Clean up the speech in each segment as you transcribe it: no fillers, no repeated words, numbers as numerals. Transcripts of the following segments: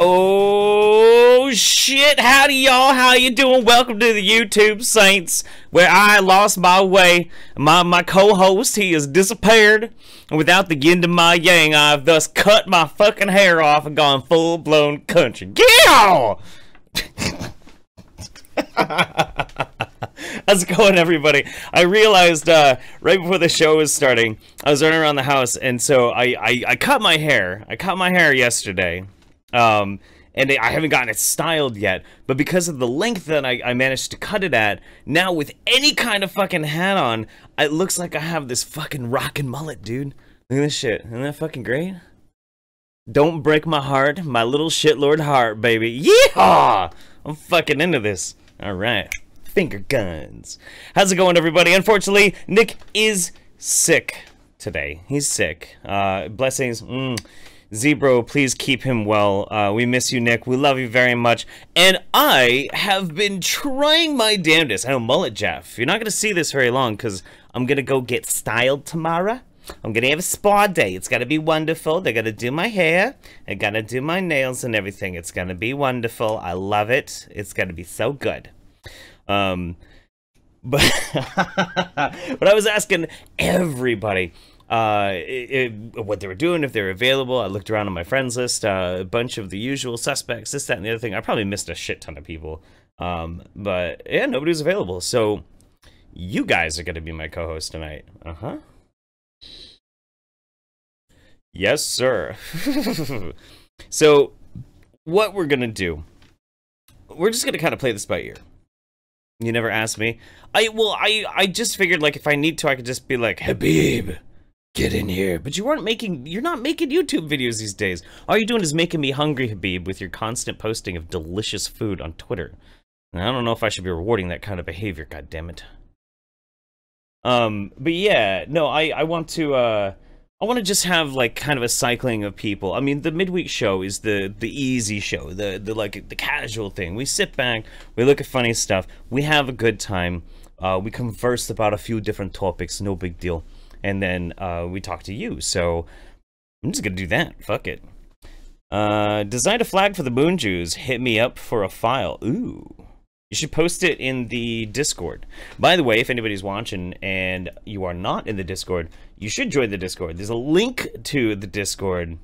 Oh shit, howdy y'all, how you doing? Welcome to the YouTube Saints, where I lost my way. My co-host, he has disappeared, and without the yin to my yang, I've thus cut my fucking hair off and gone full-blown country. Yeah! How's it going, everybody? I realized right before the show was starting, I was running around the house, and so I cut my hair. I cut my hair yesterday. And I haven't gotten it styled yet, but because of the length that I managed to cut it at, now with any kind of fucking hat on, it looks like I have this fucking rockin' mullet, dude. Look at this shit. Isn't that fucking great? Don't break my heart, my little shitlord heart, baby. Yeehaw! I'm fucking into this. Alright. Finger guns. How's it going, everybody? Unfortunately, Nick is sick today. He's sick. Blessings. Zebro, please keep him well. We miss you, Nick. We love you very much. And I have been trying my damnedest. I know, Mullet Jeff. You're not going to see this very long because I'm going to go get styled tomorrow. I'm going to have a spa day. It's going to be wonderful. They're going to do my hair. They're going to do my nails and everything. It's going to be wonderful. I love it. It's going to be so good. But I was asking everybody what they were doing, if they were available. I looked around on my friends list, a bunch of the usual suspects, this, that, and the other thing. I probably missed a shit ton of people, but yeah, nobody was available. So you guys are going to be my co-host tonight. Yes, sir. So what we're going to do, we're just going to kind of play this by ear. You never asked me. I just figured, like, if I need to, I could just be like, Habib, get in here. But you're not making YouTube videos these days. All you're doing is making me hungry, Habib, with your constant posting of delicious food on Twitter. And I don't know if I should be rewarding that kind of behavior, goddammit. But yeah, no, I want to just have, like, kind of a cycling of people. I mean, the midweek show is the easy show, the casual thing. We sit back, we look at funny stuff, we have a good time, we converse about a few different topics, no big deal. And then we talk to you. So I'm just gonna do that. Fuck it. Designed a flag for the Moon Jews. Hit me up for a file. Ooh. You should post it in the Discord. By the way, if anybody's watching and you are not in the Discord, you should join the Discord. There's a link to the Discord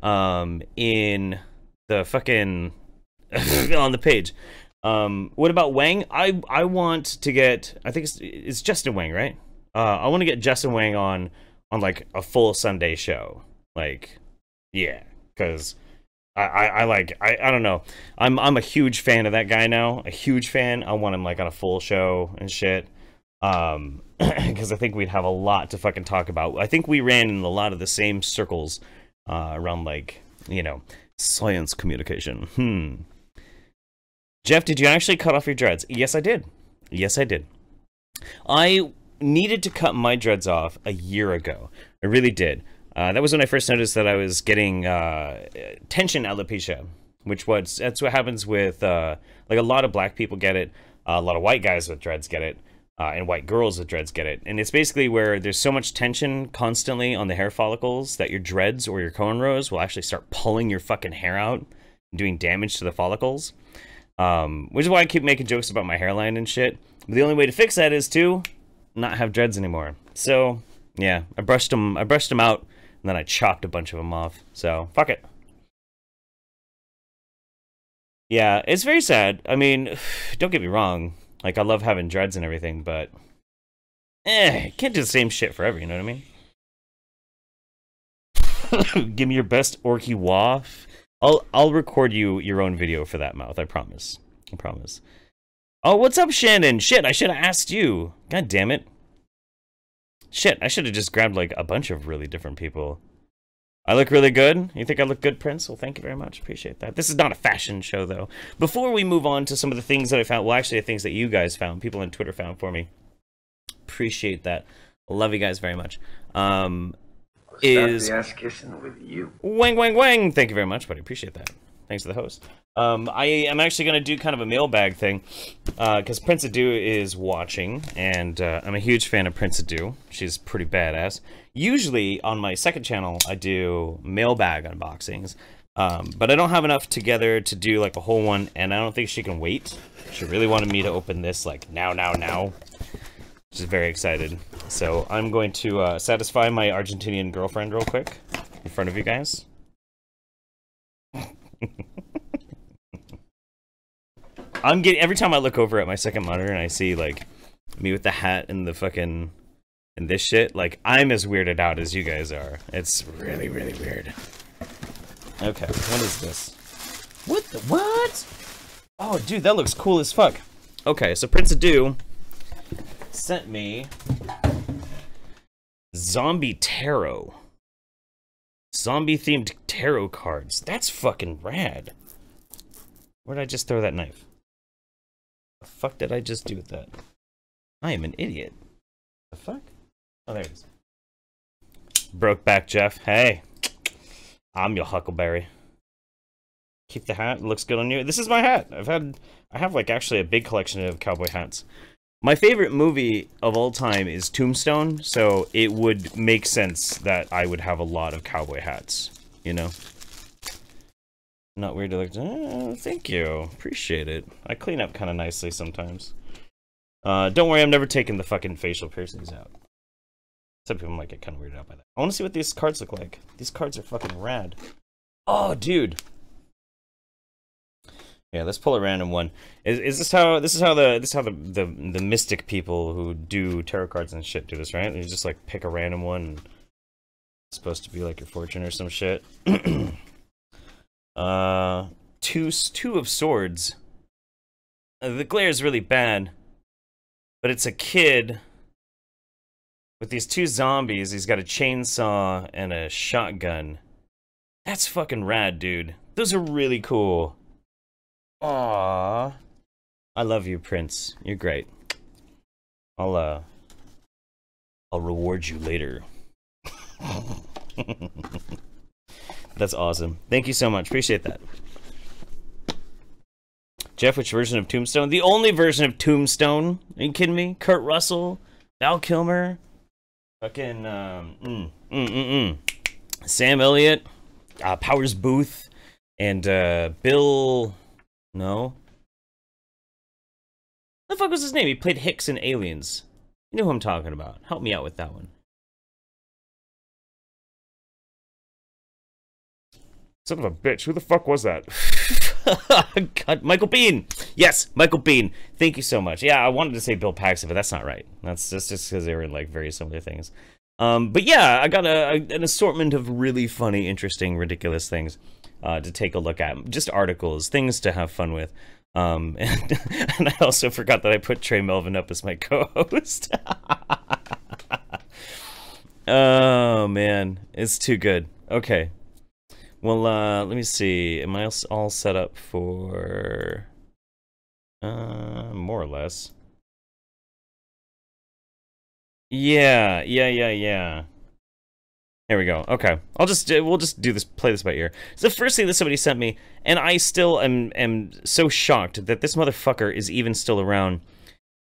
in the fucking on the page. What about Wang? I want to get, I think it's Justin Wang, right? I want to get Justin Wang on like a full Sunday show. Like, yeah, because I don't know. I'm a huge fan of that guy now. A huge fan. I want him like on a full show and shit. Because I think we'd have a lot to fucking talk about. I think we ran in a lot of the same circles around, like, you know, science communication. Jeff, did you actually cut off your dreads? Yes, I did. Yes, I did. I needed to cut my dreads off a year ago. I really did. That was when I first noticed that I was getting tension alopecia, that's what happens with like a lot of black people get it, a lot of white guys with dreads get it, and white girls with dreads get it. And it's basically where there's so much tension constantly on the hair follicles that your dreads or your cornrows will actually start pulling your fucking hair out and doing damage to the follicles. Which is why I keep making jokes about my hairline and shit. But the only way to fix that is to not have dreads anymore. So yeah, I brushed them out. And then I chopped a bunch of them off. So, fuck it. Yeah, it's very sad. I mean, don't get me wrong. Like, I love having dreads and everything, but can't do the same shit forever, you know what I mean? Give me your best orky waff. I'll record you your own video for that mouth, I promise. I promise. Oh, what's up, Shannon? Shit, I should have asked you. God damn it. Shit, I should have just grabbed, like, a bunch of really different people. I look really good? You think I look good, Prince? Well, thank you very much. Appreciate that. This is not a fashion show, though. Before we move on to some of the things that I found, well, actually, the things that you guys found, people on Twitter found for me. Appreciate that. Love you guys very much. Is the ass kissing with you. Wang, wang, wang. Thank you very much, buddy. Appreciate that. Thanks to the host. I am actually going to do kind of a mailbag thing, because Prince Adu is watching, and I'm a huge fan of Prince Adu. She's pretty badass. Usually, on my second channel, I do mailbag unboxings, But I don't have enough together to do like a whole one, and I don't think she can wait. She really wanted me to open this like now. She's very excited. So I'm going to satisfy my Argentinian girlfriend real quick in front of you guys. I'm getting, every time I look over at my second monitor and I see like me with the hat and the fucking and this shit, like I'm as weirded out as you guys are. It's really, really weird. Okay, what is this? What the what? Oh, dude, that looks cool as fuck. Okay, so Prince Adu sent me zombie tarot. Zombie-themed tarot cards. That's fucking rad. Where did I just throw that knife? The fuck did I just do with that? I am an idiot. The fuck? Oh, there it is. Brokeback Jeff. Hey. I'm your Huckleberry. Keep the hat. It looks good on you. This is my hat. I have like actually a big collection of cowboy hats. My favorite movie of all time is Tombstone, so it would make sense that I would have a lot of cowboy hats, you know? Not weird to look, oh, thank you. Appreciate it. I clean up kind of nicely sometimes. Don't worry, I'm never taking the fucking facial piercings out. Some people might get kind of weirded out by that. I want to see what these cards look like. These cards are fucking rad. Oh, dude. Yeah, let's pull a random one. Is this how the mystic people who do tarot cards and shit do this, right? You just like pick a random one. And it's supposed to be like your fortune or some shit. Two of swords. The glare is really bad, but it's a kid with these two zombies. He's got a chainsaw and a shotgun. That's fucking rad, dude. Those are really cool. Aww. I love you, Prince. You're great. I'll reward you later. That's awesome. Thank you so much. Appreciate that. Jeff, which version of Tombstone? The only version of Tombstone. Are you kidding me? Kurt Russell, Val Kilmer, fucking Sam Elliott, Powers Booth, and Bill. No. What the fuck was his name? He played Hicks in Aliens. You know who I'm talking about. Help me out with that one. Son of a bitch. Who the fuck was that? God, Michael Biehn. Yes, Michael Biehn. Thank you so much. Yeah, I wanted to say Bill Paxton, but that's not right. That's just because they were in like very similar things. But yeah, I got an assortment of really funny, interesting, ridiculous things to take a look at. Just articles, things to have fun with. And I also forgot that I put Trey Melvin up as my co-host. Oh, man. It's too good. Okay. Well, let me see. Am I all set up for... more or less. Yeah. There we go. Okay. We'll just do this, play this by ear. It's the first thing that somebody sent me, and I still am so shocked that this motherfucker is even still around.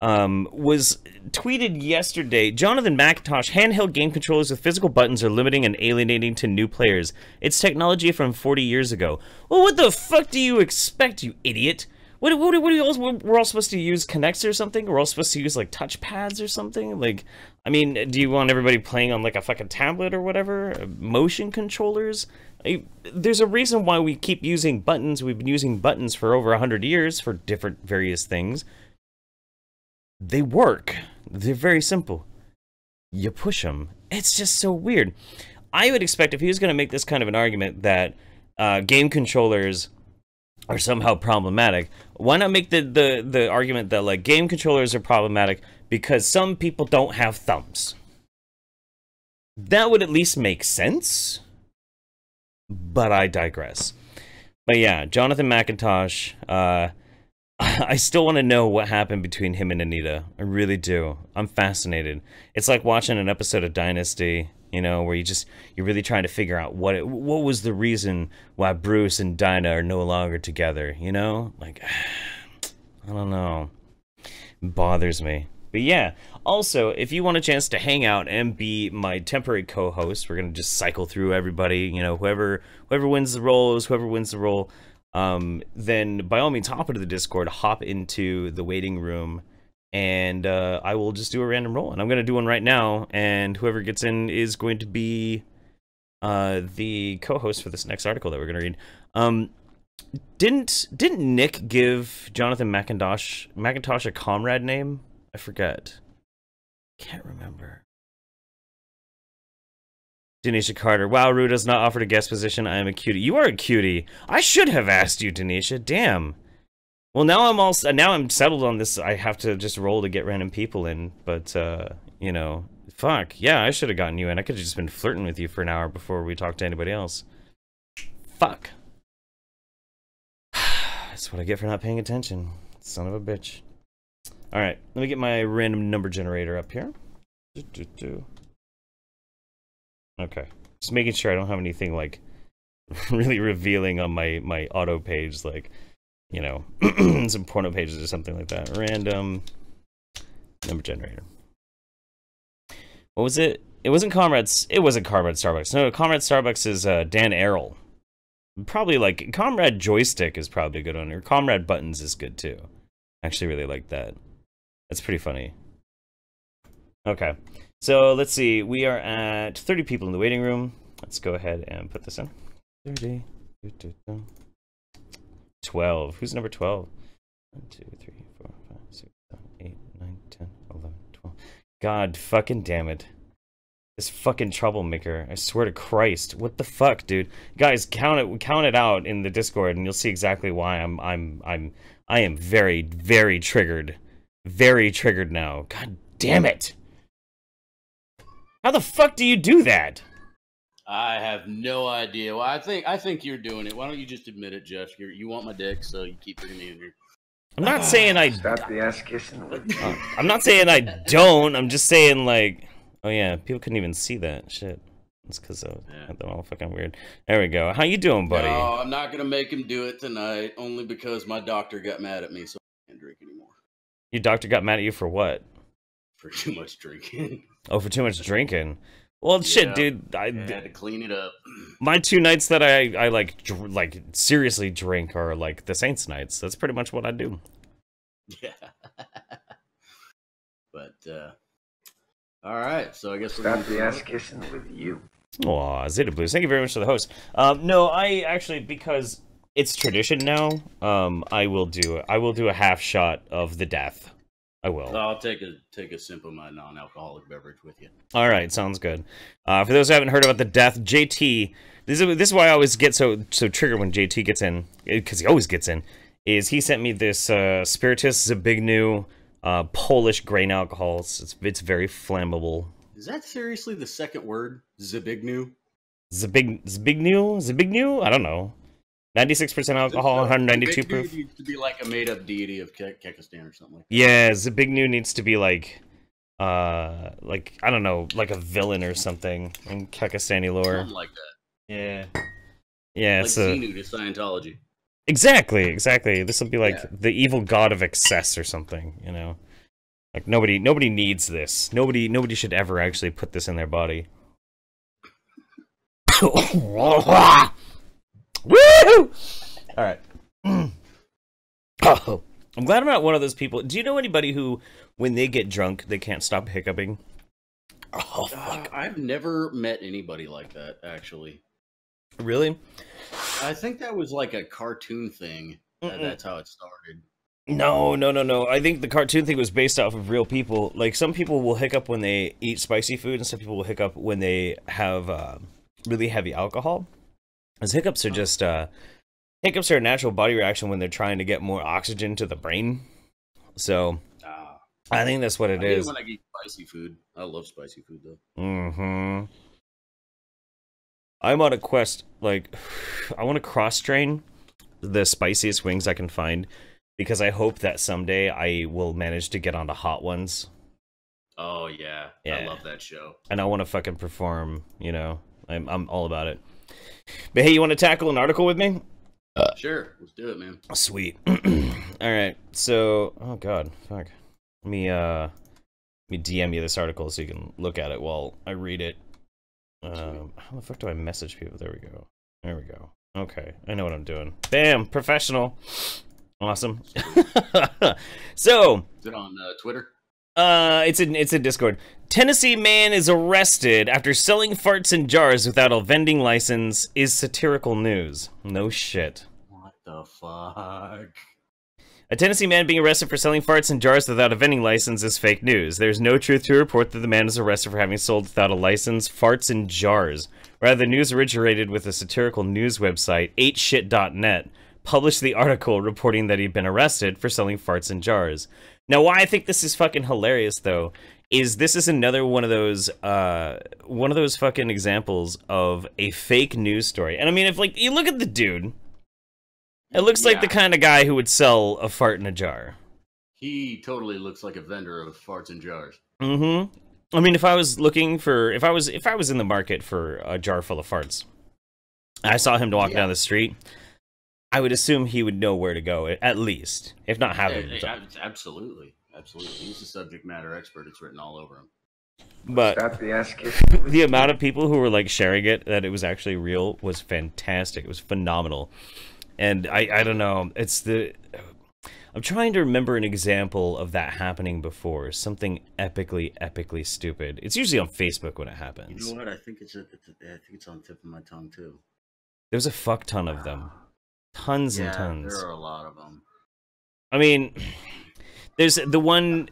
Was tweeted yesterday, Jonathan McIntosh, handheld game controllers with physical buttons are limiting and alienating to new players. It's technology from 40 years ago. Well, what the fuck do you expect, you idiot? What are you all, we're all supposed to use Kinects or something? We're all supposed to use, like, touchpads or something? Like, I mean, do you want everybody playing on, like, a fucking tablet or whatever? Motion controllers? There's a reason why we keep using buttons. We've been using buttons for over 100 years for different various things. They work. They're very simple. You push them. It's just so weird. I would expect if he was going to make this kind of an argument that game controllers are somehow problematic, why not make the argument that like game controllers are problematic because some people don't have thumbs? That would at least make sense. But I digress. But yeah, Jonathan McIntosh, I still want to know what happened between him and Anita. I really do. I'm fascinated. It's like watching an episode of Dynasty, you know, where you're really trying to figure out what was the reason why Bruce and Dinah are no longer together, you know? Like, I don't know. It bothers me. But yeah, also, if you want a chance to hang out and be my temporary co-host, we're gonna just cycle through everybody. You know, whoever wins the role is whoever wins the role. Then by all means, hop into the Discord, hop into the waiting room, and I will just do a random roll. And I'm gonna do one right now, and whoever gets in is going to be the co-host for this next article that we're gonna read. Didn't Nick give Jonathan McIntosh a comrade name? I forget. Can't remember. Denisha Carter. Wow, Rue does not offer a guest position. I am a cutie. You are a cutie. I should have asked you, Denisha. Damn. Well, now I'm settled on this. I have to just roll to get random people in. But you know, fuck. Yeah, I should have gotten you in. I could have just been flirting with you for an hour before we talked to anybody else. Fuck. That's what I get for not paying attention. Son of a bitch. Alright, let me get my random number generator up here. Okay. Just making sure I don't have anything, like, really revealing on my auto page, like, you know, some porno pages or something like that. Random number generator. What was it? It wasn't Comrades. It wasn't Comrade Starbucks. No, Comrade Starbucks is Dan Errol. Probably, like, Comrade Joystick is probably a good one, or Comrade Buttons is good, too. I actually really like that. That's pretty funny. Okay, so let's see. We are at 30 people in the waiting room. Let's go ahead and put this in. 30. 12. Who's number 12? 1, 2, 3, 4, 5, 6, 7, 8, 9, 10, 11, 12. God fucking damn it. This fucking troublemaker. I swear to Christ. What the fuck, dude? Guys, count it out in the Discord and you'll see exactly why I am very, very triggered. Very triggered now. God damn it. How the fuck do you do that? I have no idea. Well, I think you're doing it. Why don't you just admit it, Jeff? You want my dick, so you keep bringing me in here. I'm not saying I... Stop the ass kissing. I'm not saying I don't. I'm just saying, like... Oh, yeah. People couldn't even see that. Shit. It's because I had them all fucking weird. There we go. How you doing, buddy? No, I'm not going to make him do it tonight, only because my doctor got mad at me, so I can't drink anymore. Your doctor got mad at you for what? For too much drinking. Oh, for too much drinking. Well, shit, dude. I had to clean it up. My 2 nights that I like seriously drink are like the Saints nights. That's pretty much what I do. Yeah. But all right. So I guess we're stop the ass kissing with you. Aw, Zeta Blues. Thank you very much for the host. No, I actually, because it's tradition now. I will do a half shot of the death. I will. So I'll take a sip of my non-alcoholic beverage with you. All right, sounds good. For those who haven't heard about the death, JT, this is why I always get so triggered when JT gets in, because he always gets in. Is he sent me this Spiritus Zbigniew Polish grain alcohol? It's very flammable. Is that seriously the second word? Zbigniew? Zbigniew? I don't know. 96% alcohol, 192 proof. Needs to be like a made-up deity of Kekistan or something like that. Yeah, Zbigniew needs to be like I don't know, like a villain or something in Kekistani lore. Something like that. Yeah. Yeah, like Xenu to Scientology. Exactly. This will be like the evil god of excess or something, you know. Like nobody needs this. Nobody should ever actually put this in their body. Woo! All right. Oh, I'm glad I'm not one of those people. Do you know anybody who, when they get drunk, they can't stop hiccuping? Oh, fuck. I've never met anybody like that, actually. Really? I think that was like a cartoon thing. That's how it started. No. I think the cartoon thing was based off of real people. Like, some people will hiccup when they eat spicy food, and some people will hiccup when they have really heavy alcohol. Because hiccups are just, hiccups are a natural body reaction when they're trying to get more oxygen to the brain. So, I think that's what it is. When I eat spicy food. I love spicy food, though. Mm-hmm. I'm on a quest, like, I want to cross-train the spiciest wings I can find, because I hope that someday I will manage to get onto Hot Ones. Oh, yeah. I love that show. And I want to fucking perform, you know. I'm all about it. But hey, you want to tackle an article with me? Sure, let's do it, man. Sweet. All right, so oh god, fuck. Let me me DM you this article so you can look at it while I read it. How the fuck do I message people? There we go. There we go. Okay, I know what I'm doing. Bam, professional. Awesome. So, is it on Twitter? it's in Discord. Tennessee man is arrested after selling farts in jars without a vending license is satirical news. No shit. What the fuck? A Tennessee man being arrested for selling farts in jars without a vending license is fake news. There's no truth to report that the man is arrested for having sold without a license farts in jars. Rather, the news originated with a satirical news website, 8shit.net, published the article reporting that he'd been arrested for selling farts in jars. Now, why I think this is fucking hilarious, though, is this is another one of those fucking examples of a fake news story. And I mean, if, like, you look at the dude, it looks like the kind of guy who would sell a fart in a jar. He totally looks like a vendor of farts in jars. Mm-hmm. I mean, if I was looking for, if I was in the market for a jar full of farts, I saw him walk down the street, I would assume he would know where to go, at least, if not have him. Absolutely. Absolutely. He's a subject matter expert. It's written all over him. But Stop the ass kissing. the amount of people who were, like, sharing it, that it was actually real, was fantastic. It was phenomenal. And I don't know, I'm trying to remember an example of that happening before. Something epically stupid. It's usually on Facebook when it happens. You know what? I think it's on the tip of my tongue too. There's a fuck ton of them. Tons and tons. There are a lot of them. I mean, there's the one...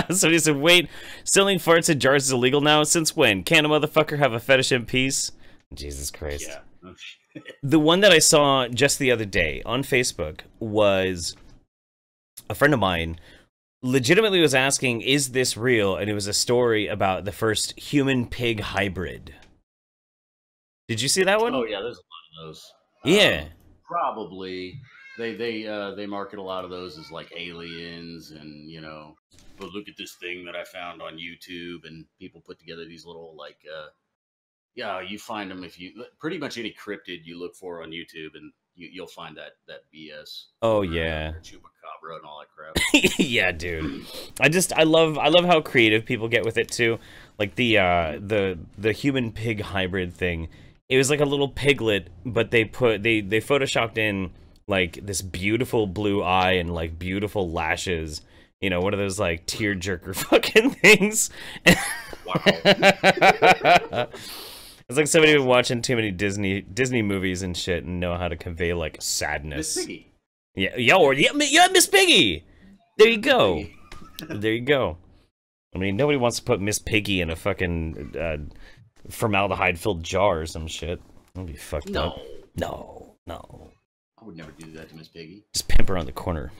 Somebody said, wait, selling farts in jars is illegal now? Since when? Can't a motherfucker have a fetish in peace? Jesus Christ. Yeah. Oh, shit. The one that I saw just the other day on Facebook was a friend of mine legitimately was asking, is this real? And it was a story about the first human-pig hybrid. Did you see that one? Oh, yeah, there's a lot of those. Yeah. Probably. They market a lot of those as, like, aliens and, you know, but look at this thing that I found on YouTube, and people put together these little, like, yeah, you find them if you pretty much any cryptid you look for on YouTube, and you'll find that BS. Oh yeah, chupacabra and all that crap. Yeah, dude. I love how creative people get with it too. Like the human pig hybrid thing. It was like a little piglet, but they photoshopped in like this beautiful blue eye and like beautiful lashes. You know, one of those like tearjerker fucking things. Wow. It's like somebody been watching too many Disney movies and shit and know how to convey like sadness. Miss Piggy. Yeah, Miss Piggy. There you go. There you go. I mean, nobody wants to put Miss Piggy in a fucking formaldehyde-filled jar or some shit. That'd be fucked up. No. I would never do that to Miss Piggy. Just pimp her on the corner.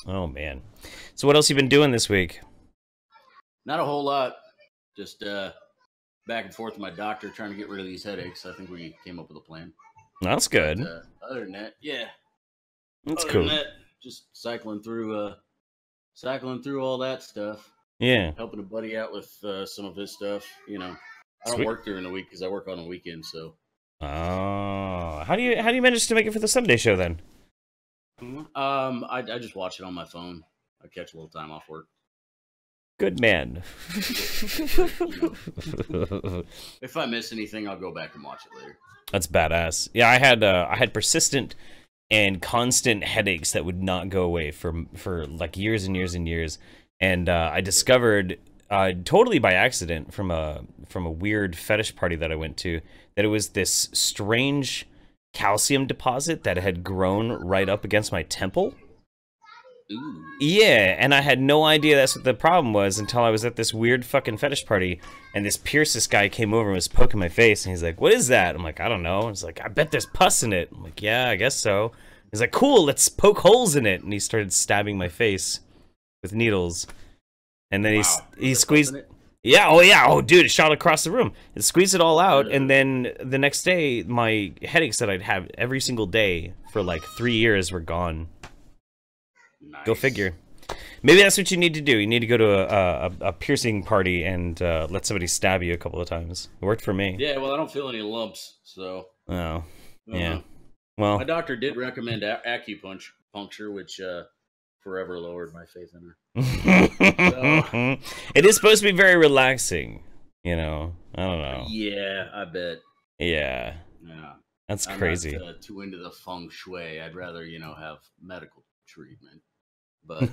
Oh man. So what else you been doing this week? Not a whole lot. Just back and forth with my doctor trying to get rid of these headaches. I think we came up with a plan. That's good. But, other than that, yeah. That's other cool. Than that, just cycling through all that stuff. Yeah. Helping a buddy out with some of his stuff. You know, I don't work during the week because I work on the weekend. So. Oh, how do you manage to make it for the Sunday show then? I just watch it on my phone. I catch a little time off work. Good man. If I miss anything, I'll go back and watch it later. That's badass. Yeah, I had persistent and constant headaches that would not go away for like years and years and years. And I discovered totally by accident from a weird fetish party that I went to that it was this strange calcium deposit that had grown right up against my temple. Ooh. Yeah, and I had no idea that's what the problem was until I was at this weird fucking fetish party, and this Pierces guy came over and was poking my face, and he's like, "What is that?" I'm like, "I don't know." He's like, "I bet there's pus in it." I'm like, "Yeah, I guess so." He's like, "Cool, let's poke holes in it," and he started stabbing my face with needles, and then he squeezed. Yeah, oh dude, it shot across the room. It squeezed it all out, and then the next day, my headaches that I'd have every single day for like 3 years were gone. Nice. Go figure. Maybe that's what you need to do. You need to go to a piercing party and let somebody stab you a couple of times. It worked for me. Yeah, well, I don't feel any lumps, so. Oh, yeah. Well, my doctor did recommend acupuncture, which forever lowered my faith in her. It is supposed to be very relaxing, you know. I don't know. Yeah, I bet. Yeah. Yeah. That's crazy. I'm not too into the feng shui. I'd rather, have medical treatment. But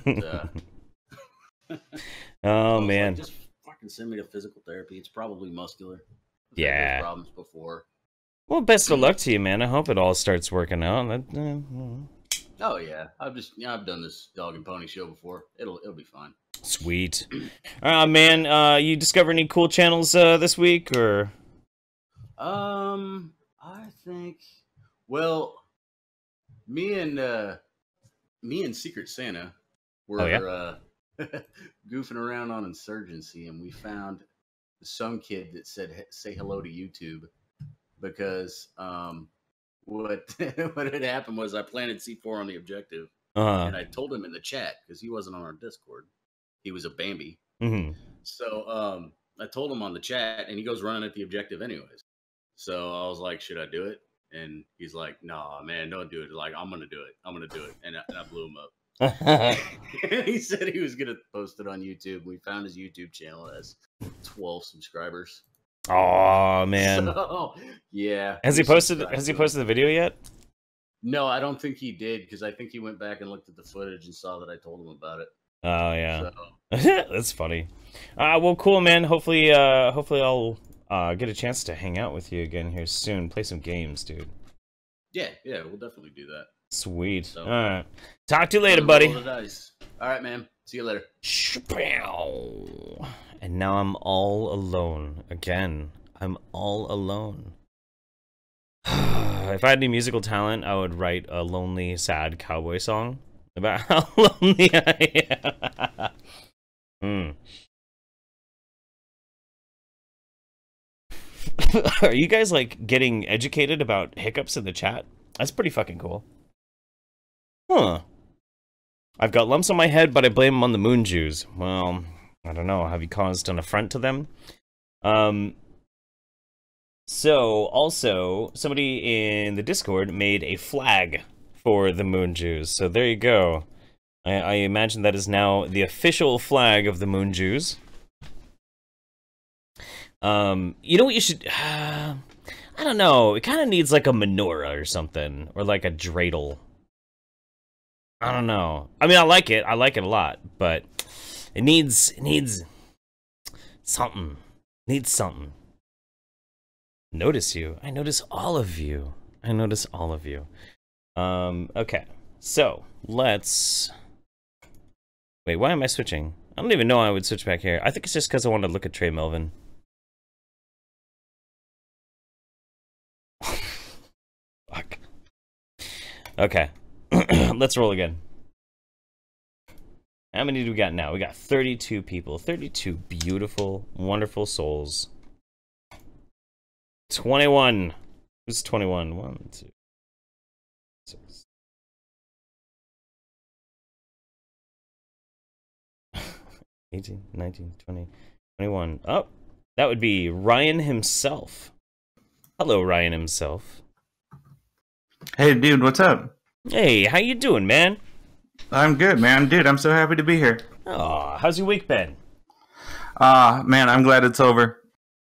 oh man. Just fucking send me to physical therapy. It's probably muscular. Yeah. Had problems before. Well, best of luck to you, man. I hope it all starts working out. Oh yeah, I've done this dog and pony show before. It'll be fine. Sweet. Man, you discover any cool channels this week or? I think. Well, me and Secret Santa were goofing around on Insurgency, and we found some kid that said "Say hello to YouTube," because what had happened was I planted C4 on the objective, and I told him in the chat because he wasn't on our Discord. He was a Bambi. Mm-hmm. So I told him on the chat, and he goes running at the objective anyways. So I was like, should I do it? And he's like, nah, man, don't do it. Like, I'm going to do it. I'm going to do it. And I blew him up. He said he was going to post it on YouTube. We found his YouTube channel. It has 12 subscribers. Oh, man. So, yeah. Has he posted the video yet? No, I don't think he did, because I think he went back and looked at the footage and saw that I told him about it. Oh, yeah. So. That's funny. Well, cool, man. Hopefully I'll get a chance to hang out with you again here soon. Play some games, dude. Yeah, we'll definitely do that. Sweet. So, all right. Talk to you later, buddy. All right, man. See you later. And now I'm all alone again. I'm all alone. If I had any musical talent, I would write a lonely, sad cowboy song about how lonely I am. Are you guys like getting educated about hiccups in the chat? That's pretty fucking cool. Huh. I've got lumps on my head, but I blame them on the moon Jews. Well, I don't know. Have you caused an affront to them? So, also, somebody in the Discord made a flag for the moon Jews. So there you go. I imagine that is now the official flag of the moon Jews. You know what you should... I don't know. It kind of needs like a menorah or something. Or like a dreidel. I don't know. I mean, I like it. I like it a lot. But it needs something. Needs something. Notice you. I notice all of you. I notice all of you. Okay. So, let's... Wait, why am I switching? I don't even know I would switch back here. I think it's just because I wanted to look at Trey Melvin. Fuck. Okay. Let's roll again. How many do we got now? We got 32 people. 32 beautiful, wonderful souls. 21. Who's 21? 1, 2, 6. 18, 19, 20, 21. Oh, that would be Ryan himself. Hello, Ryan himself. Hey, dude, what's up? Hey, how you doing, man? I'm good, man. Dude, I'm so happy to be here. Oh, how's your week been? Man, I'm glad it's over.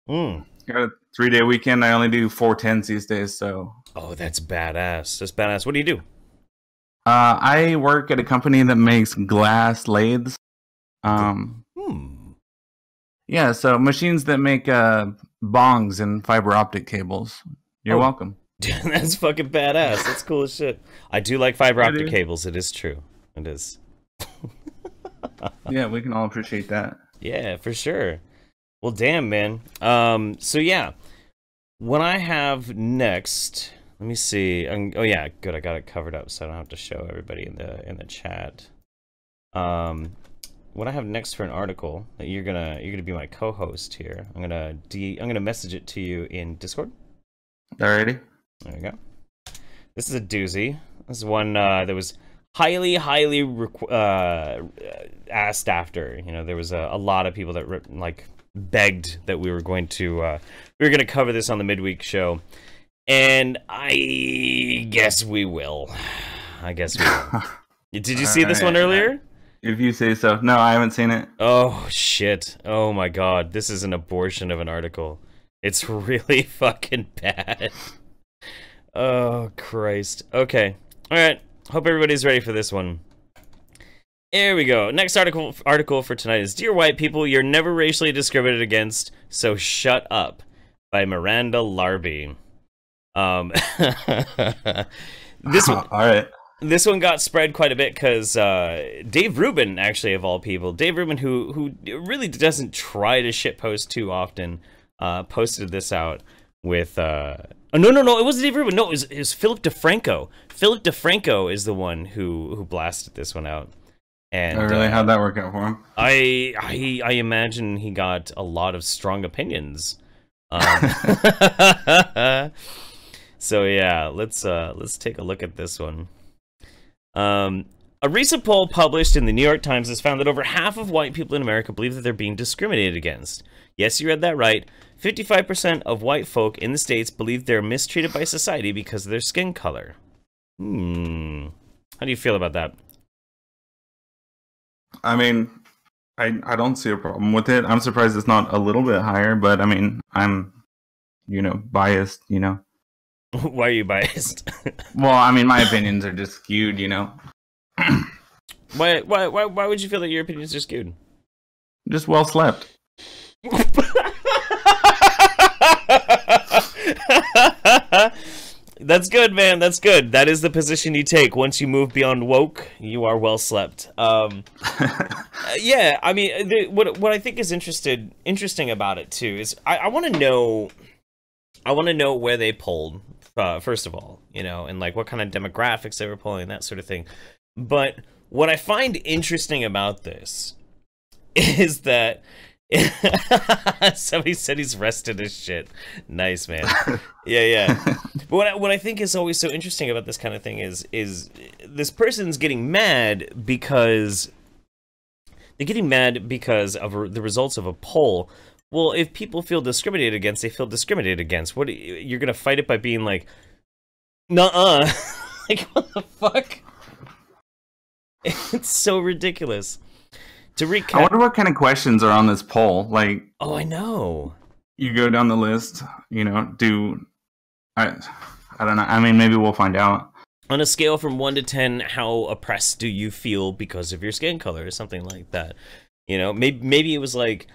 Got a 3-day weekend. I only do 410s these days, so... Oh, that's badass. That's badass. What do you do? I work at a company that makes glass lathes. Yeah, so machines that make bongs and fiber optic cables. You're welcome. That's fucking badass. That's cool as shit. I do like fiber optic cables. It is true. It is. Yeah, we can all appreciate that. Yeah, for sure. Well, damn, man. So yeah, what I have next, let me see. Oh yeah, good. I got it covered up, so I don't have to show everybody in the chat. What I have next for an article that you're gonna be my co-host here. I'm gonna message it to you in Discord. Alrighty. There we go. This is a doozy. This is one that was highly asked after. You know, there was a lot of people that like begged that we were going to cover this on the midweek show, and I guess we will. Did you see this one earlier? If you say so. No, I haven't seen it. Oh, shit. Oh, my God. This is an abortion of an article. It's really fucking bad. Oh, Christ. Okay. All right. Hope everybody's ready for this one. Here we go. Next article for tonight is Dear White People, You're Never Racially Discriminated Against, So Shut Up by Miranda Larby. This one, all right. This one got spread quite a bit because Dave Rubin, actually, of all people, Dave Rubin, who really doesn't try to shitpost too often, posted this out with... oh, no, it wasn't Dave Rubin. No, it was Philip DeFranco. Philip DeFranco is the one who blasted this one out. And really, how'd that work out for him? I imagine he got a lot of strong opinions. So yeah, let's take a look at this one. A recent poll published in the New York Times has found that over half of white people in America believe that they're being discriminated against. Yes, you read that right. 55% of white folk in the States believe they're mistreated by society because of their skin color. How do you feel about that? I mean, I don't see a problem with it. I'm surprised it's not a little bit higher, but I mean, I'm, biased, Why are you biased? Well, I mean, my opinions are just skewed, Why would you feel that your opinions are skewed? Just well slept. That's good, man. That's good. That is the position you take. Once you move beyond woke, you are well slept. Yeah, I mean, what I think is interesting about it too is I want to know where they polled first of all, and like what kind of demographics they were polling, that sort of thing. But what I find interesting about this is that somebody said he's rested as shit. Nice, man. Yeah. But what I think is always so interesting about this kind of thing is this person's getting mad because of the results of a poll. Well, if people feel discriminated against, they feel discriminated against. What, you're gonna fight it by being like, nuh-uh. Like, what the fuck? It's so ridiculous. To recap, I wonder what kind of questions are on this poll. Like, oh, I know. You go down the list, I don't know. I mean, maybe we'll find out. On a scale from 1 to 10, how oppressed do you feel because of your skin color, or something like that? Maybe it was like.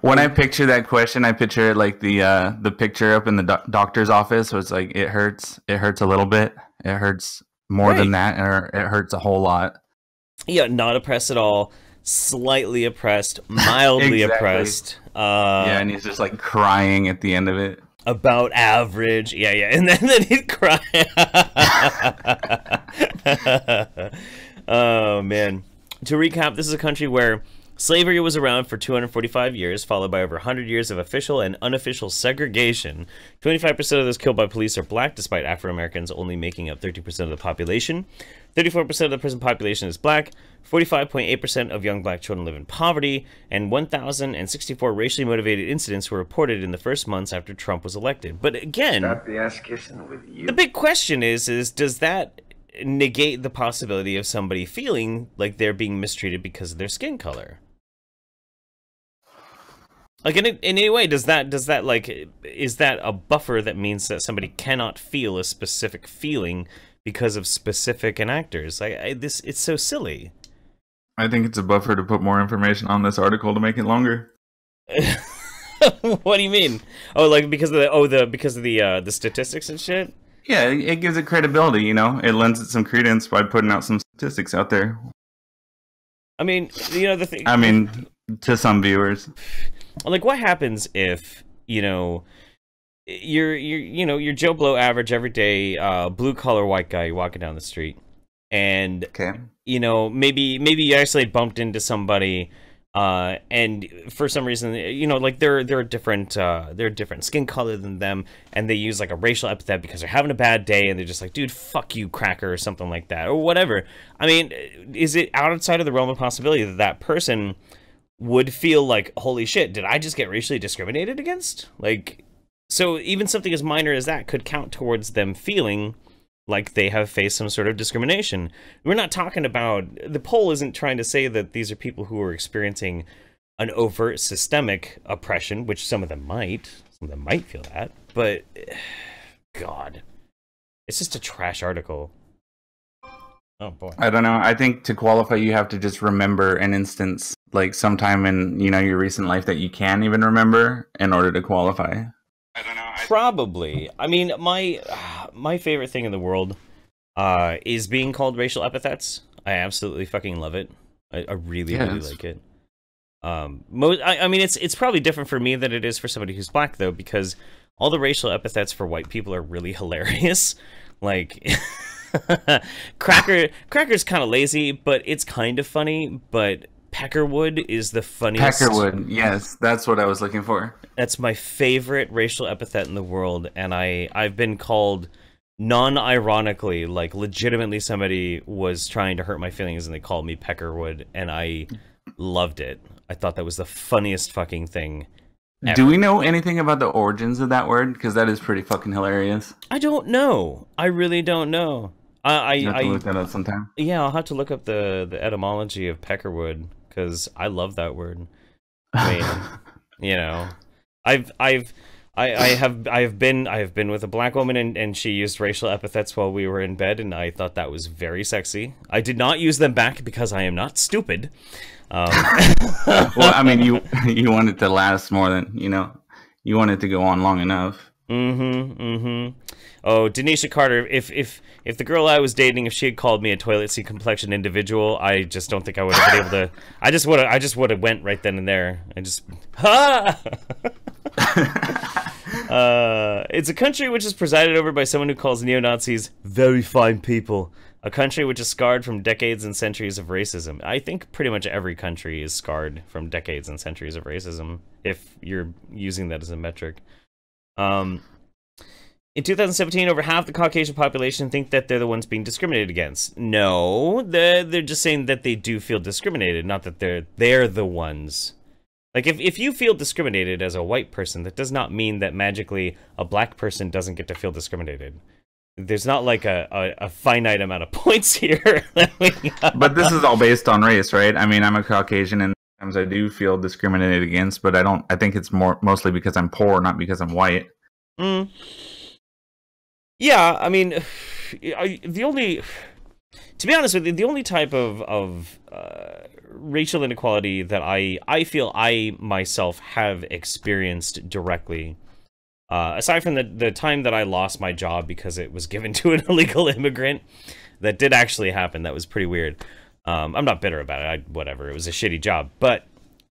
When I picture that question, I picture it like the picture up in the doctor's office. So it's like it hurts a little bit, it hurts more than that, or it hurts a whole lot. Yeah, not oppressed at all. Slightly oppressed, mildly oppressed. Yeah, and he's just like crying at the end of it. About average. Yeah, and then he'd cry. Oh, man. To recap, this is a country where slavery was around for 245 years, followed by over 100 years of official and unofficial segregation. 25% of those killed by police are black, despite Afro-Americans only making up 13% of the population. 34% of the prison population is black. 45.8% of young black children live in poverty. And 1,064 racially motivated incidents were reported in the first months after Trump was elected. But again, stop the ass kissing with you. The big question is does that negate the possibility of somebody feeling like they're being mistreated because of their skin color? Like, in any way, is that a buffer that means that somebody cannot feel a specific feeling because of specific enactors? It's so silly. I think it's a buffer to put more information on this article to make it longer. What do you mean? Oh, like because of the statistics and shit? Yeah, it gives it credibility, It lends it some credence by putting out some statistics out there. I mean, the thing. I mean, to some viewers. Like, what happens if, you're Joe Blow average everyday blue collar white guy, you're walking down the street, and okay. Maybe you actually bumped into somebody, and for some reason, like they're a different skin color than them, and they use like a racial epithet because they're having a bad day, and they're just like, dude, fuck you, cracker, or something like that, or whatever. I mean, is it outside of the realm of possibility that that person would feel like, holy shit, did I just get racially discriminated against? Like, so even something as minor as that could count towards them feeling like they have faced some sort of discrimination. We're not talking about, the poll isn't trying to say that these are people who are experiencing an overt systemic oppression, which some of them might feel that, but God, it's just a trash article. Oh boy. I don't know. I think to qualify, you have to just remember an instance, like sometime in, you know, your recent life that you can't even remember in order to qualify. I don't know. Probably. I mean, my favorite thing in the world is being called racial epithets. I absolutely fucking love it. I really, really like it. I mean, it's probably different for me than it is for somebody who's black, though, because all the racial epithets for white people are really hilarious. Like, Cracker's kind of lazy, but it's kind of funny. But Peckerwood is the funniest. Peckerwood, yes, that's what I was looking for. That's my favorite racial epithet in the world, and I've been called non-ironically, like legitimately somebody was trying to hurt my feelings and they called me Peckerwood, and I loved it. I thought that was the funniest fucking thing ever. Do we know anything about the origins of that word? Because that is pretty fucking hilarious. I don't know. I really don't know. You have to look that up sometime. Yeah, I'll have to look up the etymology of Peckerwood, because I love that word. I mean, you know, I have been with a black woman, and she used racial epithets while we were in bed, and I thought that was very sexy. I did not use them back because I am not stupid. Well, I mean, you want it to last more than, you know, you want it to go on long enough. Oh, Denisha Carter, if the girl I was dating, if she had called me a toilet seat complexion individual, I just don't think I would have been able to. I just would have went right then and there. It's a country which is presided over by someone who calls neo-Nazis very fine people. A country which is scarred from decades and centuries of racism. I think pretty much every country is scarred from decades and centuries of racism, if you're using that as a metric. In 2017, over half the Caucasian population think that they're the ones being discriminated against. No, they're just saying that they do feel discriminated, not that they're the ones. Like, if you feel discriminated as a white person, that does not mean that magically a black person doesn't get to feel discriminated. There's not like a finite amount of points here. But this is all based on race, right? I mean, I'm a Caucasian, and sometimes I do feel discriminated against, but I think it's mostly because I'm poor, not because I'm white. Yeah, I mean, to be honest with you, the only type of racial inequality that I feel I myself have experienced directly, aside from the time that I lost my job because it was given to an illegal immigrant, that did actually happen. That was pretty weird. I'm not bitter about it. Whatever, it was a shitty job. But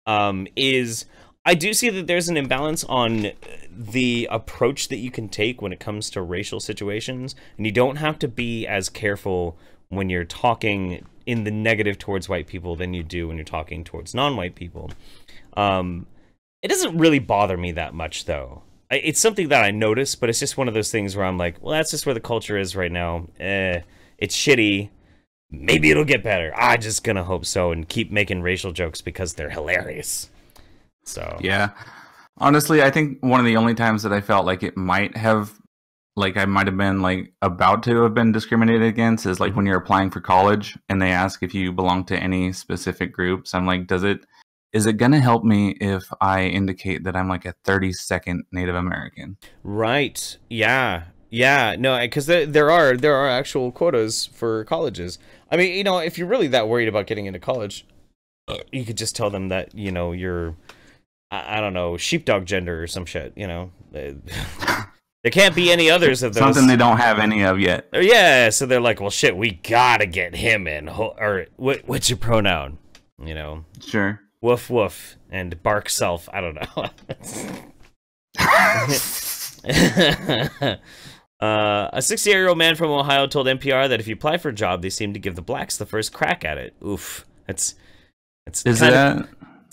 I do see that there's an imbalance on the approach that you can take when it comes to racial situations, and you don't have to be as careful when you're talking in the negative towards white people than you do when you're talking towards non-white people. It doesn't really bother me that much, though. It's something that I notice, but it's just one of those things where I'm like, well, that's just where the culture is right now. It's shitty. Maybe it'll get better. I'm just gonna hope so and keep making racial jokes because they're hilarious. So yeah, honestly, I think one of the only times that I felt like it might have, like I might have been like about to have been discriminated against is like when you're applying for college and they ask if you belong to any specific groups. I'm like, is it gonna help me if I indicate that I'm like a 32nd Native American? Right. Yeah. No, because there are actual quotas for colleges. I mean, you know, if you're really that worried about getting into college, you could just tell them that, you know, you're, I don't know, sheepdog gender or some shit, you know. There can't be any others of those. Something they don't have any of yet. Yeah, so they're like, well, shit, we gotta get him in. Or what's your pronoun? You know. Sure. Woof woof and bark self. I don't know. A 68-year-old man from Ohio told NPR that if you apply for a job, they seem to give the blacks the first crack at it. Oof. It's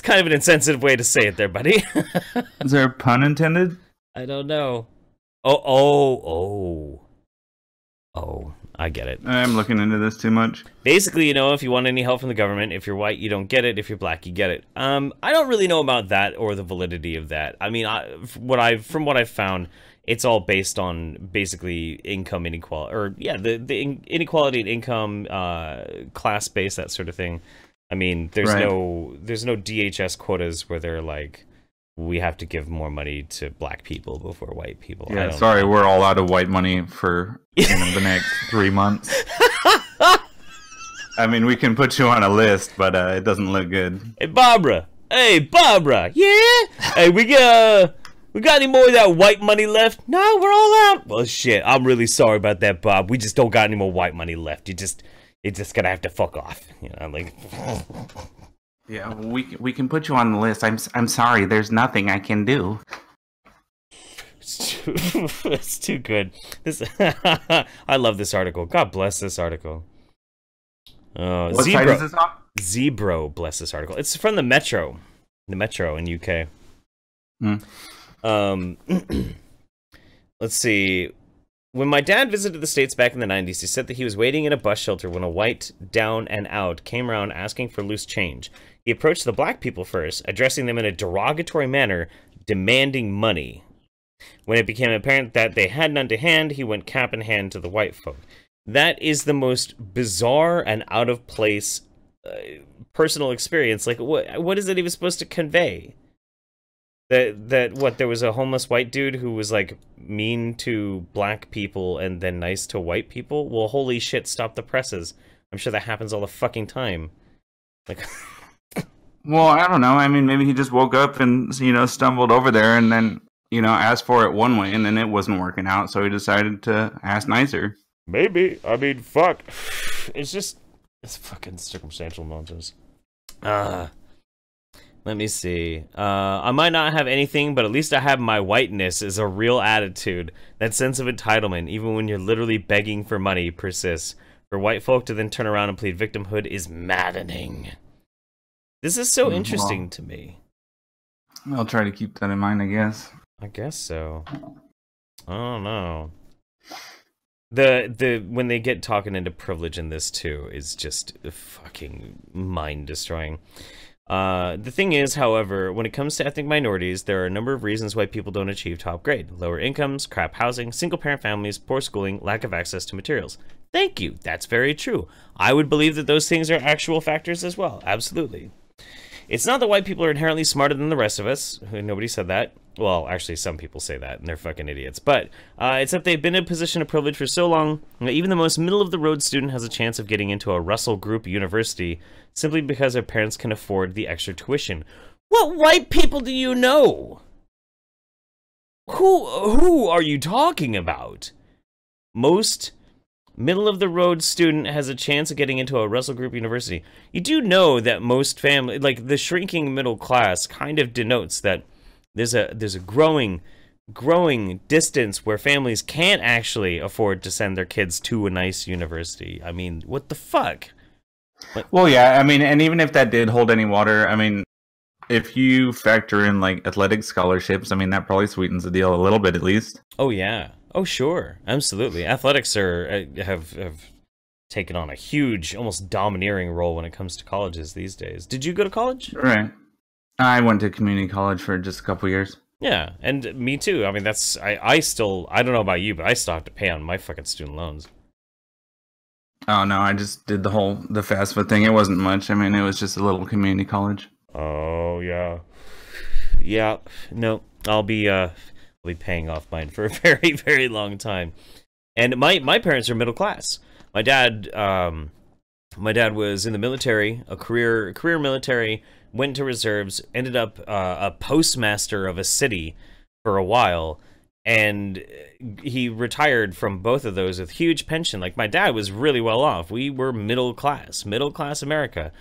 kind of an insensitive way to say it there, buddy. Is there a pun intended? I don't know. Oh. I get it. I'm looking into this too much. Basically, you know, if you want any help from the government, if you're white, you don't get it. If you're black, you get it. I don't really know about that or the validity of that. I mean, from what I've found, it's all based on basically income inequality, or yeah, the inequality in income, class base, that sort of thing. I mean, there's no DHS quotas where they're like, we have to give more money to black people before white people. Yeah, sorry, we're all out of white money for the next 3 months. I mean, we can put you on a list, but it doesn't look good. Hey, Barbara. Yeah? Hey, we got any more of that white money left? No, we're all out. Well, shit, I'm really sorry about that, Bob. We just don't got any more white money left. You're just gonna have to fuck off. You know, like... Yeah, we can put you on the list. I'm sorry, there's nothing I can do. It's too good. This I love this article. God bless this article. What site is this on? Zebro, bless this article. It's from the Metro in UK. Let's see. When my dad visited the States back in the 90s, he said that he was waiting in a bus shelter when a white down and out came around asking for loose change. He approached the black people first, addressing them in a derogatory manner, demanding money. When it became apparent that they had none to hand, he went cap in hand to the white folk. That is the most bizarre and out of place personal experience. Like, what is it even supposed to convey? That there was a homeless white dude who was like mean to black people and then nice to white people? Well, holy shit, stop the presses. I'm sure that happens all the fucking time. Like, well, I don't know. I mean, maybe he just woke up and, you know, stumbled over there and then, you know, asked for it one way and then it wasn't working out, so he decided to ask nicer. Maybe. I mean, fuck. It's fucking circumstantial nonsense. Let me see. I might not have anything, but at least I have my whiteness is a real attitude. That sense of entitlement, even when you're literally begging for money, persists. For white folk to then turn around and plead victimhood is maddening. This is so interesting to me. I'll try to keep that in mind, I guess. I guess so. I don't know. When they get talking into privilege in this too is just fucking mind destroying. The thing is, however, when it comes to ethnic minorities, there are a number of reasons why people don't achieve top grade. Lower incomes, crap housing, single-parent families, poor schooling, lack of access to materials. Thank you. That's very true. I would believe that those things are actual factors as well. Absolutely. It's not that white people are inherently smarter than the rest of us. Nobody said that. Well, actually, some people say that, and they're fucking idiots. But it's that they've been in a position of privilege for so long that even the most middle-of-the-road student has a chance of getting into a Russell Group university simply because their parents can afford the extra tuition. What white people do you know? Who are you talking about? Most middle-of-the-road student has a chance of getting into a Russell Group university. You do know that most family, like the shrinking middle class, kind of denotes that there's a growing distance where families can't actually afford to send their kids to a nice university. I mean, what the fuck? Well, yeah, I mean, and even if that did hold any water, I mean, if you factor in like athletic scholarships, I mean, that probably sweetens the deal a little bit at least. Oh yeah. Oh sure. Absolutely. Athletics have taken on a huge, almost domineering role when it comes to colleges these days. Did you go to college? Right. I went to community college for just a couple years. Yeah, and me too. I mean, I don't know about you, but I still have to pay on my fucking student loans. Oh no, I just did the FAFSA thing. It wasn't much. I mean, it was just a little community college. Oh yeah. Yeah, no, I'll be paying off mine for a very, very long time. And my parents are middle class. My dad was in the military, a career military, went to reserves, ended up a postmaster of a city for a while, and he retired from both of those with huge pension. Like, my dad was really well off. We were middle class America.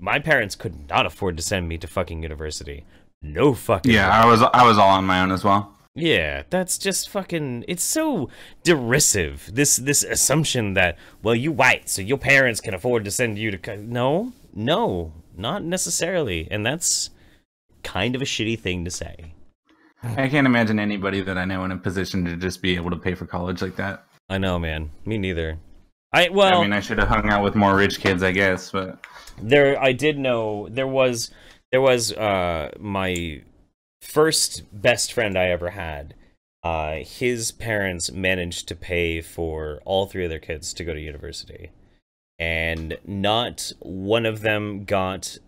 My parents could not afford to send me to fucking university. No fucking way. I was all on my own as well. Yeah, that's just fucking, it's so derisive, this assumption that, well, you white, so your parents can afford to send you to, no, not necessarily, and that's kind of a shitty thing to say. I can't imagine anybody that I know in a position to just be able to pay for college like that. I know, man, me neither. I mean, I should have hung out with more rich kids, I guess, but I did know there was my first best friend I ever had. His parents managed to pay for all 3 of their kids to go to university. And not one of them got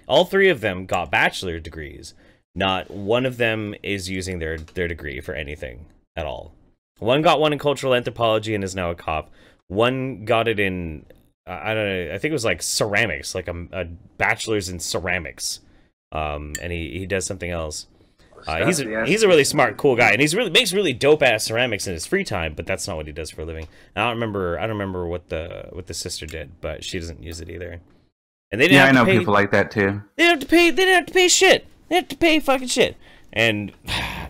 all 3 of them got bachelor degrees. Not one of them is using their degree for anything at all. One got one in cultural anthropology and is now a cop. One got it in, I don't know, I think it was like ceramics, like a bachelor's in ceramics. And he does something else. He's a really smart, cool guy, and makes really dope ass ceramics in his free time. But that's not what he does for a living. And I don't remember what the sister did, but she doesn't use it either. And they didn't. I know people like that too. They didn't have to pay. They didn't have to pay shit. They have to pay fucking shit. And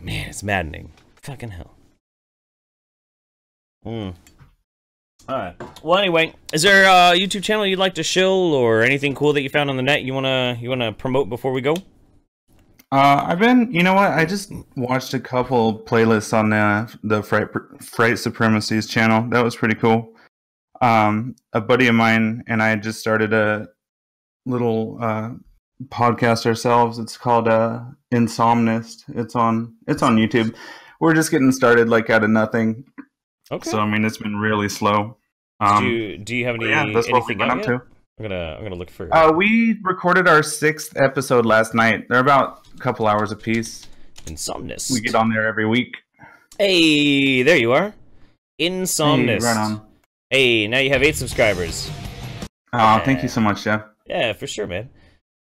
man, it's maddening. Fucking hell. All right. Well, anyway, is there a YouTube channel you'd like to shill or anything cool that you found on the net you wanna promote before we go? You know what? I just watched a couple playlists on the Fright Supremacy's channel. That was pretty cool. A buddy of mine and I just started a little podcast ourselves. It's called Insomnist. It's on YouTube. We're just getting started like out of nothing. Okay. So I mean, it's been really slow. Do you have anything up to? I'm gonna look for. We recorded our 6th episode last night. They're about a couple hours apiece. Insomnist. We get on there every week. Hey, there you are. Insomnist. Hey, right on. Hey, now you have 8 subscribers. Oh, thank you so much, Jeff. Yeah, for sure, man.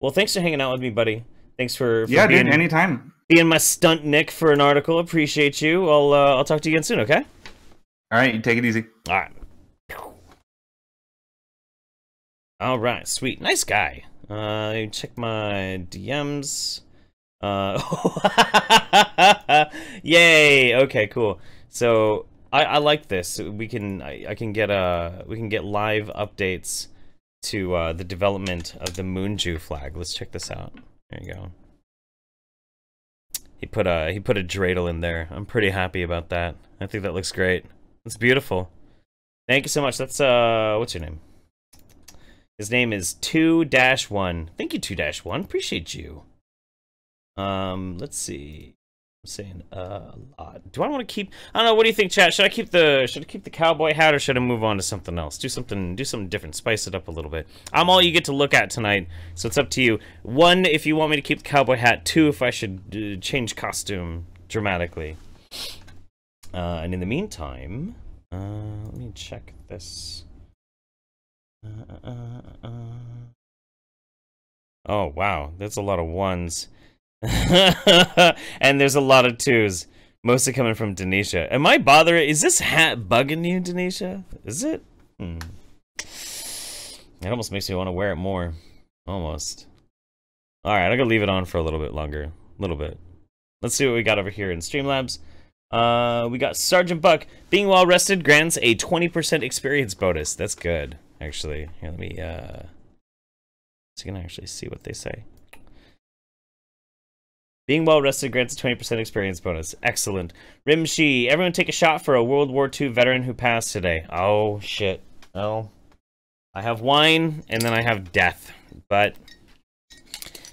Well, thanks for hanging out with me, buddy. Thanks for dude, anytime. Being my stunt Nick for an article. Appreciate you. I'll talk to you again soon. Okay. All right, you take it easy. All right. All right, sweet, nice guy. Check my DMs. Yay! Okay, cool. So I like this. We can get live updates to the development of the Moonju flag. Let's check this out. There you go. He put a dreidel in there. I'm pretty happy about that. I think that looks great. It's beautiful. Thank you so much. That's what's your name? His name is 2-1. Thank you, 2-1. Appreciate you. Let's see. I'm saying a lot. Do I want to keep? I don't know. What do you think, chat? Should I keep the cowboy hat or should I move on to something else? Do something different. Spice it up a little bit. I'm all you get to look at tonight, so it's up to you. 1, if you want me to keep the cowboy hat. 2, if I should change costume dramatically. And in the meantime, let me check this. Oh wow, that's a lot of 1s. And there's a lot of 2s, mostly coming from Denisha. Am I bothering? Is this hat bugging you, Denisha? Is it? It almost makes me want to wear it more. Almost. All right, I'm gonna leave it on for a little bit longer. A little bit. Let's see what we got over here in Streamlabs. We got Sergeant Buck. Being well rested grants a 20% experience bonus. That's good, actually. Here, let me so you can actually see what they say. Being well rested grants a 20% experience bonus. Excellent. Rimshi, everyone take a shot for a World War II veteran who passed today. Oh, shit. Oh. I have wine, and then I have death. But,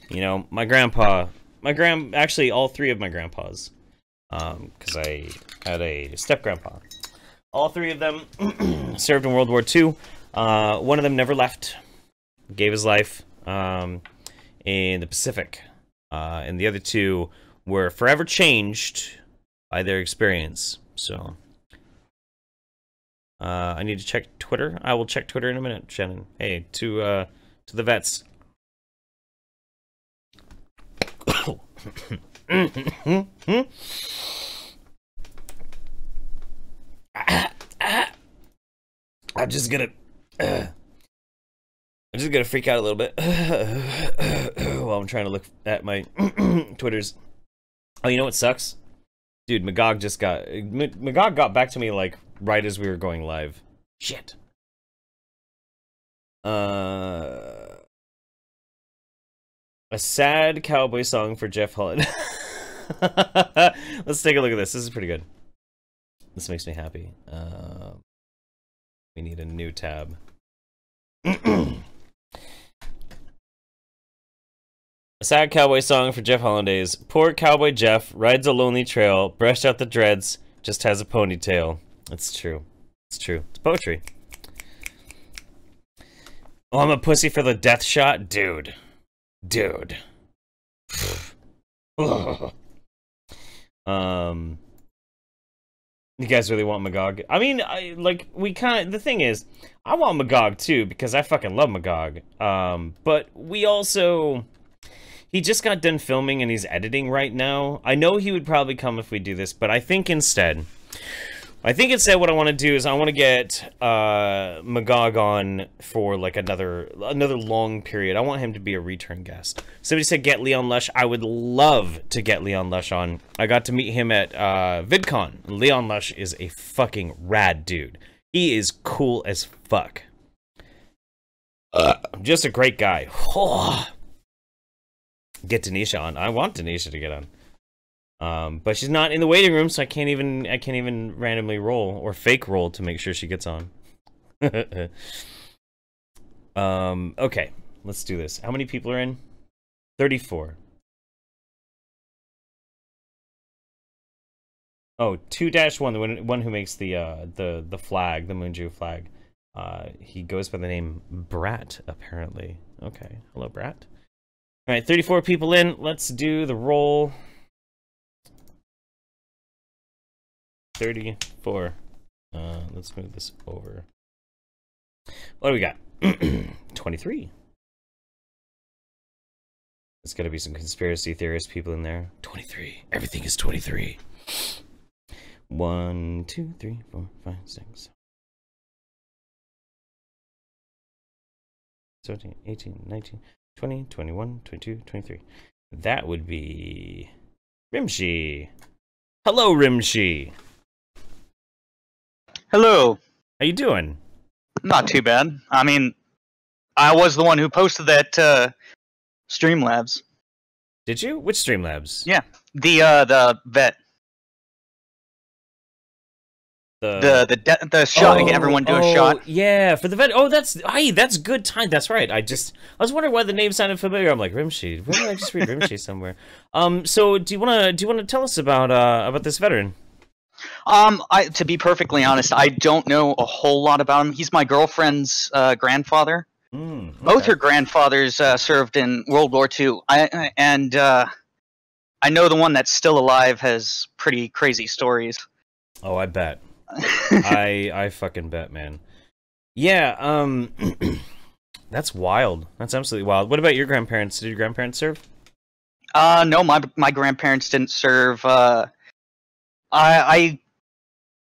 you know, actually, all 3 of my grandpas. Because I had a step-grandpa. All 3 of them served in World War II. One of them never left. Gave his life in the Pacific. And the other 2 were forever changed by their experience. So, I need to check Twitter. I will check Twitter in a minute, Shannon. Hey, to the vets. I'm just gonna freak out a little bit while I'm trying to look at my Twitters. Oh, you know what sucks? Dude, Magog got back to me like right as we were going live. Shit. A sad cowboy song for Jeff Holland. Let's take a look at this. This is pretty good. This makes me happy. We need a new tab. A sad cowboy song for Jeff Hollandaise. Poor cowboy Jeff rides a lonely trail, brushed out the dreads, just has a ponytail. It's true. It's true. It's poetry. Oh, I'm a pussy for the death shot? Dude. Dude. You guys really want Magog? I mean, the thing is, I want Magog too, because I fucking love Magog. But we also... He just got done filming and he's editing right now. I know he would probably come if we do this, but I think instead what I want to do is I want to get Magog on for like another long period. I want him to be a return guest. Somebody said get Leon Lush. I would love to get Leon Lush on. I got to meet him at VidCon. Leon Lush is a fucking rad dude. He is cool as fuck. Just a great guy. Get Denisha on. I want Denisha to get on. But she's not in the waiting room, so I can't even randomly roll or fake roll to make sure she gets on. Okay, let's do this. How many people are in? 34. Oh, 2-1, the one who makes the flag, the Moonju flag. He goes by the name Brat, apparently. Okay, hello, Brat. All right, 34 people in. Let's do the roll. 34. Let's move this over. What do we got? 23. There's got to be some conspiracy theorist people in there. 23. Everything is 23. 1, 2, 3, 4, 5, 6. 17, 18, 19, 20, 21, 22, 23. That would be Rimshi. Hello, Rimshi. Hello. How you doing? Not too bad. I mean, I was the one who posted that Streamlabs. Did you? Which Streamlabs? Yeah, the vet. The shot. Everyone do a shot. Yeah, for the vet. Oh, that's good time. That's right. I was wondering why the name sounded familiar. I'm like Rimshi. Where did I just read Rimshi somewhere? So do you wanna tell us about this veteran? To be perfectly honest, I don't know a whole lot about him. He's my girlfriend's grandfather. Okay. Both her grandfathers served in World War II. I know the one that's still alive has pretty crazy stories. Oh, I bet. I fucking bet, man. Yeah, that's wild. That's absolutely wild. What about your grandparents? Did your grandparents serve? No, my grandparents didn't serve. I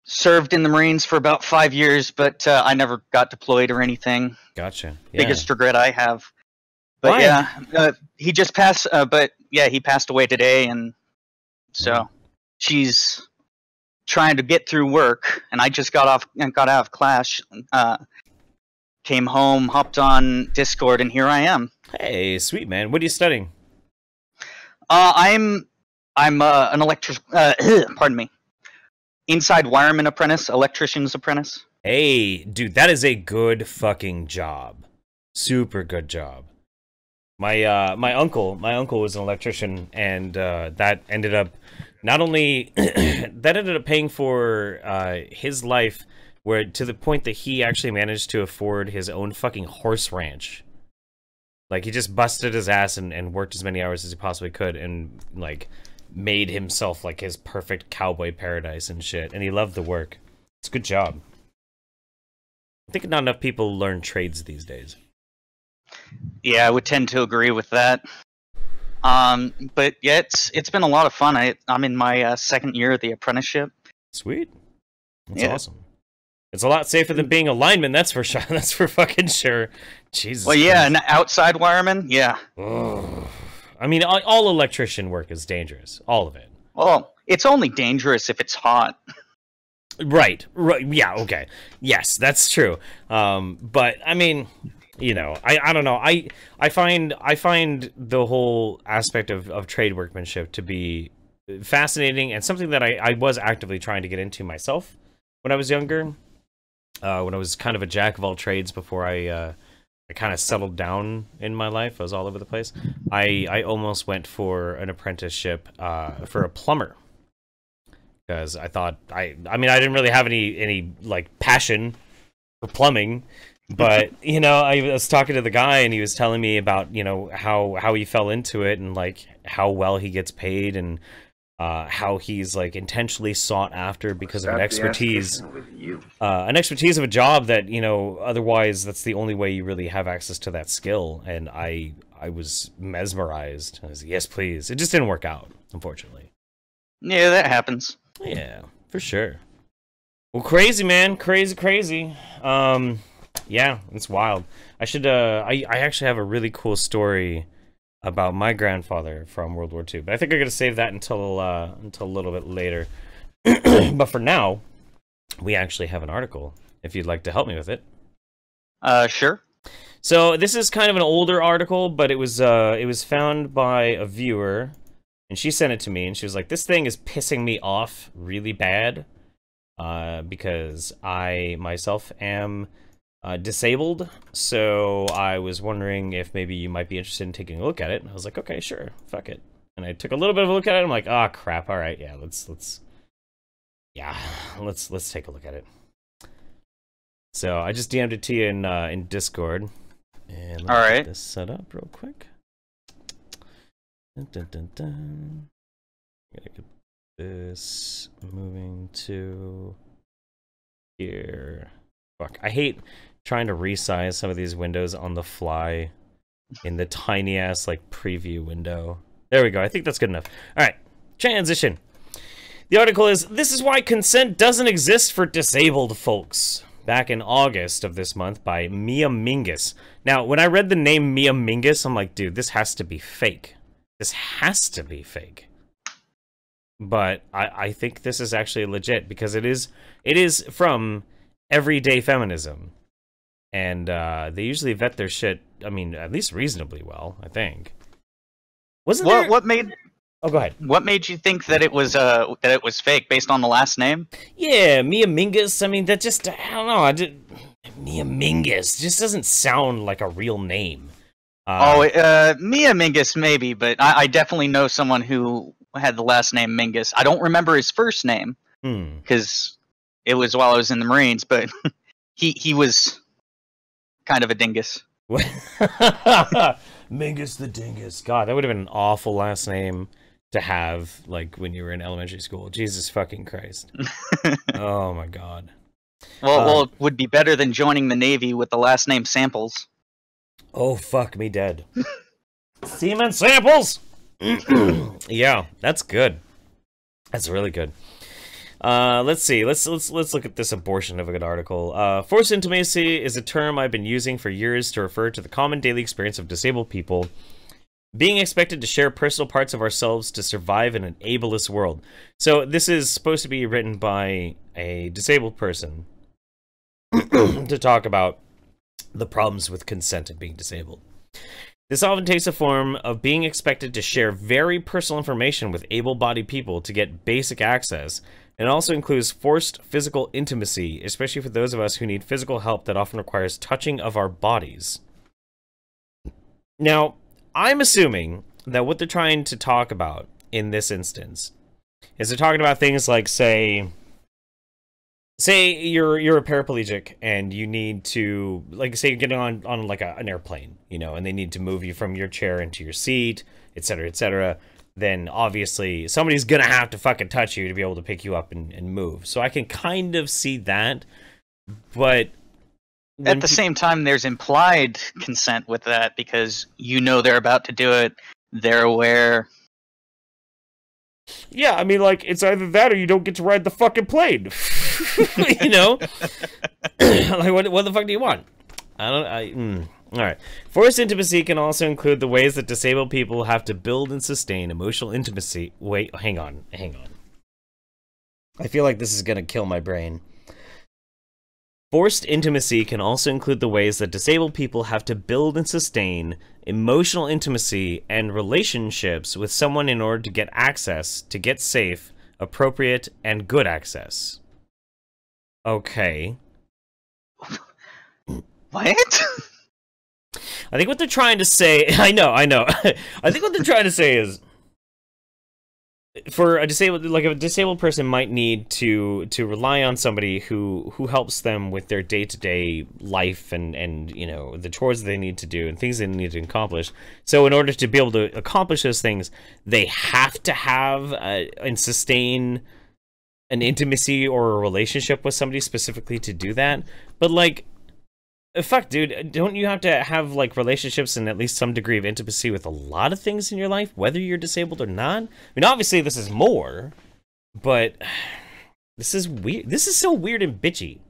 served in the Marines for about 5 years, but I never got deployed or anything. Gotcha. Yeah. Biggest regret I have. But Why? yeah, he just passed. But yeah, he passed away today, and so she's trying to get through work, and I just got out of class, came home, hopped on Discord, and here I am. Hey, sweet man. What are you studying? I'm an pardon me, inside wireman apprentice, electrician's apprentice. Hey, dude, that is a good fucking job. Super good job. My uncle was an electrician, and that ended up not only that ended up paying for his life, where to the point that he actually managed to afford his own fucking horse ranch. Like, he just busted his ass and worked as many hours as he possibly could, and like made himself like his perfect cowboy paradise and shit. And he loved the work. It's a good job. I think not enough people learn trades these days. Yeah, I would tend to agree with that. But yeah, it's been a lot of fun. I'm in my second year of the apprenticeship. Sweet. That's awesome. It's a lot safer than being a lineman, that's for sure. That's for fucking sure. Jesus. Well, yeah, an outside wireman, yeah. Ugh. I mean, all electrician work is dangerous. All of it. Well, it's only dangerous if it's hot. Right. Yeah, okay. Yes, that's true. But, I mean, you know, I don't know. I find the whole aspect of trade workmanship to be fascinating, and something that I was actively trying to get into myself when I was younger. when I was kind of a jack of all trades before I kind of settled down in my life. I was all over the place. I almost went for an apprenticeship for a plumber. Because I thought, I mean, I didn't really have any like, passion for plumbing. But, you know, I was talking to the guy, and he was telling me about, you know, how he fell into it, and, like, how well he gets paid, and how he's, like, intentionally sought after because of an expertise. An expertise of a job that, you know, otherwise that's the only way you really have access to that skill. And I was mesmerized. I was like, yes, please. It just didn't work out, unfortunately. Yeah, that happens. Yeah, for sure. Well, crazy, man. Crazy. Yeah, it's wild. I should, I actually have a really cool story about my grandfather from World War II, but I think I'm gonna save that until a little bit later. But for now, we actually have an article, if you'd like to help me with it. Sure. So this is kind of an older article, but it was found by a viewer, and she sent it to me, and she was like, this thing is pissing me off really bad, because I myself am disabled, so I was wondering if maybe you might be interested in taking a look at it. And I was like, okay, sure, fuck it. And I took a little bit of a look at it. I'm like, ah, crap. All right, yeah, let's take a look at it. So I just DM'd it to you in Discord, and let me get this set up real quick. Gotta get this moving to here. Fuck, I hate trying to resize some of these windows on the fly in the tiny ass like preview window. There we go. I think that's good enough. All right, transition. The article is, "This is why consent doesn't exist for disabled folks." Back in August of this month by Mia Mingus. Now, when I read the name Mia Mingus, I'm like, dude, this has to be fake. This has to be fake. But I think this is actually legit, because it is from Everyday Feminism. And they usually vet their shit, I mean, at least reasonably well, I think. Wasn't there... What made... Oh, go ahead. What made you think that it was fake based on the last name? Yeah, Mia Mingus. I mean, that just, I don't know. Mia Mingus just doesn't sound like a real name. Mia Mingus maybe, but I definitely know someone who had the last name Mingus. I don't remember his first name because it was while I was in the Marines, but he was kind of a dingus. Mingus the Dingus. God, that would have been an awful last name to have, like, when you were in elementary school. Jesus fucking Christ. Oh my God. Well, it would be better than joining the Navy with the last name Samples. Oh, fuck me dead. Semen Samples! Yeah, that's good. That's really good. Let's see. Let's look at this abortion of a good article. Forced intimacy is a term I've been using for years to refer to the common daily experience of disabled people being expected to share personal parts of ourselves to survive in an ableist world. So this is supposed to be written by a disabled person to talk about the problems with consent and being disabled. This often takes the form of being expected to share very personal information with able-bodied people to get basic access, and it also includes forced physical intimacy, especially for those of us who need physical help that often requires touching of our bodies. Now, I'm assuming that what they're trying to talk about in this instance is they're talking about things like, say you're a paraplegic and you need to, like, say you're getting on like an airplane, you know, and they need to move you from your chair into your seat, etc., etc. Then obviously somebody's gonna have to fucking touch you to be able to pick you up and move. So I can kind of see that, but at the same time, there's implied consent with that because you know they're about to do it. They're aware. Yeah, I mean, like, it's either that or you don't get to ride the fucking plane. You know? Like, what the fuck do you want? Alright. Forced intimacy can also include the ways that disabled people have to build and sustain emotional intimacy. Wait, hang on. I feel like this is gonna kill my brain. Forced intimacy can also include the ways that disabled people have to build and sustain emotional intimacy and relationships with someone in order to get access, to get safe, appropriate, and good access. Okay. What? I think what they're trying to say... I know. I think what they're trying to say is... For a disabled person might need to rely on somebody who helps them with their day-to-day life and you know, the chores they need to do and things they need to accomplish. So in order to be able to accomplish those things, they have to have and sustain an intimacy or a relationship with somebody specifically to do that. But like, fuck, dude, don't you have to have like relationships and at least some degree of intimacy with a lot of things in your life, whether you're disabled or not? I mean, obviously this is more, but this is weird. This is so weird and bitchy.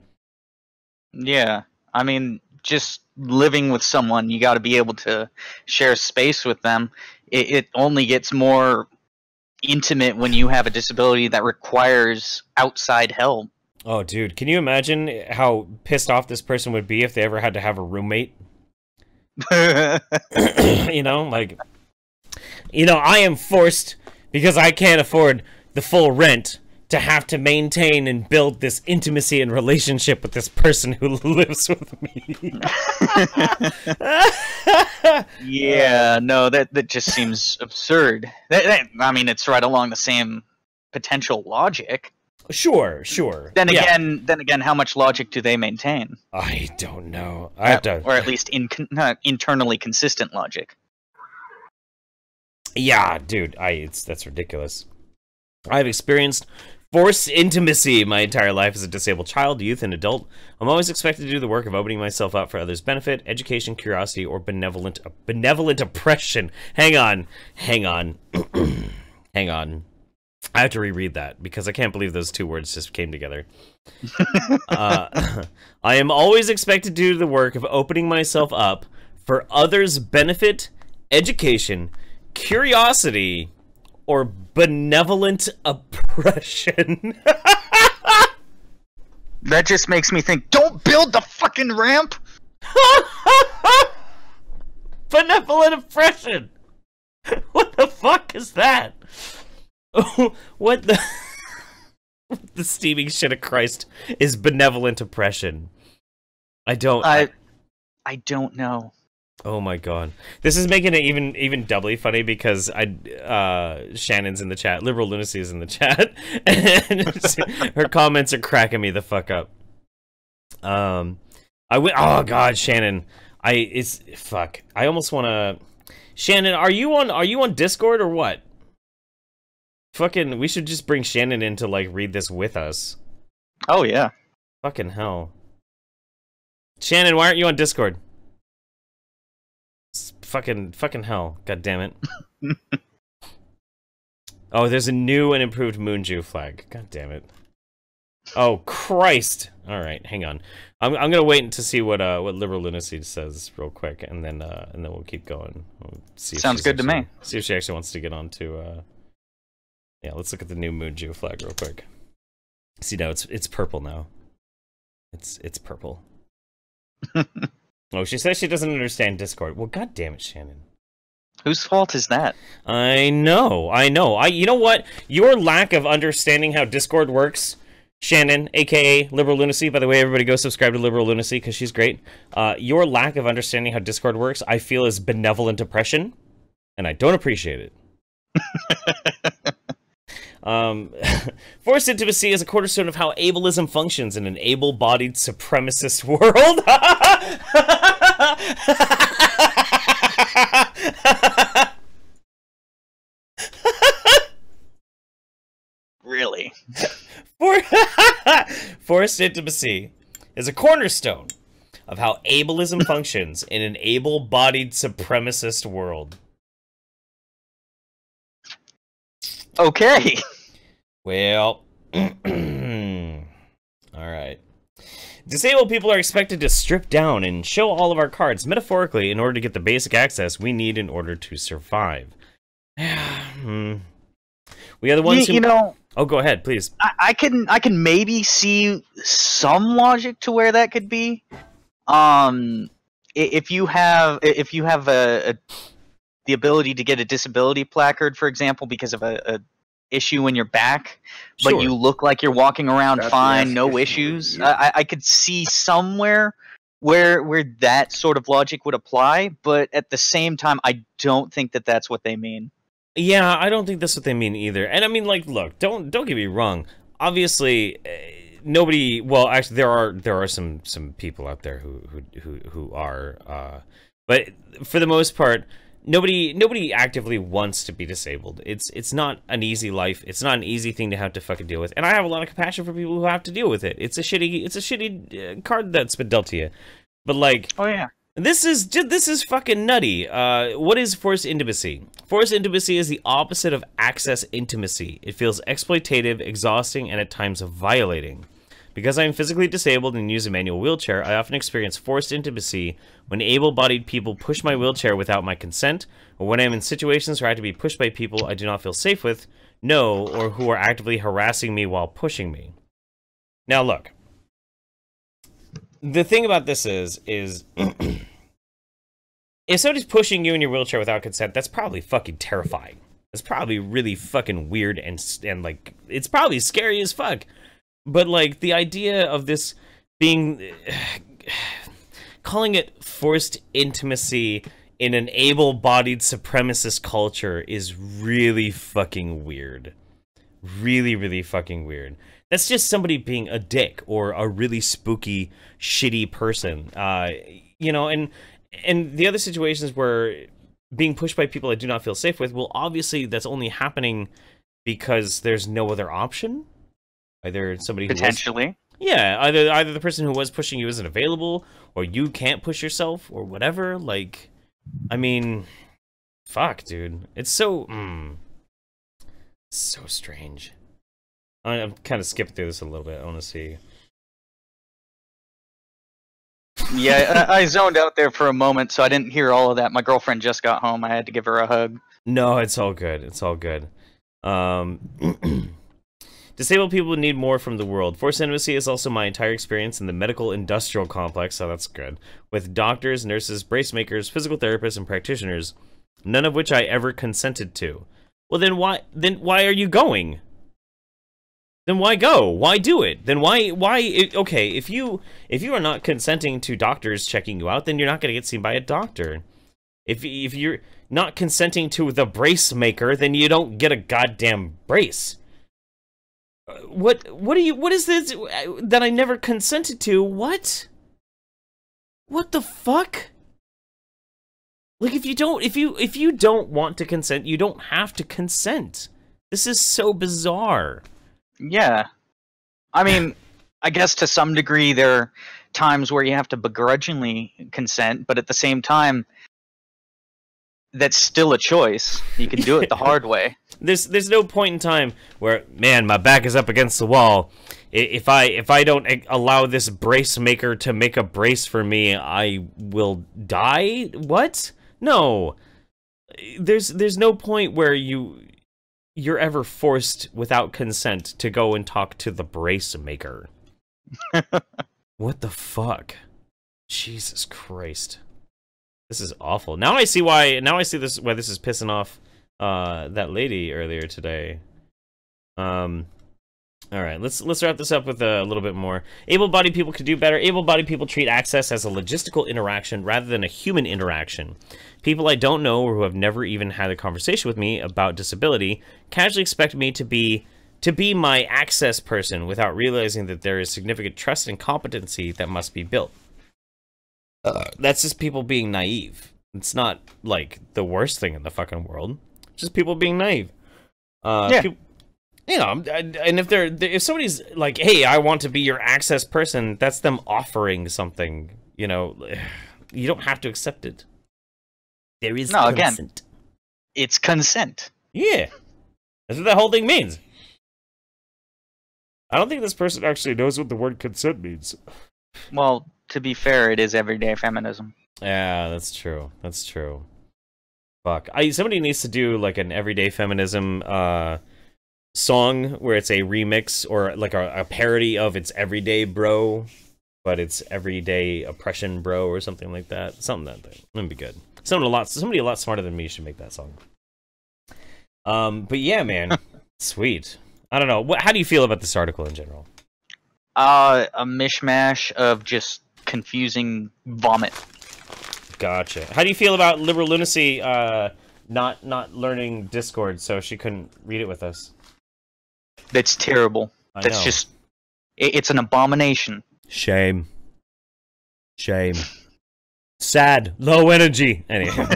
Yeah, I mean, just living with someone, you got to be able to share space with them. It only gets more intimate when you have a disability that requires outside help. Oh, dude, can you imagine how pissed off this person would be if they ever had to have a roommate? You know, like, you know, I am forced, because I can't afford the full rent, to have to maintain and build this intimacy and relationship with this person who lives with me. Yeah, no, that just seems absurd. I mean, it's right along the same potential logic. Sure. Then again, how much logic do they maintain? I don't know. I have to, or at least internally consistent logic. Yeah, dude, that's ridiculous. I've experienced forced intimacy my entire life as a disabled child, youth, and adult. I'm always expected to do the work of opening myself up for others' benefit, education, curiosity, or benevolent oppression. Hang on. Hang on. I have to reread that because I can't believe those two words just came together. I am always expected to do the work of opening myself up for others' benefit, education, curiosity, or benevolent oppression. That just makes me think, don't build the fucking ramp! Benevolent oppression! What the fuck is that? What the... The steaming shit of Christ is benevolent oppression. I don't know. Oh my god. This is making it even doubly funny because Shannon's in the chat. Liberal Lunacy is in the chat. And her comments are cracking me the fuck up. Oh god, Shannon. Fuck. I almost wanna... Shannon, are you on Discord or what? Fucking, we should just bring Shannon in to, like, read this with us. Oh, yeah. Fucking hell. Shannon, why aren't you on Discord? Fucking hell. God damn it. Oh, there's a new and improved Moonju flag. God damn it. Oh, Christ. Alright, hang on. I'm gonna wait to see what Liberal Lunacy says real quick, and then we'll keep going. We'll see if sounds good to me. See if she actually wants to get on to, yeah, let's look at the new Moonju flag real quick. See, now it's purple now. It's purple. Oh, she says she doesn't understand Discord. Well, god damn it, Shannon. Whose fault is that? I know. You know what? Your lack of understanding how Discord works, Shannon, aka Liberal Lunacy. By the way, everybody go subscribe to Liberal Lunacy because she's great. Your lack of understanding how Discord works, I feel, is benevolent oppression, and I don't appreciate it. Forced intimacy is a cornerstone of how ableism functions in an able-bodied supremacist world. Really? Forced intimacy is a cornerstone of how ableism functions in an able-bodied supremacist world. Okay. Well, alright. Disabled people are expected to strip down and show all of our cards, metaphorically, in order to get the basic access we need in order to survive. We are the ones who... You know... Oh, go ahead, please. I can maybe see some logic to where that could be. If you have the ability to get a disability placard, for example, because of a issue in your back, but Sure. you look like you're walking around That's fine, the no issue. issues. Yeah. I could see somewhere where that sort of logic would apply, but at the same time, I don't think that that's what they mean. Yeah, I don't think that's what they mean either. And I mean, like, look, don't get me wrong. Obviously, nobody. Well, actually, there are some people out there who are. But for the most part, nobody actively wants to be disabled. It's not an easy life. It's not an easy thing to have to fucking deal with. And I have a lot of compassion for people who have to deal with it. It's a shitty card that's been dealt to you. But like, oh yeah. This is fucking nutty. What is forced intimacy? Forced intimacy is the opposite of access intimacy. It feels exploitative, exhausting, and at times violating. Because I am physically disabled and use a manual wheelchair, I often experience forced intimacy when able-bodied people push my wheelchair without my consent, or when I am in situations where I have to be pushed by people I do not feel safe with, know, or who are actively harassing me while pushing me. Now look. The thing about this is if somebody's pushing you in your wheelchair without consent, that's probably fucking terrifying. It's probably really fucking weird and like, it's probably scary as fuck. But like, the idea of this being, calling it forced intimacy in an able-bodied supremacist culture is really fucking weird. Really, really fucking weird. That's just somebody being a dick or a really spooky, shitty person. You know, and the other situations where being pushed by people I do not feel safe with, well, obviously that's only happening because there's no other option. Either somebody who potentially. Yeah, either the person who was pushing you isn't available, or you can't push yourself, or whatever. Like, I mean, fuck, dude. It's so, so strange. I'm kind of skipping through this a little bit. I want to see. Yeah, I zoned out there for a moment, so I didn't hear all of that. My girlfriend just got home. I had to give her a hug. No, it's all good. It's all good. Disabled people need more from the world. Forced intimacy is also my entire experience in the medical industrial complex, so that's good. With doctors, nurses, brace makers, physical therapists, and practitioners, none of which I ever consented to. Well, then why are you going? Then why go? Why do it? Then why okay, if you are not consenting to doctors checking you out, then you're not going to get seen by a doctor. If you're not consenting to the brace maker, then you don't get a goddamn brace. What is this that I never consented to? What the fuck? Like, if you don't want to consent, you don't have to consent. This is so bizarre. Yeah. I mean, I guess to some degree there are times where you have to begrudgingly consent, but at the same time, that's still a choice. You can do it the hard way. There's no point in time where, man, my back is up against the wall. If I don't allow this brace maker to make a brace for me, I will die? What? No. There's no point where you're ever forced without consent to go and talk to the brace maker. What the fuck? Jesus Christ. This is awful. Now I see why this is pissing off that lady earlier today. All right, let's wrap this up with a little bit more. Able-bodied people could do better. Able-bodied people treat access as a logistical interaction rather than a human interaction. People I don't know or who have never even had a conversation with me about disability casually expect me to be my access person without realizing that there is significant trust and competency that must be built. That's just people being naive. It's not like the worst thing in the fucking world. It's just people being naive. Yeah. You know, and if somebody's like, "Hey, I want to be your access person," that's them offering something. You know, you don't have to accept it. There is consent. Again, it's consent. Yeah, that's what that whole thing means. I don't think this person actually knows what the word consent means. Well, to be fair, it is everyday feminism. Yeah, that's true. That's true. Fuck. Somebody needs to do like an everyday feminism song where it's a remix or like a parody of It's Everyday Bro, but it's Everyday Oppression Bro or something like that. Something that thing. That'd be good. Somebody a lot smarter than me should make that song. But yeah, man. Sweet. I don't know. How do you feel about this article in general? A mishmash of just confusing vomit. Gotcha. How do you feel about Liberal Lunacy not learning Discord, so she couldn't read it with us? That's terrible. That's know. just... It's an abomination. Shame. Shame. Sad. Low energy. Anyway.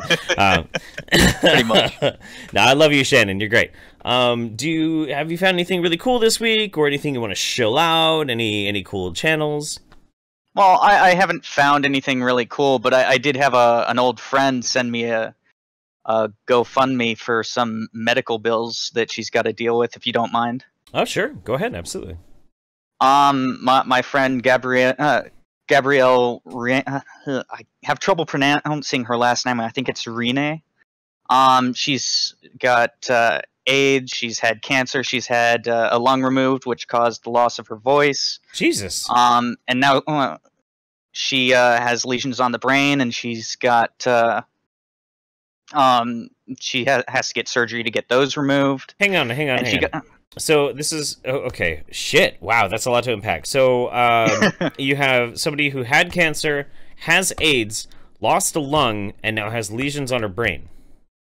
Pretty much. No, I love you, Shannon. You're great. Have you found anything really cool this week, or anything you want to shill out? Any cool channels? Well, I haven't found anything really cool, but I did have an old friend send me a GoFundMe for some medical bills that she's got to deal with, if you don't mind. Oh, sure. Go ahead. Absolutely. My friend Garbeille, I have trouble pronouncing her last name. I think it's Rene. She's got AIDS. She's had cancer. She's had a lung removed, which caused the loss of her voice. Jesus. And now she has lesions on the brain, and she's got she has to get surgery to get those removed. Hang on. So this is okay. Shit. Wow, that's a lot to unpack. So you have somebody who had cancer, has AIDS, lost a lung, and now has lesions on her brain.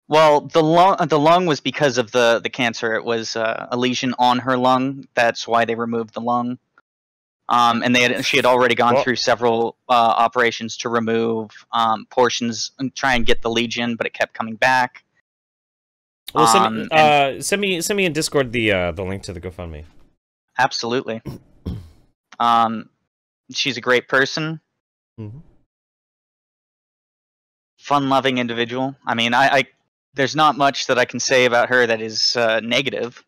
Well, the lung was because of the cancer. It was a lesion on her lung. That's why they removed the lung. And she had already gone through several operations to remove portions and try and get the lesion, but it kept coming back. Well, send me in Discord the link to the GoFundMe. Absolutely. She's a great person. Mm-hmm. Fun-loving individual. I mean, I there's not much that I can say about her that is negative.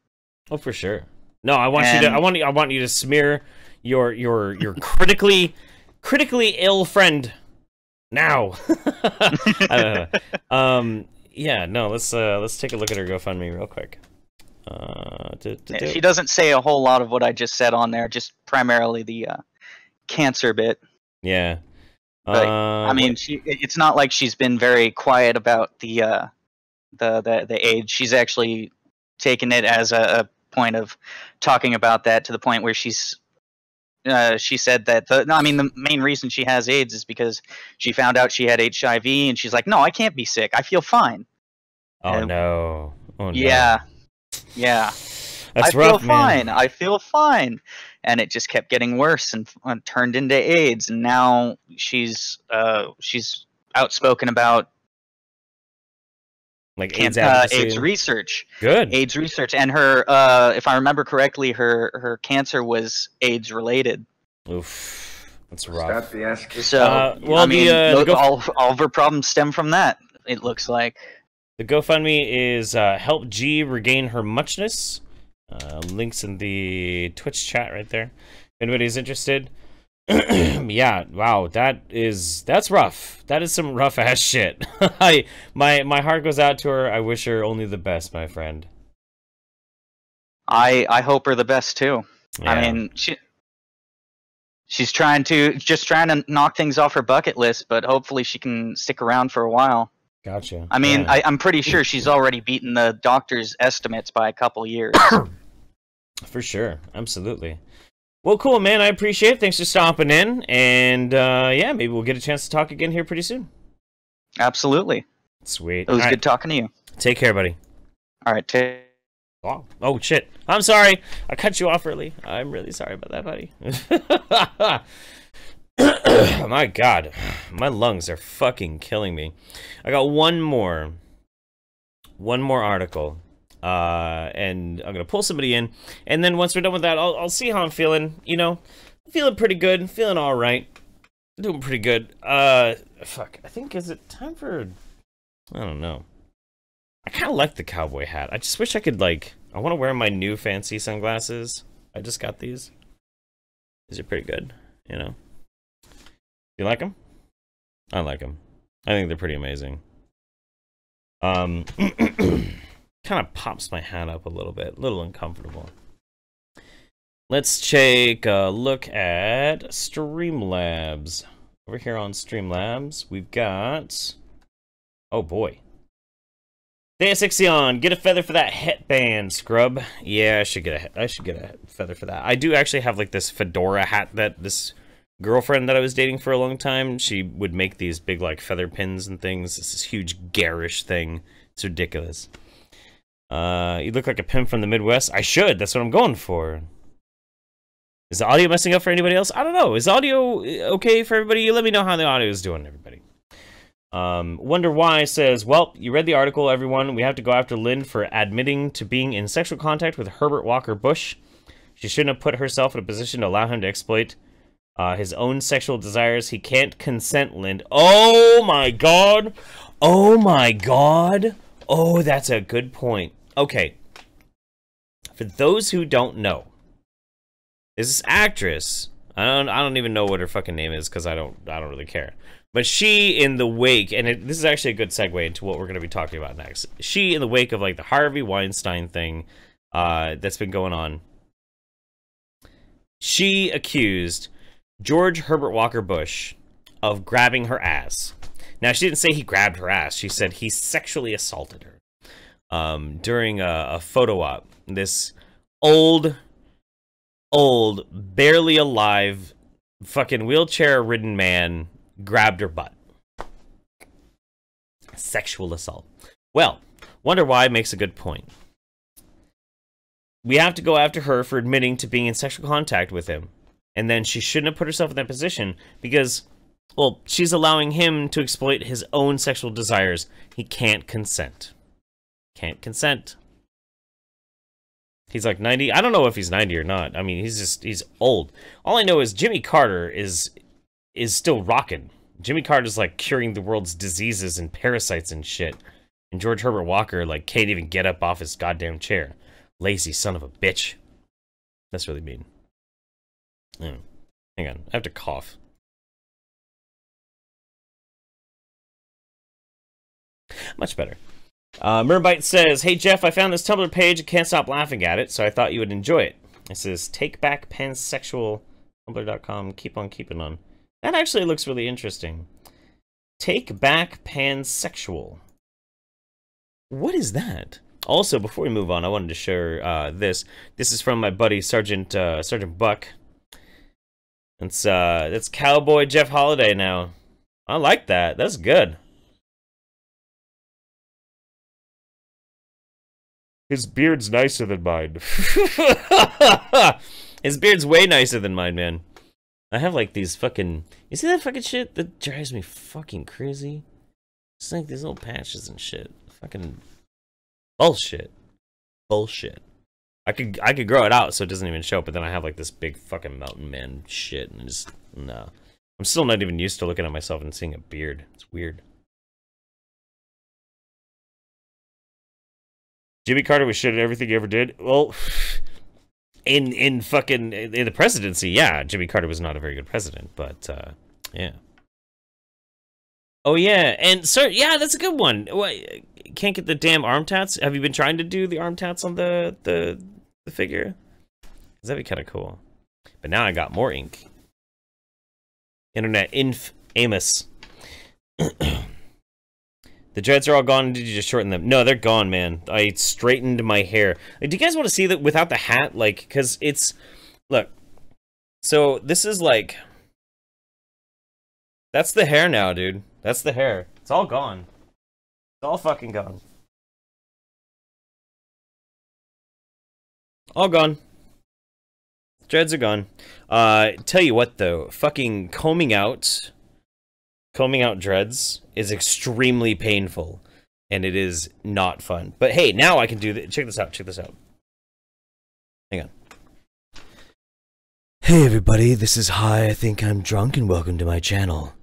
Oh, for sure. No, I want you to smear your critically ill friend now. I don't know. Yeah, no, let's take a look at her GoFundMe real quick. She doesn't say a whole lot of what I just said on there, just primarily the cancer bit. Yeah. But, I mean, it's not like she's been very quiet about the age. She's actually taken it as a point of talking about that, to the point where she said that the main reason she has AIDS is because she found out she had HIV, and she's like, no, I can't be sick. I feel fine. Oh no. Yeah. That's rough, man. I feel fine. And it just kept getting worse and turned into AIDS. And now she's outspoken about like AIDS research. Good. AIDS research. And her, if I remember correctly, her cancer was AIDS related. Oof. That's rough. Stop the ass kicking. So, all of her problems stem from that, it looks like. The GoFundMe is help G regain her muchness. Links in the Twitch chat right there. If anybody's interested. Yeah, wow, that's rough. That is some rough ass shit. My heart goes out to her. I wish her only the best, my friend. I hope her the best too. Yeah. I mean, she's trying to knock things off her bucket list, but hopefully she can stick around for a while. Gotcha. I mean, yeah. I'm pretty sure she's already beaten the doctor's estimates by a couple years. For sure. Absolutely. Well, cool, man. I appreciate it. Thanks for stopping in. And, yeah, maybe we'll get a chance to talk again here pretty soon. Absolutely. Sweet. It was good talking to you. Take care, buddy. All right. Oh, shit. I'm sorry. I cut you off early. I'm really sorry about that, buddy. My God. My lungs are fucking killing me. I got one more article. And I'm gonna pull somebody in, and then once we're done with that, I'll see how I'm feeling. You know, I'm feeling pretty good, feeling all right, doing pretty good. Fuck, I think, is it time for? I don't know. I kind of like the cowboy hat. I just wish I could, like, I want to wear my new fancy sunglasses. I just got these. These are pretty good. You know. You like them? I like them. I think they're pretty amazing. Kind of pops my hat up a little bit, a little uncomfortable. Let's take a look at Streamlabs. Over here on Streamlabs, we've got, oh boy, Deasexion, get a feather for that headband, scrub. Yeah, I should get a feather for that. I do actually have like this fedora hat that this girlfriend that I was dating for a long time, she would make these big, like, feather pins and things. It's this huge garish thing. It's ridiculous. You look like a pimp from the Midwest. I should. That's what I'm going for. Is the audio messing up for anybody else? I don't know. Is the audio okay for everybody? Let me know how the audio is doing, everybody. Wonder Why says, well, you read the article, everyone. We have to go after Lynn for admitting to being in sexual contact with Herbert Walker Bush. She shouldn't have put herself in a position to allow him to exploit his own sexual desires. He can't consent, Lynn. Oh, my God. Oh, my God. Oh, that's a good point. Okay. For those who don't know, this actress, I don't even know what her fucking name is because I don't really care. But she, in the wake, and this is actually a good segue into what we're going to be talking about next. She, in the wake of like the Harvey Weinstein thing that's been going on, she accused George Herbert Walker Bush of grabbing her ass. Now, she didn't say he grabbed her ass. She said he sexually assaulted her during a photo op. This old, barely alive, fucking wheelchair-ridden man grabbed her butt. Sexual assault. Well, Wonder Why makes a good point. We have to go after her for admitting to being in sexual contact with him. And then she shouldn't have put herself in that position because, well, she's allowing him to exploit his own sexual desires. He can't consent. Can't consent. He's like 90. I don't know if he's 90 or not. I mean, he's old. All I know is Jimmy Carter is still rocking. Jimmy Carter's like curing the world's diseases and parasites and shit. And George Herbert Walker like can't even get up off his goddamn chair. Lazy son of a bitch. That's really mean. Hang on, I have to cough. Much better. Merbite says, hey Jeff, I found this Tumblr page and can't stop laughing at it, so I thought you would enjoy it. It says, take back pansexual, tumblr.com, keep on keeping on. That actually looks really interesting. Take back pansexual. What is that? Also, before we move on, I wanted to share this. This is from my buddy Sergeant Buck. It's Cowboy Jeff Holiday now. I like that. That's good. His beard's nicer than mine. His beard's way nicer than mine, man. I have like these fucking... You see that fucking shit that drives me fucking crazy? It's like these little patches and shit. Fucking bullshit. Bullshit. I could grow it out so it doesn't even show, but then I have like this big fucking mountain man shit and just no. I'm still not even used to looking at myself and seeing a beard. It's weird. Jimmy Carter was shit at everything he ever did. Well, in the presidency, yeah, Jimmy Carter was not a very good president, but yeah. Oh yeah, and sir, yeah, that's a good one. What, can't get the damn arm tats? Have you been trying to do the arm tats on the figure? That'd be kind of cool. But now I got more ink. Internet inf Amos. The dreads are all gone. Did you just shorten them? No, they're gone, man. I straightened my hair. Do you guys want to see that without the hat? Like, because it's... Look. So, this is like... That's the hair now, dude. That's the hair. It's all gone. It's all fucking gone. All gone. Dreads are gone. Tell you what, though. Fucking combing out dreads is extremely painful, and it is not fun. But hey, now I can do that. Check this out. Check this out. Hang on. Hey everybody, this is Hi, I Think I'm Drunk, and welcome to my channel.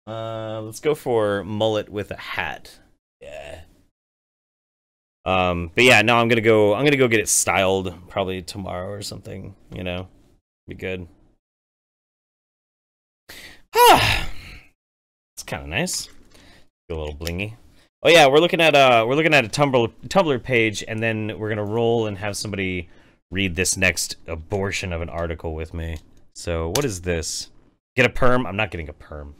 Let's go for mullet with a hat. Yeah. But yeah, no, I'm gonna go get it styled probably tomorrow or something, you know. Be good. Ah, it's kind of nice. A little blingy. Oh yeah, we're looking at a Tumblr page, and then we're gonna roll and have somebody read this next abortion of an article with me. So what is this? Get a perm? I'm not getting a perm.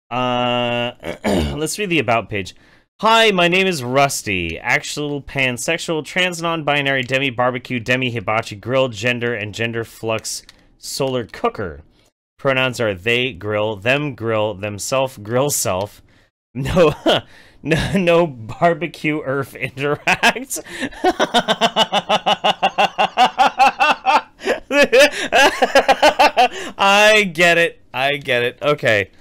Let's read the about page. Hi, my name is Rusty. Actual pansexual, trans non-binary, demi-barbecue, demi-hibachi, grill, gender, and gender flux solar cooker. Pronouns are they, grill, themself, grill self. No, no barbecue earth interact. I get it. Okay.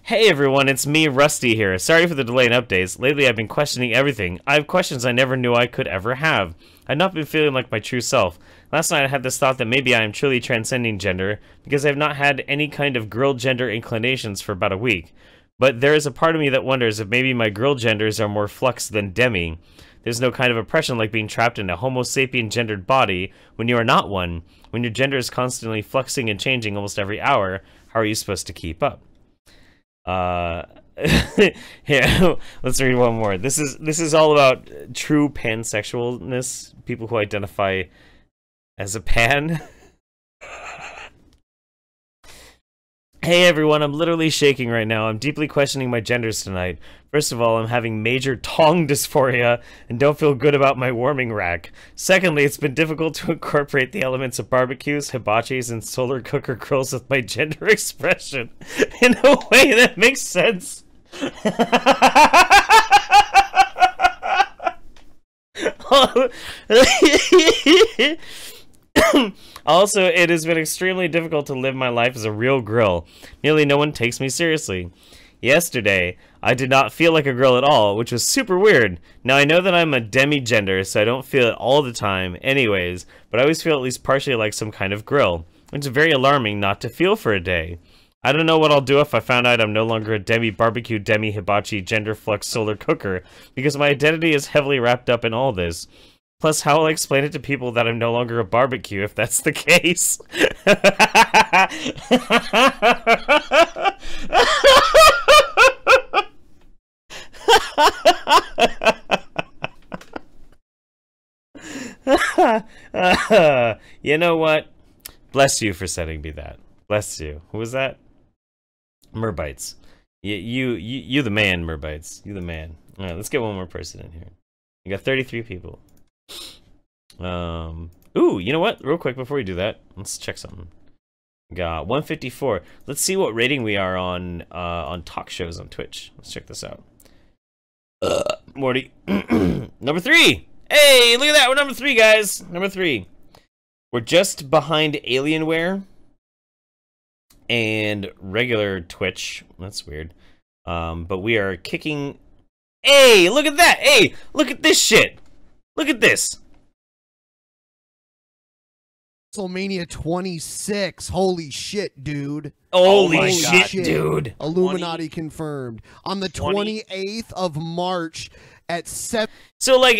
Hey everyone, it's me, Rusty here. Sorry for the delay in updates. Lately I've been questioning everything. I have questions I never knew I could ever have. I've not been feeling like my true self. Last night I had this thought that maybe I am truly transcending gender, because I have not had any kind of girl gender inclinations for about a week. But there is a part of me that wonders if maybe my girl genders are more flux than demi. There's no kind of oppression like being trapped in a homo sapien gendered body when you are not one. When your gender is constantly fluxing and changing almost every hour, how are you supposed to keep up? Here, let's read one more. This is all about true pansexualness, people who identify as a pan. Hey everyone, I'm literally shaking right now. I'm deeply questioning my genders tonight. First of all, I'm having major tongue dysphoria and don't feel good about my warming rack. Secondly, it's been difficult to incorporate the elements of barbecues, hibachis, and solar cooker grills with my gender expression in a way that makes sense. Also, it has been extremely difficult to live my life as a real grill. Nearly no one takes me seriously. Yesterday, I did not feel like a girl at all, which was super weird. Now, I know that I'm a demi-gender, so I don't feel it all the time anyways, but I always feel at least partially like some kind of grill. It's very alarming not to feel for a day. I don't know what I'll do if I found out I'm no longer a demi-barbecue, demi-hibachi, gender flux solar cooker, because my identity is heavily wrapped up in all this. Plus, how will I explain it to people that I'm no longer a barbecue if that's the case? You know what? Bless you for sending me that. Bless you. Who was that? Merbites. You the man, Merbites. You the man. All right, let's get one more person in here. You got 33 people. Ooh, you know what? Real quick before we do that, let's check something. Got 154. Let's see what rating we are on talk shows on Twitch. Let's check this out. Morty. Number 3. Hey, look at that. We're number 3, guys. Number 3. We're just behind Alienware and regular Twitch. That's weird. But we are kicking. Hey, look at that. Hey, look at this shit. Look at this. WrestleMania 26. Holy shit, dude. Holy shit, dude. Illuminati confirmed. On the 28th of March at 7. So, like,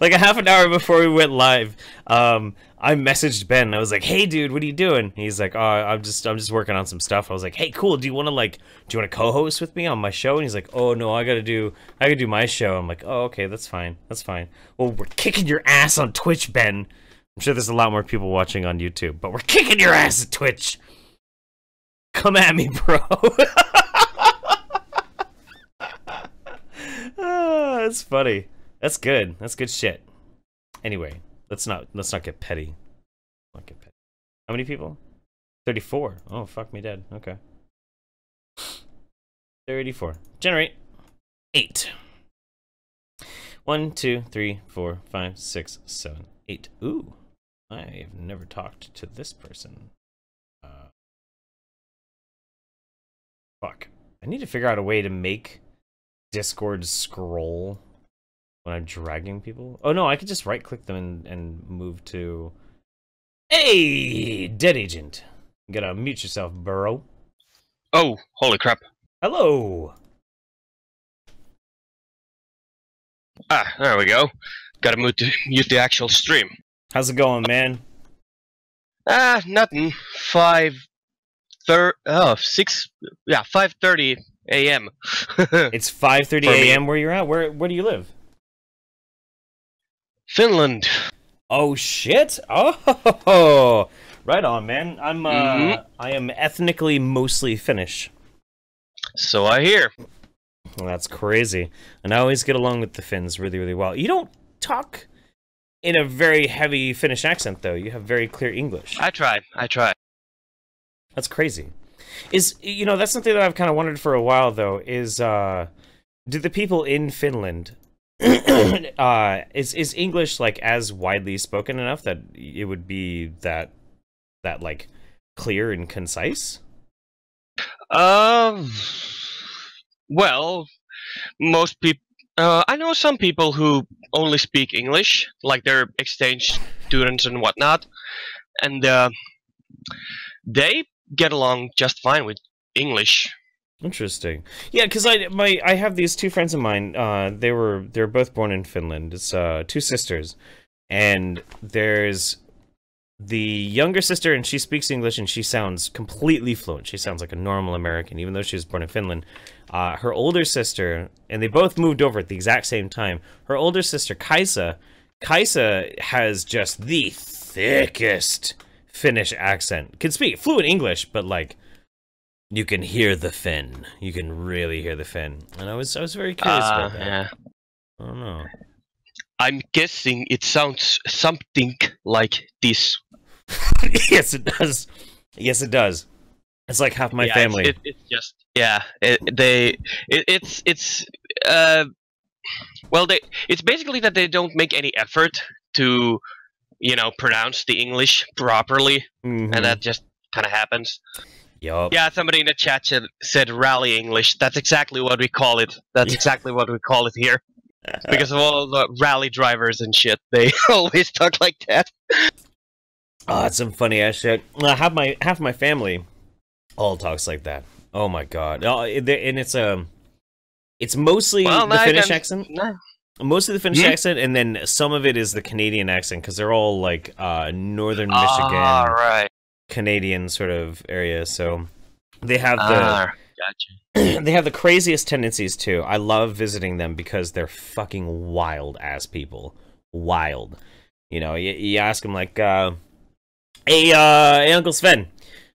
like a half an hour before we went live, I messaged Ben. I was like, "Hey, dude, what are you doing?" He's like, "Oh, I'm just working on some stuff." I was like, "Hey, cool. Do you want to co-host with me on my show?" And he's like, "Oh no, I gotta do my show." I'm like, "Oh, okay, that's fine. Well, we're kicking your ass on Twitch, Ben. I'm sure there's a lot more people watching on YouTube, but we're kicking your ass at Twitch. Come at me, bro." That's funny. That's good. That's good shit. Anyway, let's not get petty. How many people? 34. Oh, fuck me dead. Okay. 34. Generate. 8. 1, 2, 3, 4, 5, 6, 7, 8. Ooh. I have never talked to this person. Fuck. I need to figure out a way to make Discord scroll when I'm dragging people. Oh no, I could just right click them and move to. Hey, dead agent. You gotta mute yourself, bro. Oh, holy crap. Hello. Ah, there we go. Gotta mute the actual stream. How's it going, man? Ah, nothing. 5:30 a.m. It's 5:30 a.m. where you're at? Where do you live? Finland. Oh shit! Oh, right on, man. I am ethnically mostly Finnish. So I hear. Well, that's crazy. And I always get along with the Finns really, really well. You don't talk in a very heavy Finnish accent, though. You have very clear English. I try. That's crazy. That's something that I've kind of wondered for a while, though, is, do the people in Finland, is English, like, as widely spoken enough that it would be that like, clear and concise? Well, most people. I know some people who only speak English, like they're exchange students and whatnot, and they get along just fine with English. Interesting. Yeah, because I have these two friends of mine. They're both born in Finland. It's two sisters, and there's the younger sister, and she speaks English, and she sounds completely fluent. She sounds like a normal American, even though she was born in Finland. Her older sister, and they both moved over at the exact same time. Her older sister, Kaisa has just the thickest Finnish accent. Can speak fluent English, but like you can hear the Finn. You can really hear the Finn. And I was very curious about that. Yeah. I don't know. I'm guessing it sounds something like this. Yes, it does. Yes, it does. It's like half my family. It's just it's basically that they don't make any effort to pronounce the English properly, and that just kind of happens. Yup. Yeah, somebody in the chat said rally English. That's exactly what we call it. That's exactly what we call it here. Because of all the rally drivers and shit, they always talk like that. Oh, that's some funny ass shit. Half my family all talks like that. Oh my god. Oh, and it's mostly the Finnish accent. No. Mostly the Finnish accent, and then some of it is the Canadian accent, because they're all like northern Michigan, right. Canadian sort of area. So they have Gotcha. they have the craziest tendencies too. I love visiting them because they're fucking wild ass people. Wild. You ask them like, hey, Uncle Sven,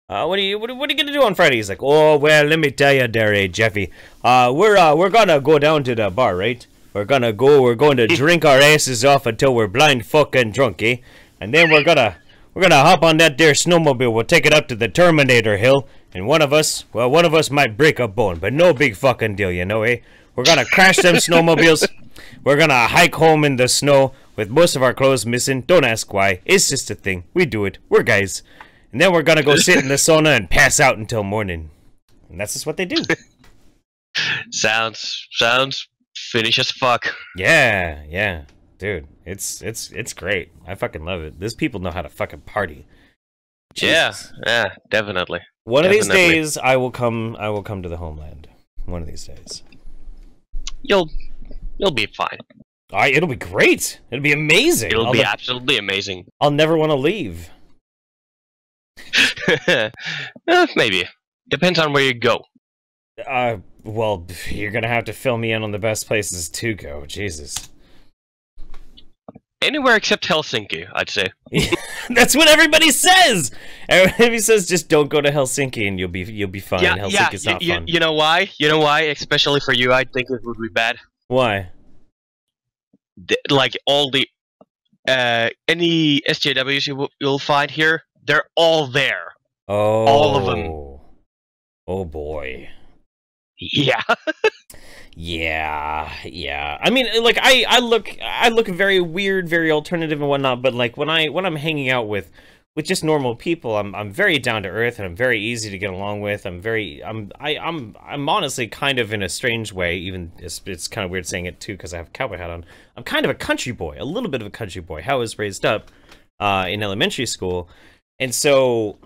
what are you gonna do on Friday? He's like, oh well, let me tell you, there, Jeffy. We're gonna go down to the bar, right? We're going to drink our asses off until we're blind fucking drunk, eh? And then we're gonna hop on that there snowmobile. We'll take it up to the Terminator Hill, and one of us might break a bone, but no big fucking deal, eh? We're gonna crash them snowmobiles. We're gonna hike home in the snow with most of our clothes missing. Don't ask why. It's just a thing. We do it. We're guys. And then we're gonna go sit in the sauna and pass out until morning. And that's just what they do. Sounds Finnish as fuck. Yeah, dude, it's great. I fucking love it. These people know how to fucking party. Jesus. Yeah, definitely. One of these days, I will come to the homeland. One of these days, you'll be fine. It'll be great. It'll be amazing. It'll be absolutely amazing. I'll never want to leave. Maybe depends on where you go. Well, you're gonna have to fill me in on the best places to go. Jesus. Anywhere except Helsinki, I'd say. That's what everybody says. Everybody says just don't go to Helsinki and you'll be fine. Helsinki's not fun. You know why? Especially for you, I think it would be bad. Why? Like all the any SJWs you'll find here, they're all there. Oh. All of them. Oh boy. Yeah. yeah. I mean, like I look very weird, very alternative and whatnot. But like when I'm hanging out with just normal people, I'm very down to earth and I'm very easy to get along with. I'm honestly kind of in a strange way. Even it's kind of weird saying it too because I have a cowboy hat on. I'm kind of a country boy, a little bit of a country boy. How I was raised up in elementary school, and so.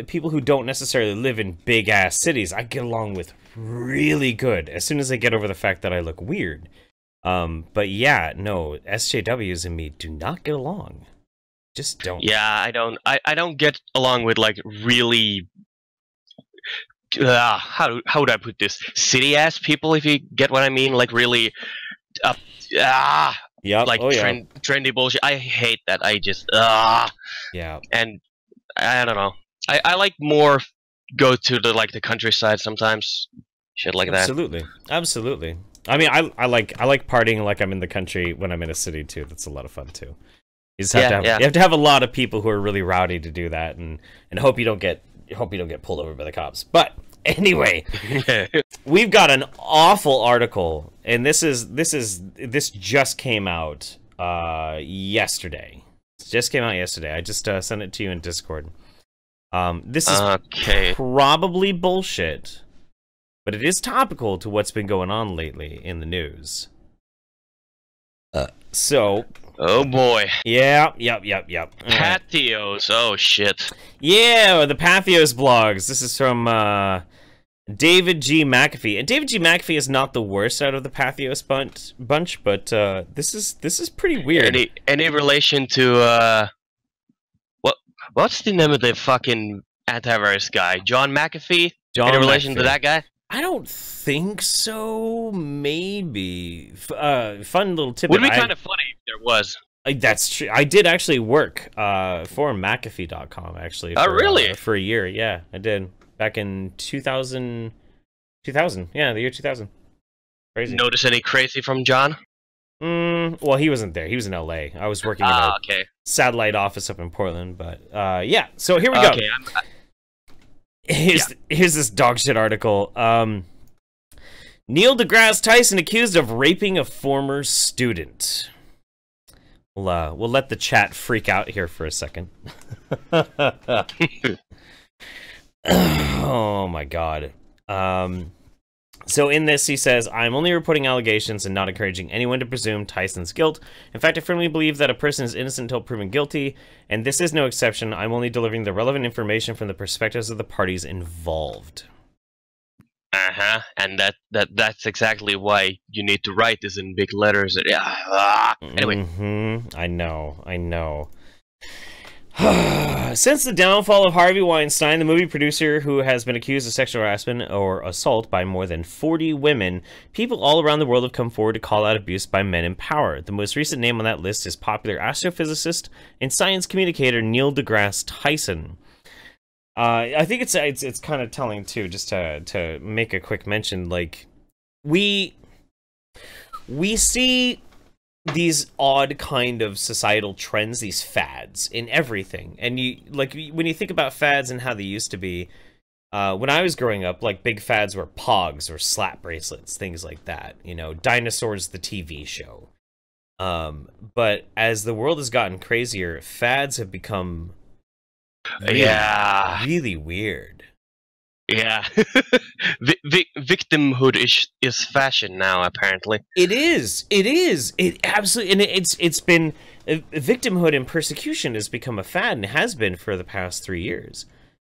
People who don't necessarily live in big ass cities, I get along with really good as soon as I get over the fact that I look weird. But yeah, no, SJWs and me do not get along. Just don't. Yeah, I don't get along with like really. How would I put this? City ass people, if you get what I mean, like really. Yep. Like trendy bullshit. I hate that. I just Yeah. And I don't know. I like more go to the countryside sometimes. shit like that. Absolutely, absolutely. I mean, I like partying like I'm in the country when I'm in a city too. That's a lot of fun too. You just have you have to have a lot of people who are really rowdy to do that, and hope you don't get pulled over by the cops. But anyway, we've got an awful article, and this just came out yesterday. It just came out yesterday. I just sent it to you in Discord. This is probably bullshit, but it is topical to what's been going on lately in the news. So, oh boy. Yep. Patios. Oh shit. Yeah, the Pathos blogs. This is from David G. McAfee. And David G. McAfee is not the worst out of the Pathos bunch, but this is pretty weird. Any relation to what's the name of the fucking antivirus guy? John McAfee? Any relation to that guy? I don't think so. Maybe. Fun little tip. Would be kind of funny if there was. That's true. I did actually work for McAfee.com actually. Really? For a year, yeah, I did. Back in 2000. Yeah, the year 2000. Crazy. Notice any crazy from John? Well, he wasn't there. He was in LA. I was working in a satellite office up in Portland, but yeah. So here we go. Okay, Here's this dog shit article. Neil deGrasse Tyson accused of raping a former student. We'll let the chat freak out here for a second. Oh my god. So in this, he says, I'm only reporting allegations and not encouraging anyone to presume Tyson's guilt. In fact, I firmly believe that a person is innocent until proven guilty, and this is no exception. I'm only delivering the relevant information from the perspectives of the parties involved. And that's exactly why you need to write this in big letters. Anyway. I know. Since the downfall of Harvey Weinstein, the movie producer who has been accused of sexual harassment or assault by more than 40 women, people all around the world have come forward to call out abuse by men in power. The most recent name on that list is popular astrophysicist and science communicator Neil deGrasse Tyson. I think it's kind of telling too, just to make a quick mention. Like we see these odd kind of societal trends, these fads in everything, and you like when you think about fads and how they used to be. When I was growing up, like big fads were pogs or slap bracelets, things like that. You know, Dinosaurs the TV show. But as the world has gotten crazier, fads have become really weird. Yeah. Victimhood is fashion now, apparently. It is. It absolutely, and it's been victimhood and persecution has become a fad and has been for the past 3 years.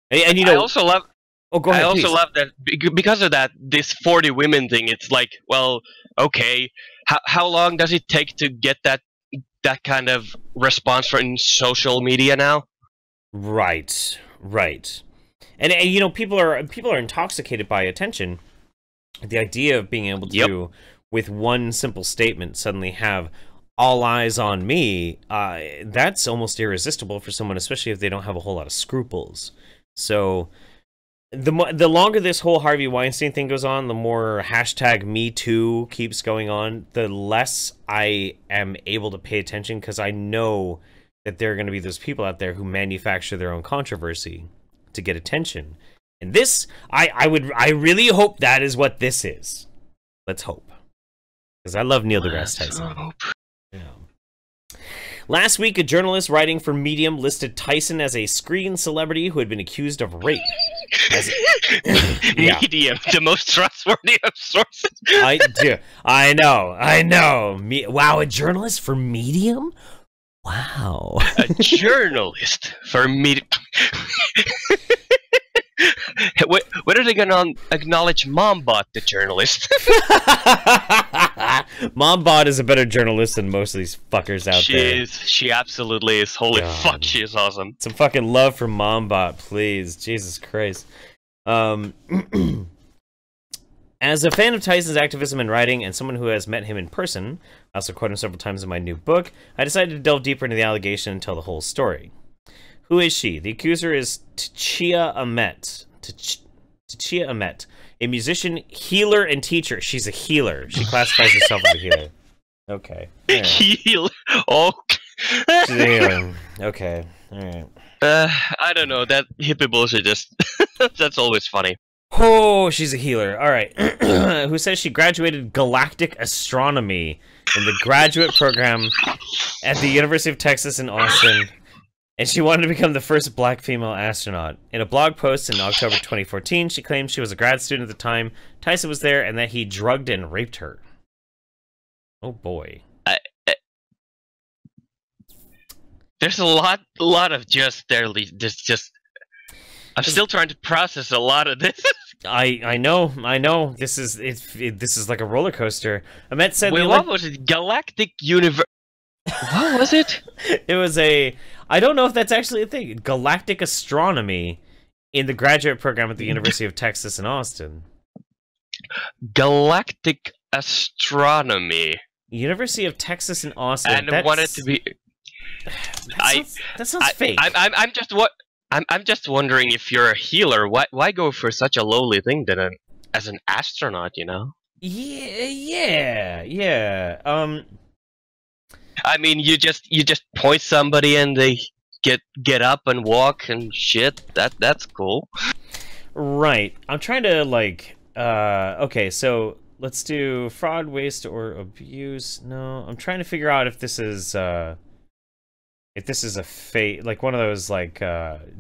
And you know, I also love. Oh, go ahead. I also please. love that because of that. This 40 women thing. It's like, well, okay, how long does it take to get that kind of response from social media now? Right. And you know, people are intoxicated by attention. The idea of being able to, with one simple statement, suddenly have all eyes on me, that's almost irresistible for someone, especially if they don't have a whole lot of scruples. So the longer this whole Harvey Weinstein thing goes on, the more hashtag Me Too keeps going on, the less I am able to pay attention, because I know that there are going to be those people out there who manufacture their own controversy to get attention. And this, I really hope that is what this is. Let's hope. Because I love Neil deGrasse Tyson. Yeah. Last week, a journalist writing for Medium listed Tyson as a screen celebrity who had been accused of rape. Medium, the most trustworthy of sources. I know. Wow, a journalist for Medium? Wow. A journalist for Medium. When are they going to acknowledge Mombot, the journalist? Mombot is a better journalist than most of these fuckers out there. She absolutely is. Holy fuck, she is awesome. Some fucking love for Mombot, please. Jesus Christ. As a fan of Tyson's activism and writing, and someone who has met him in person, I also quote him several times in my new book, I decided to delve deeper into the allegation and tell the whole story. Who is she? The accuser is Tchia Amet. Tchia Amet, a musician, healer, and teacher. She's a healer. She classifies herself as a healer. Okay. All right. Heal. Oh. She's a healer. Okay. All right. I don't know. That hippie bullshit just that's always funny. Oh, she's a healer. All right. Who says she graduated galactic astronomy in the graduate program at the University of Texas in Austin, and she wanted to become the first black female astronaut. In a blog post in October 2014, she claimed she was a grad student at the time Tyson was there and that he drugged and raped her. Oh boy. There's a lot of just barely just. I'm still trying to process a lot of this. I know. This is like a roller coaster. Ahmet said. Wait, what was it? Galactic Universe. What was it? It was a. I don't know if that's actually a thing. Galactic astronomy in the graduate program at the University of Texas in Austin. Galactic astronomy. University of Texas in Austin. And wanted to be. That sounds fake. I'm just wondering if you're a healer. Why go for such a lowly thing than as an astronaut? You know. Yeah. I mean, you just point somebody and they get up and walk and shit. That's cool. Right. I'm trying to like. Okay, so let's do fraud, waste, or abuse. No, I'm trying to figure out if this is a fake, like one of those like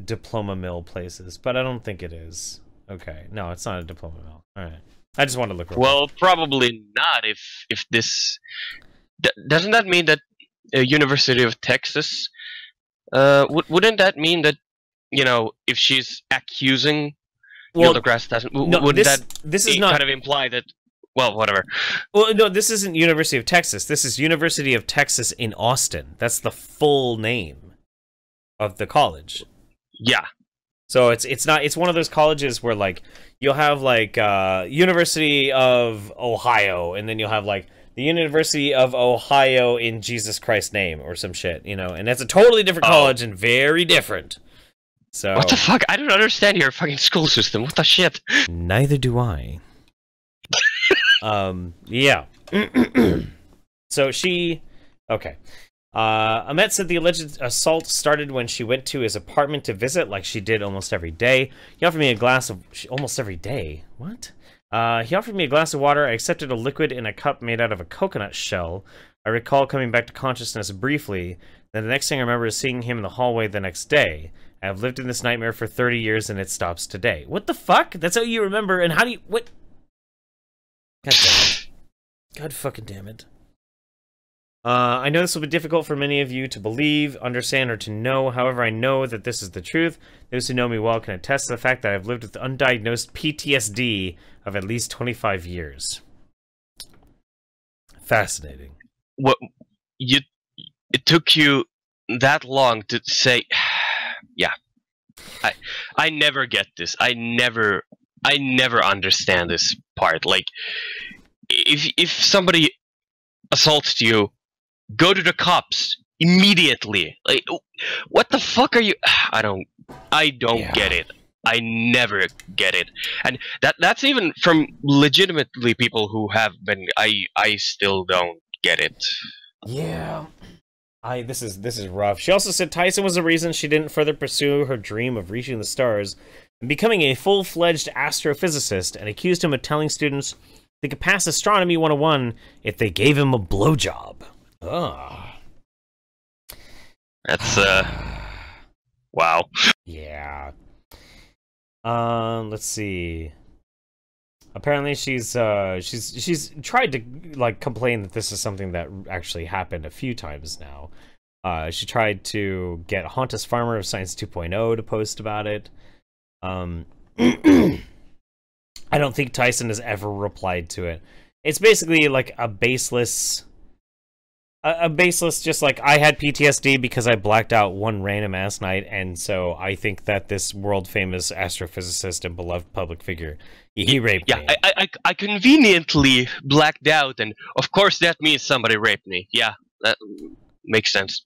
diploma mill places, but I don't think it is. Okay, no, it's not a diploma mill. All right, I just wanted to look. Well, probably not. If this doesn't that mean that University of Texas? Wouldn't that mean that if she's accusing Neil deGrasse Tyson, wouldn't this is not kind of imply that? Well, whatever. Well, no, this isn't University of Texas. This is University of Texas in Austin. That's the full name of the college. Yeah. So it's not. It's one of those colleges where like you'll have like University of Ohio, and then you'll have like the University of Ohio in Jesus Christ's name or some shit, and that's a totally different college and very different. So what the fuck? I don't understand your fucking school system. What the shit? Neither do I. Yeah. So okay. Ahmet said the alleged assault started when she went to his apartment to visit, like she did almost every day. He offered me a glass of... almost every day? What? He offered me a glass of water. I accepted a liquid in a cup made out of a coconut shell. I recall coming back to consciousness briefly. Then the next thing I remember is seeing him in the hallway the next day. I have lived in this nightmare for 30 years and it stops today. What the fuck? That's how you remember, and how do you... what? God damn it. God fucking damn it. I know this will be difficult for many of you to believe, understand, or to know. However, I know that this is the truth. Those who know me well can attest to the fact that I've lived with undiagnosed PTSD of at least 25 years. Fascinating. What it took you that long to say, yeah. I never get this. I never understand this part. Like, if somebody assaults you, go to the cops immediately. Like, what the fuck are you? I don't get it. I never get it. And that's even from legitimately people who have been. I still don't get it. Yeah. This is rough. She also said Tyson was the reason she didn't further pursue her dream of reaching the stars and becoming a full-fledged astrophysicist, and accused him of telling students they could pass Astronomy 101 if they gave him a blowjob. Ugh. That's, wow. Yeah. Let's see. Apparently she's tried to, like, complain that this is something that actually happened a few times now. She tried to get Hauntus Farmer of Science 2.0 to post about it. I don't think Tyson has ever replied to it. It's basically like a baseless, just like, I had PTSD because I blacked out one random ass night, and so I think that this world famous astrophysicist and beloved public figure, he raped me. Yeah, I conveniently blacked out, and of course that means somebody raped me. Yeah, that makes sense.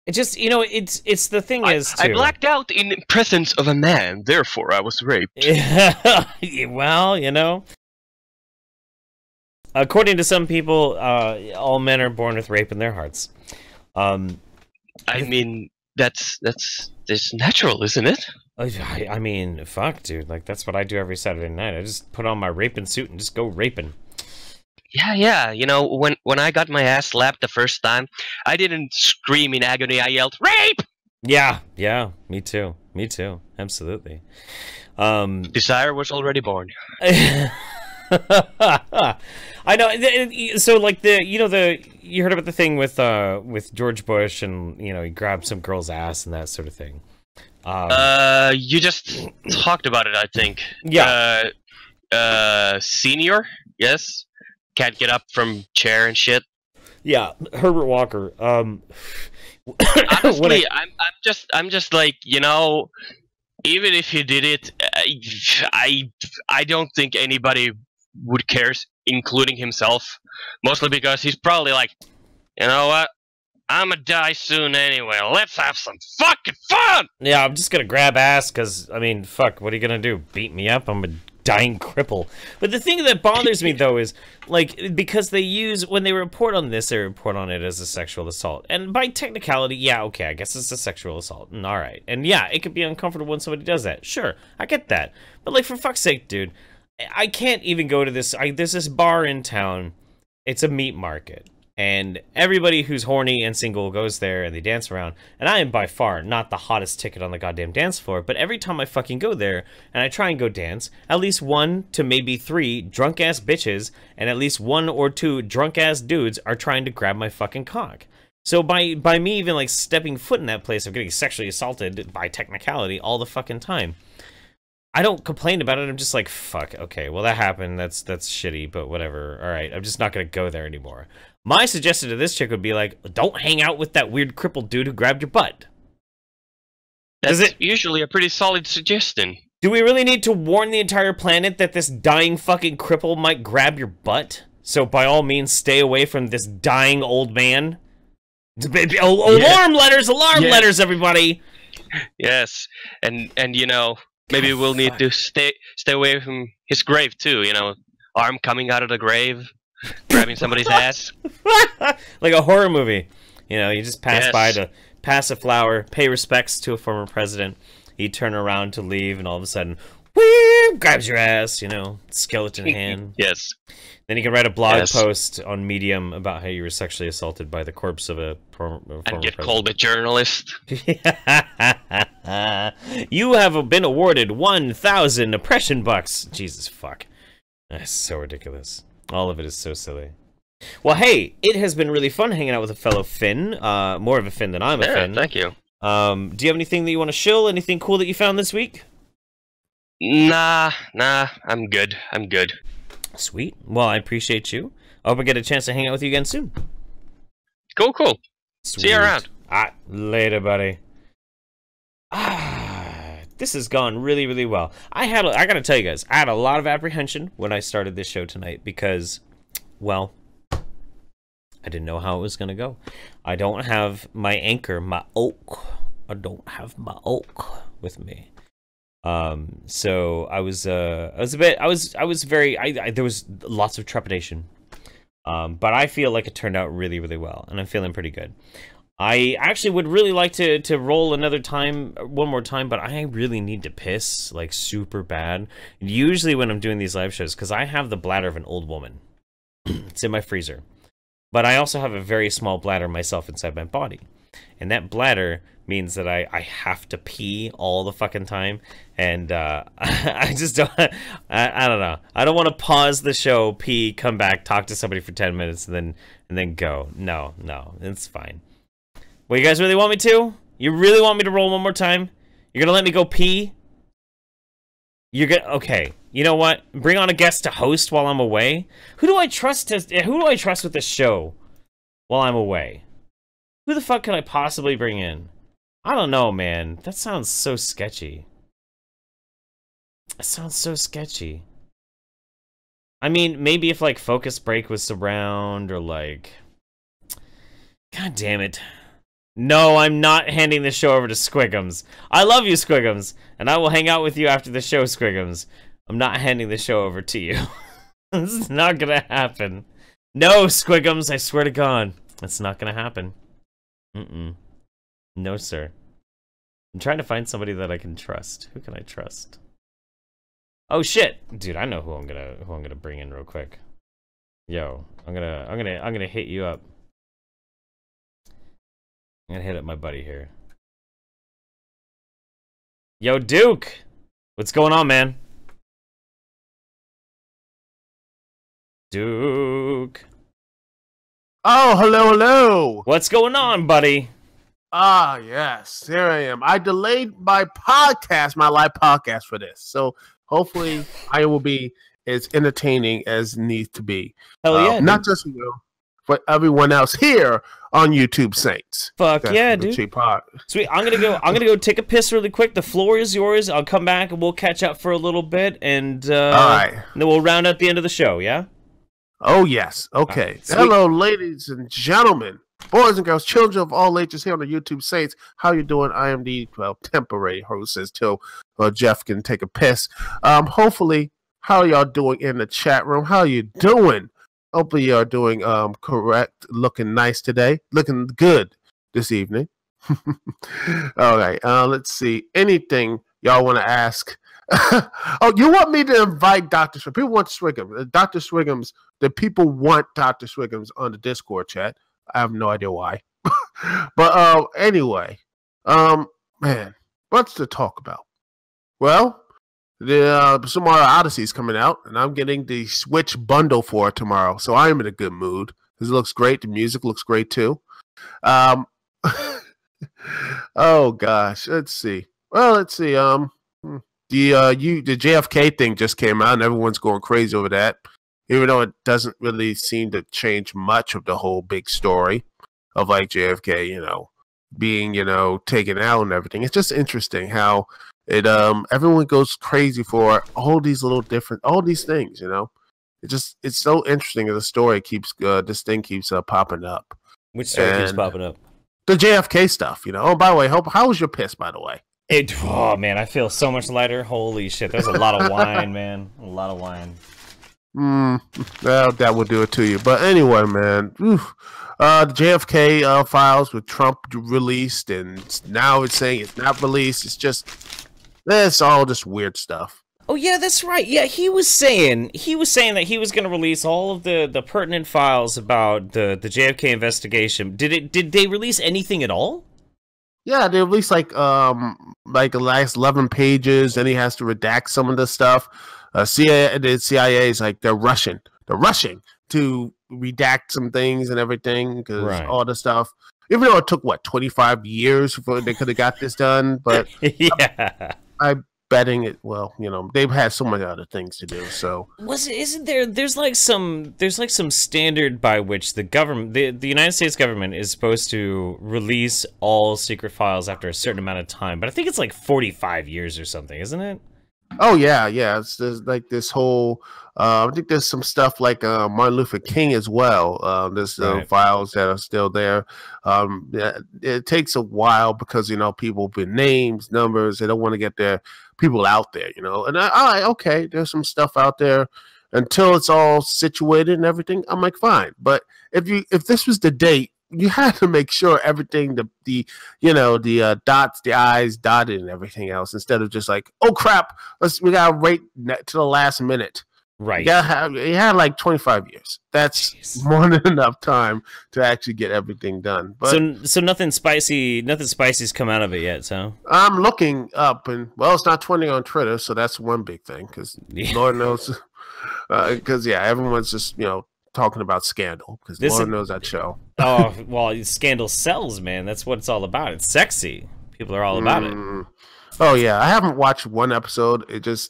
It just, you know, it's the thing is too. I blacked out in presence of a man, therefore I was raped. Well, you know, according to some people, all men are born with rape in their hearts. I mean, that's natural, isn't it? I mean, fuck, dude. Like, that's what I do every Saturday night. I just put on my raping suit and just go raping. Yeah. You know, when I got my ass slapped the first time, I didn't scream in agony. I yelled, "Rape!" Yeah. Me too. Absolutely. Desire was already born. I know. So, like, you heard about the thing with George Bush, and you know, he grabbed some girl's ass and that sort of thing. You just talked about it, I think. Yeah. Senior, yes, can't get up from chair and shit. Yeah, Herbert Walker. Honestly, I'm just like, you know, even if he did it, I don't think anybody would care, including himself. Mostly because he's probably like, you know what? I'm gonna die soon anyway. Let's have some fucking fun! Yeah, I'm just gonna grab ass, because, I mean, fuck, what are you gonna do? Beat me up? I'm a dying cripple. But the thing that bothers me, though, is, like, because they use, when they report on this, they report on it as a sexual assault. And by technicality, yeah, okay, I guess it's a sexual assault. And alright. And yeah, it could be uncomfortable when somebody does that. Sure, I get that. But, like, for fuck's sake, dude, I can't even go to this, there's this bar in town. It's a meat market. And everybody who's horny and single goes there and they dance around. And I am by far not the hottest ticket on the goddamn dance floor. But every time I fucking go there and I try and go dance, at least 1 to maybe 3 drunk-ass bitches and at least 1 or 2 drunk-ass dudes are trying to grab my fucking cock. So by me even, like, stepping foot in that place, I'm getting sexually assaulted by technicality all the fucking time. I don't complain about it. I'm just like, fuck, okay, well, that happened. That's shitty, but whatever. All right, I'm just not going to go there anymore. My suggestion to this chick would be like, don't hang out with that weird crippled dude who grabbed your butt. That's usually a pretty solid suggestion. Do we really need to warn the entire planet that this dying fucking cripple might grab your butt? So by all means, stay away from this dying old man. Alarm letters, everybody. Yes, and you know, maybe we'll need to stay away from his grave too. You know, arm coming out of the grave, grabbing somebody's ass, like a horror movie. You know, you just pass by to pass a flower, pay respects to a former president. You turn around to leave, and all of a sudden, whoo, grabs your ass. You know, skeleton hand. Yes. Then you can write a blog post on Medium about how you were sexually assaulted by the corpse of a former and get president. called a journalist. You have been awarded 1,000 oppression bucks. Jesus fuck. That's so ridiculous. All of it is so silly. Well, hey, it has been really fun hanging out with a fellow Finn. More of a Finn than I'm a Finn. Thank you. Do you have anything that you want to shill? Anything cool that you found this week? Nah, I'm good. Sweet. Well, I appreciate you. I hope I get a chance to hang out with you again soon. Cool. Sweet. See you around. Later, buddy. This has gone really, really well. I gotta tell you guys, I had a lot of apprehension when I started this show tonight because, well, I didn't know how it was gonna go. I don't have my anchor, my oak. I don't have my oak with me. So I was there was lots of trepidation. But I feel like it turned out really, really well, and I'm feeling pretty good. I actually would really like to roll one more time, but I really need to piss, like, super bad. Usually when I'm doing these live shows, because I have the bladder of an old woman. It's in my freezer. But I also have a very small bladder myself inside my body. And that bladder means that I have to pee all the fucking time. And I just don't, I don't know. I don't want to pause the show, pee, come back, talk to somebody for 10 minutes, and then go. No, it's fine. Well, you guys really want me to? You really want me to roll one more time? You're gonna let me go pee? Okay. You know what? Bring on a guest to host while I'm away? Who do I trust with this show while I'm away? Who the fuck can I possibly bring in? I don't know, man. That sounds so sketchy. It sounds so sketchy. I mean, maybe if, like, Focus Break was around, or, like... God damn it. No, I'm not handing the show over to Squiggums. I love you, Squiggums, and I will hang out with you after the show, Squiggums. I'm not handing the show over to you. This is not gonna happen. No, Squiggums, I swear to God. It's not gonna happen. No, sir. I'm trying to find somebody that I can trust. Who can I trust? Oh shit, dude! I know who I'm gonna bring in real quick. Yo, I'm gonna hit you up. I'm gonna hit up my buddy here. Yo, Duke, what's going on, man? Duke. Oh, hello. What's going on, buddy? Ah, yes, here I am. I delayed my podcast, my live podcast for this, so hopefully I will be as entertaining as needs to be. Hell yeah, not just you, but everyone else here on YouTube Saints. Fuck yeah, dude. Sweet. I'm gonna go take a piss really quick. The floor is yours. I'll come back and we'll catch up for a little bit, and all right, and then we'll round out the end of the show. Yeah. Oh yes. Okay. Right, hello, ladies and gentlemen. Boys and girls, children of all ages here on the YouTube Saints. How you doing? I am the temporary host till Jeff can take a piss. Hopefully, how y'all doing in the chat room? How you doing? Hopefully y'all doing correct, looking nice today, looking good this evening. All right, let's see. Anything y'all want to ask? Oh, you want me to invite Dr. Swigums? People want Swigums. Dr. Swigums, the people want Dr. Swigums on the Discord chat. I have no idea why. But anyway, man, what's to talk about? Well, the some more Odyssey's coming out, and I'm getting the Switch bundle for it tomorrow, so I am in a good mood. This looks great. The music looks great too. Oh gosh, let's see. Well, let's see. The JFK thing just came out, and everyone's going crazy over that. Even though it doesn't really seem to change much of the whole big story of like JFK, being, taken out and everything. It's just interesting how it everyone goes crazy for all these all these things, It's so interesting that the story keeps this thing keeps popping up. Which story keeps popping up? The JFK stuff, Oh, by the way, how was your piss, by the way? Oh man, I feel so much lighter. Holy shit, there's a lot of wine, man. A lot of wine. Well, that will do it to you. But anyway, man, the JFK files with Trump released, and now it's saying it's not released. It's all just weird stuff. Oh yeah, that's right. Yeah, he was saying that he was going to release all of the pertinent files about the JFK investigation. Did they release anything at all? Yeah, they released like the last 11 pages, and he has to redact some of the stuff. CIA is like they're rushing to redact some things and everything because all the stuff. Even though it took 25 years before they could have got this done, but yeah, I'm betting it. Well, they've had so many other things to do. So isn't there? There's like some standard by which the government, the United States government, is supposed to release all secret files after a certain amount of time. But I think it's like 45 years or something, isn't it? Oh yeah. There's like this whole. I think there's some stuff like Martin Luther King as well. There's files that are still there. It takes a while because people with names, numbers. They don't want to get their people out there. And okay, there's some stuff out there until it's all situated and everything. I'm like, fine. But if this was the date, you had to make sure everything, the dots, the I's dotted and everything else, instead of just like, oh crap, we gotta wait to the last minute. Right. Yeah, you had like 25 years. That's more than enough time to actually get everything done. But so nothing spicy's come out of it yet. So I'm looking up, and it's not 20 on Twitter, so that's one big thing. Because Lord knows, because everyone's just talking about Scandal because Lord knows that show. Oh well, Scandal sells, man. That's what it's all about. It's sexy. People are all about it. Oh yeah, I haven't watched one episode.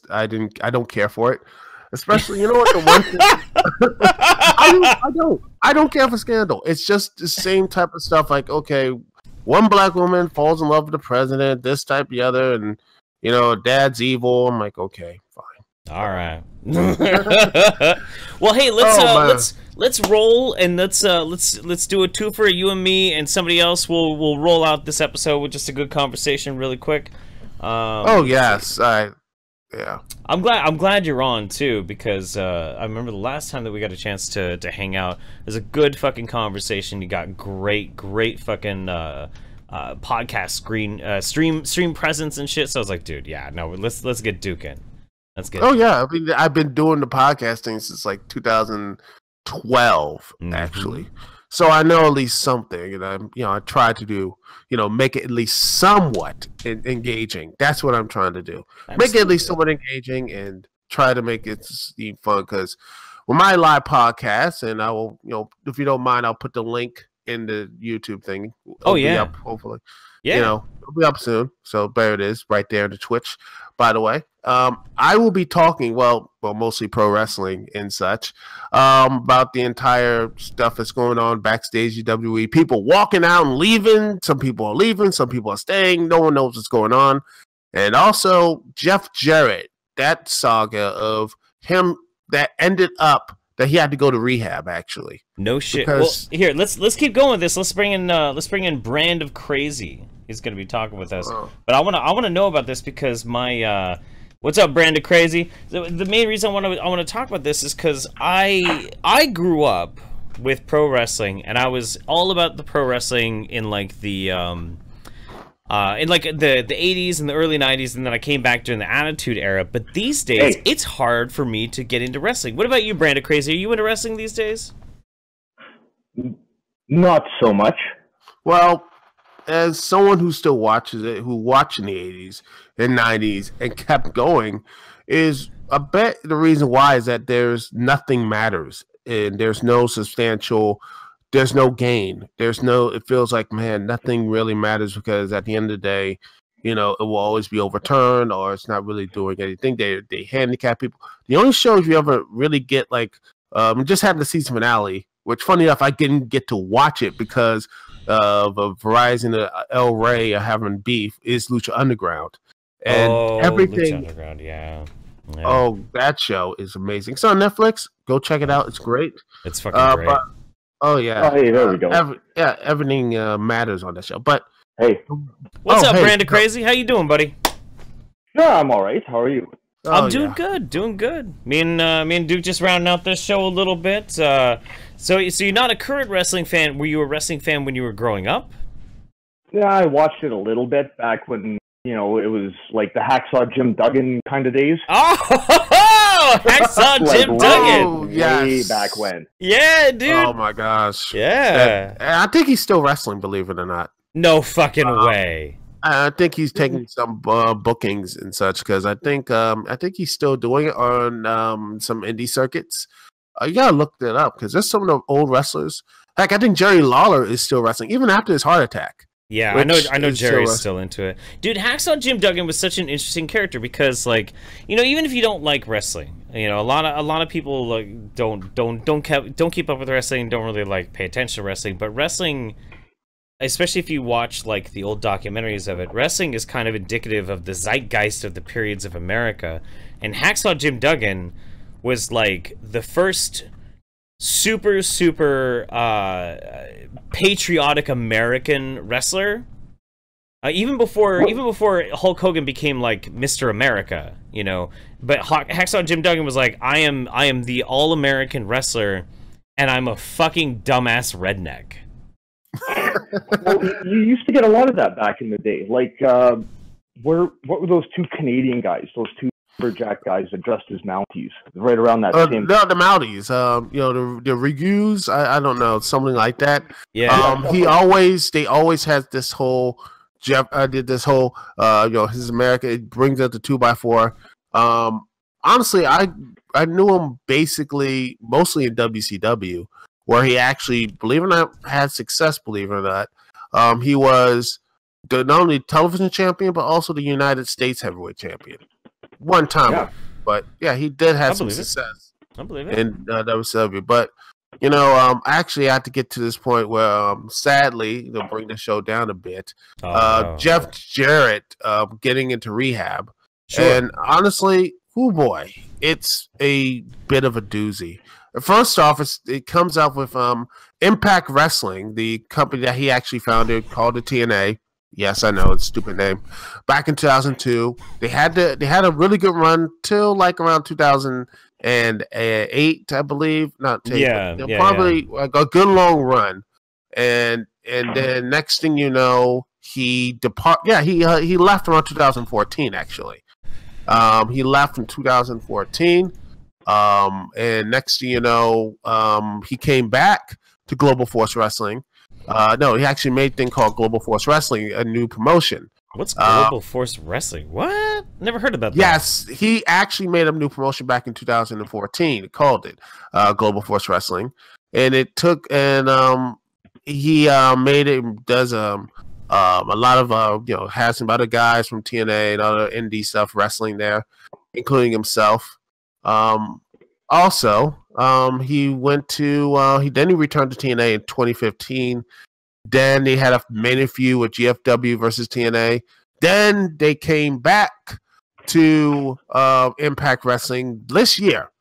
I don't care for it. Especially, what the one thing I don't care for Scandal. It's just the same type of stuff. Like, okay, one black woman falls in love with the president, this type, the other, and dad's evil. I'm like, okay, fine. All right. Well, hey, let's let's roll and let's do a two for you and me and somebody else. We'll roll out this episode with just a good conversation, really quick. Oh yes, yeah. I'm glad you're on too, because I remember the last time that we got a chance to hang out. It was a good fucking conversation. You got great fucking podcast stream presence and shit. So I was like, dude, yeah, no, let's get Duke in. Let's get. Oh yeah, I mean, I've been doing the podcasting since like 2012, actually. So I know at least something, and I try to do, make it at least somewhat engaging. That's what I'm trying to do. Absolutely. Make it at least somewhat engaging and try to make it seem fun. Because with my live podcast, and I will, if you don't mind, I'll put the link in the YouTube thing. It'll be up, hopefully. Yeah. It'll be up soon. So there it is, right there in the Twitch, by the way. I will be talking, well, mostly pro wrestling and such, about the entire stuff that's going on backstage at WWE. People walking out and leaving. Some people are leaving. Some people are staying. No one knows what's going on. And also Jeff Jarrett, that saga of him that ended up that he had to go to rehab, actually. No shit. Well, here, let's keep going with this. Let's bring in Brand of Crazy. He's going to be talking with us. But I want to know about this because my what's up, Brand of Crazy? The main reason I want to talk about this is because I grew up with pro wrestling, and I was all about the pro wrestling in like the 80s and the early 90s, and then I came back during the Attitude Era. But these days, it's hard for me to get into wrestling. What about you, Brand of Crazy? Are you into wrestling these days? Not so much. Well, as someone who still watches it, who watched in the 80s and 90s and kept going, is I bet the reason why is that there's nothing matters and there's no substantial, there's no gain. It feels like, man, nothing really matters because at the end of the day, it will always be overturned or it's not really doing anything. They handicap people. The only shows you ever really get just having the season finale, which funny enough, I didn't get to watch it because of Verizon and El Rey are having beef, is Lucha Underground. And everything. Lucha Underground, yeah. Oh, that show is amazing. It's on Netflix. Go check it out. It's great. It's fucking great. Oh yeah. Oh, hey, there we go. Everything matters on that show. But hey, what's up, Brand of Crazy? How you doing, buddy? Yeah, I'm all right. How are you? I'm doing good. Me and Duke just rounding out this show a little bit. So you're not a current wrestling fan. Were you a wrestling fan when you were growing up? Yeah, I watched it a little bit back when it was like the Hacksaw Jim Duggan kind of days. Oh, Hacksaw Jim Duggan! Way back when. Yeah, dude. Oh my gosh. Yeah. I think he's still wrestling, believe it or not. No fucking way. I think he's taking some bookings and such because I think he's still doing it on some indie circuits. You gotta look that up because there's some of the old wrestlers. Heck, I think Jerry Lawler is still wrestling even after his heart attack. Yeah, I know Jerry's still into it. Dude, Hacksaw Jim Duggan was such an interesting character because, like, even if you don't like wrestling, a lot of people like don't keep up with wrestling, don't really pay attention to wrestling, but wrestling, especially if you watch like the old documentaries of it, wrestling is kind of indicative of the zeitgeist of the periods of America. And Hacksaw Jim Duggan was like the first super patriotic American wrestler. Even before Hulk Hogan became like Mr. America, But Hacksaw Jim Duggan was like, I am the all-American wrestler, and I'm a fucking dumbass redneck. Well, you used to get a lot of that back in the day. Like, what were those two Canadian guys? Those two lumberjack guys that dressed as Mounties, right around that same. No, the Mounties. The Rigus. I don't know, something like that. Yeah. They always has this whole. Jeff did this whole. His America. It brings up the 2x4. Honestly, I knew him basically mostly in WCW. Where he actually, believe it or not, had success, believe it or not. He was not only television champion, but also the United States heavyweight champion. One time. Yeah. But, yeah, he did have some success. I believe it. In WCW. But, I actually had to get to this point where, sadly, they'll bring the show down a bit. Jeff Jarrett getting into rehab. Sure. And honestly, oh boy, it's a bit of a doozy. First off, it comes out with Impact Wrestling, the company that he actually founded, called the TNA. Yes, I know, it's a stupid name. Back in 2002, they had a really good run till like around 2008, I believe. Not probably like a good long run, and then next thing you know, he left around 2014 actually. He left in 2014, and next thing you know, he came back to Global Force Wrestling. No, he actually made a thing called Global Force Wrestling, a new promotion. What's Global Force Wrestling? What? Never heard about that. Yes, he actually made a new promotion back in 2014. He called it Global Force Wrestling, and it took he made it. Does a lot of has some other guys from TNA and other indie stuff wrestling there, including himself. Also, he went to he returned to TNA in 2015. Then they had a main feud with GFW versus TNA. Then they came back to Impact Wrestling this year.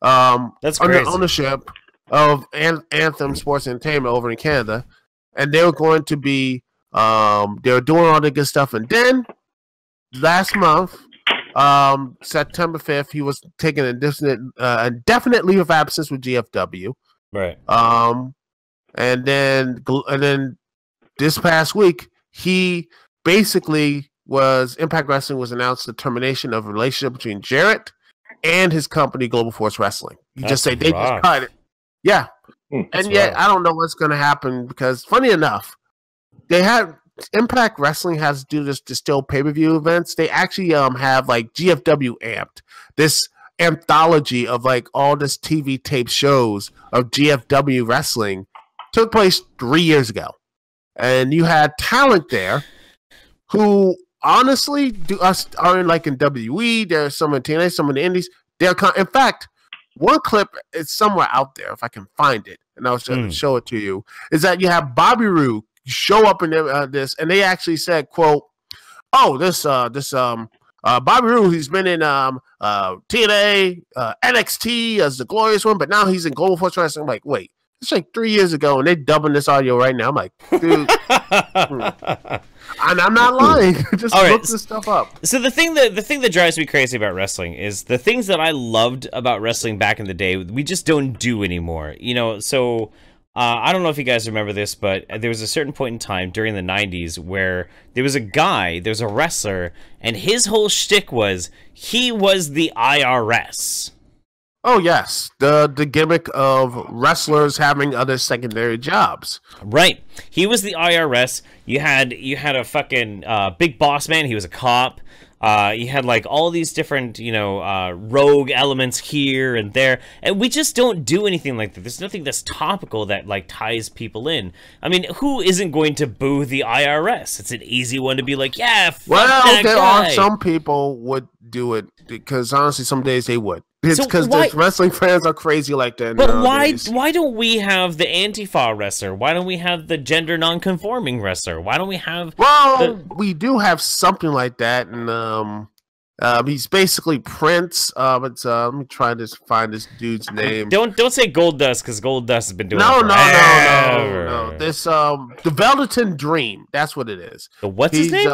That's crazy. Under ownership of Anthem Sports Entertainment over in Canada, and they were going to be they were doing all the good stuff. And then last month, September 5th, he was taking a indefinite leave of absence with GFW. Right. And then this past week, he basically Impact Wrestling was announced the termination of a relationship between Jarrett and his company, Global Force Wrestling. You just say they just cut it. Yeah. And yet, I don't know what's going to happen because, funny enough, they had Impact Wrestling has to do this still pay-per-view events. They actually have like GFW Amped, this anthology of like all this TV tape shows of GFW wrestling. Took place 3 years ago, and you had talent there who honestly are like in WE. There's some in TNA, some in the Indies. In fact, one clip is somewhere out there if I can find it, and I'll show it to you. Is that you have Bobby Roode show up in this, and they actually said, "quote Oh, this Bobby Roode, he's been in TNA, NXT as the Glorious One, but now he's in Global Force Wrestling." I'm like, wait. It's like 3 years ago, and they're dubbing this audio right now. I'm like, dude, and I'm not lying. Just look this stuff up. So the thing that drives me crazy about wrestling is the things that I loved about wrestling back in the day, we just don't do anymore. You know, so I don't know if you guys remember this, but there was a certain point in time during the 90s where there was a wrestler, and his whole shtick was he was the IRS. Oh yes, the gimmick of wrestlers having other secondary jobs. Right, he was the IRS. You had a fucking big boss man. He was a cop. You had like all these different, rogue elements here and there, and we just don't do anything like that. There's nothing that's topical that like ties people in. I mean, who isn't going to boo the IRS? It's an easy one to be like, yeah, fuck that guy. Are some people would do it because honestly, some days they would. It's because the wrestling fans are crazy like that. But nowadays. why don't we have the Antifa wrestler? Why don't we have the gender non-conforming wrestler? Why don't we have? Well, we do have something like that, and he's basically Prince. But let me try to find this dude's name. Don't say Goldust because Goldust has been doing no. This the Velveteen Dream. That's what it is. What's his name?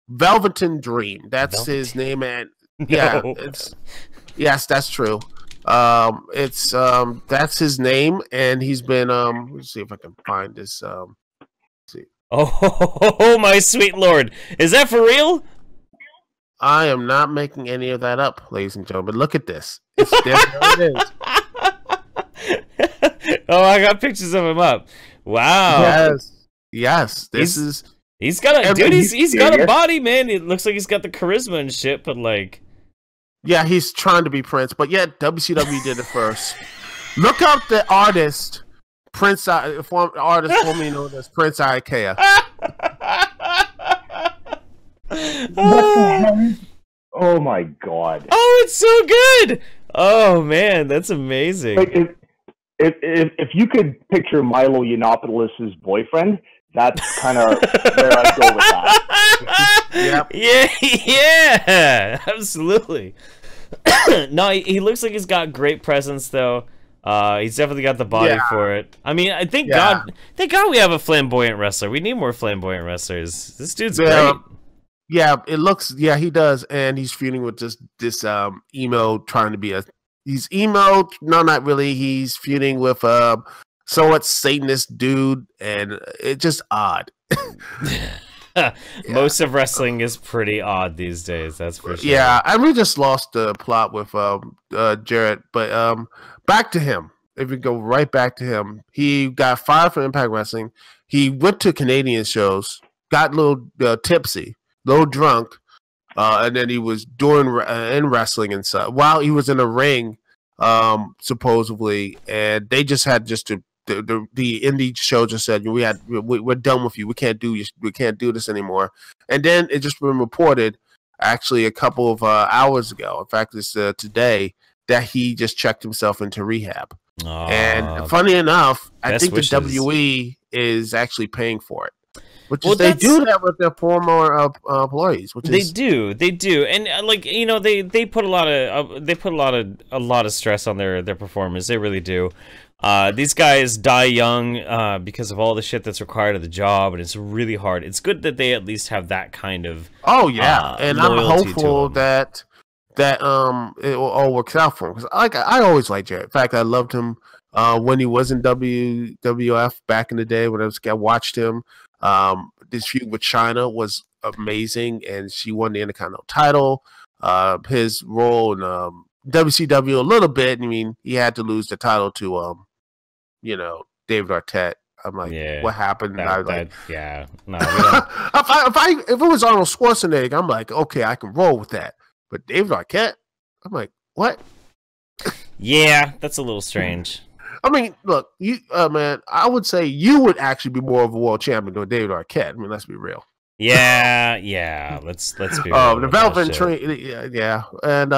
Velveteen Dream. That's his name, and yeah, it's. Yes, that's true. That's his name, and he's been let's see if I can find this. Let's see. Oh, my sweet lord, is that for real? I am not making any of that up, ladies and gentlemen. Look at this. There it is. Oh, I got pictures of him up. Wow. Yes. He's got a dude. He's got a body, man. It looks like he's got the charisma and shit, but like. Yeah, he's trying to be Prince, but yet WCW did it first. Look up the artist, Prince, formerly known as Prince Ikea. Oh my god! Oh, it's so good! Oh man, that's amazing. Like, if you could picture Milo Yiannopoulos' boyfriend, that's kind of where I go with that. Yep. Yeah, absolutely. No, he looks like he's got great presence though. He's definitely got the body for it. I mean, I thank God we have a flamboyant wrestler. We need more flamboyant wrestlers. This dude's great. Yeah, it looks. Yeah, he does, and he's feuding with this emo trying to be a. He's emo. No, not really. He's feuding with somewhat Satanist dude, and it's just odd. Most of wrestling is pretty odd these days. That's for sure. Yeah, and we just lost the plot with Jarrett, but back to him. If we go right back to him, he got fired from Impact Wrestling. He went to Canadian shows, got a little tipsy, a little drunk, and then he was doing in wrestling and stuff while he was in a ring, supposedly. And they just had the indie show just said we're done with you. We can't do this anymore. And then it just been reported actually a couple of hours ago. In fact, it's today that he just checked himself into rehab. And funny enough, I think the WWE is actually paying for it. Which is they do that with their former employees. Which they do, and like you know, they put a lot of stress on their performers. They really do. These guys die young because of all the shit that's required of the job, and it's really hard. It's good that they at least have that kind of and I'm hopeful that it will all works out for him. Because I always liked Jarrett. In fact, I loved him when he was in WWF back in the day. When I watched him. This feud with China was amazing, and she won the Intercontinental title. His role in WCW a little bit. I mean, he had to lose the title to David Arquette. I'm like, what happened? No, we don't. if it was Arnold Schwarzenegger, I'm like, okay, I can roll with that. But David Arquette, I'm like, what? Yeah, that's a little strange. I mean, look, you man, I would say you would actually be more of a world champion than David Arquette. I mean, let's be real. Yeah. Let's be real. The Velvet Train, yeah, and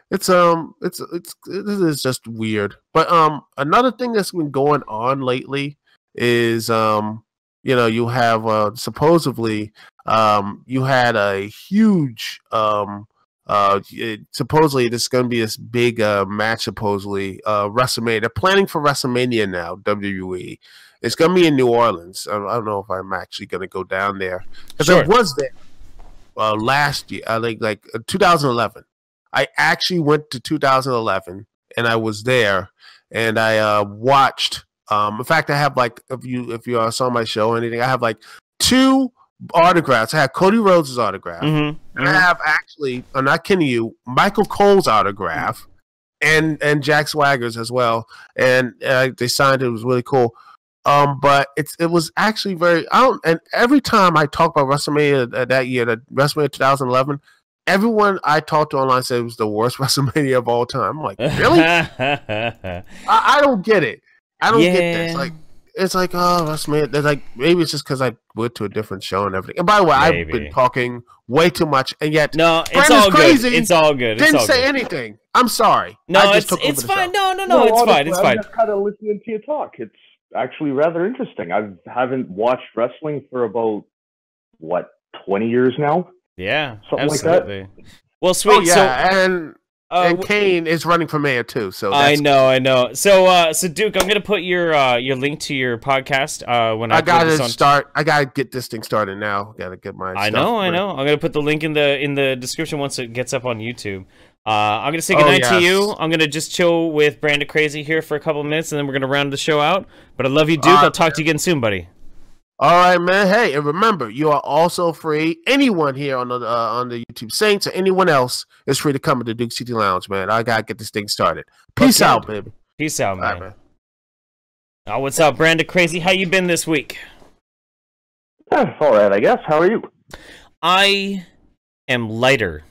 it is just weird. But another thing that's been going on lately is you have supposedly you had a huge supposedly this is going to be this big match. Supposedly, WrestleMania. They're planning for WrestleMania now. WWE. It's going to be in New Orleans. I don't know if I'm actually going to go down there because I was there last year. I like 2011. I actually went to 2011 and I was there and I watched. In fact, I have like if you saw my show or anything, I have like 2 autographs. I have Cody Rhodes' autograph. And I have actually, I'm not kidding you, Michael Cole's autograph and Jack Swagger's as well. And they signed it. It was really cool. But it was actually very. And every time I talk about WrestleMania that year, that WrestleMania 2011, everyone I talked to online said it was the worst WrestleMania of all time. I'm like, really? I don't get it. I don't get this. It's like, oh, WrestleMania. There's like maybe it's just because I went to a different show and everything. And by the way, I've been talking way too much, and yet no, it's all crazy. Good. It's all good. Didn't say anything. I'm sorry. No, it's fine. No, it's fine. It's fine. I'm just kind of listening to you talk. It's actually rather interesting. I haven't watched wrestling for about 20 years now. Yeah, something absolutely. Like that. Well, sweet. Oh, yeah, and Kane is running for mayor too. So that's I know. So Duke, I'm gonna put your link to your podcast when I gotta start. I gotta get this thing started now. Gotta get my. I know. I'm gonna put the link in the description once it gets up on YouTube. I'm gonna say goodnight to you. I'm gonna just chill with Brandon Crazy here for a couple of minutes, and then we're gonna round the show out. But I love you, Duke. I'll talk to you again soon, buddy. All right, man. Hey, and remember, you are also free. Anyone here on the YouTube Saints or anyone else is free to come to the Duke City Lounge, man. I gotta get this thing started. Peace out, baby. Peace out, man. Right, man. What's up, Brandon Crazy? How you been this week? All right, I guess. How are you? I am lighter.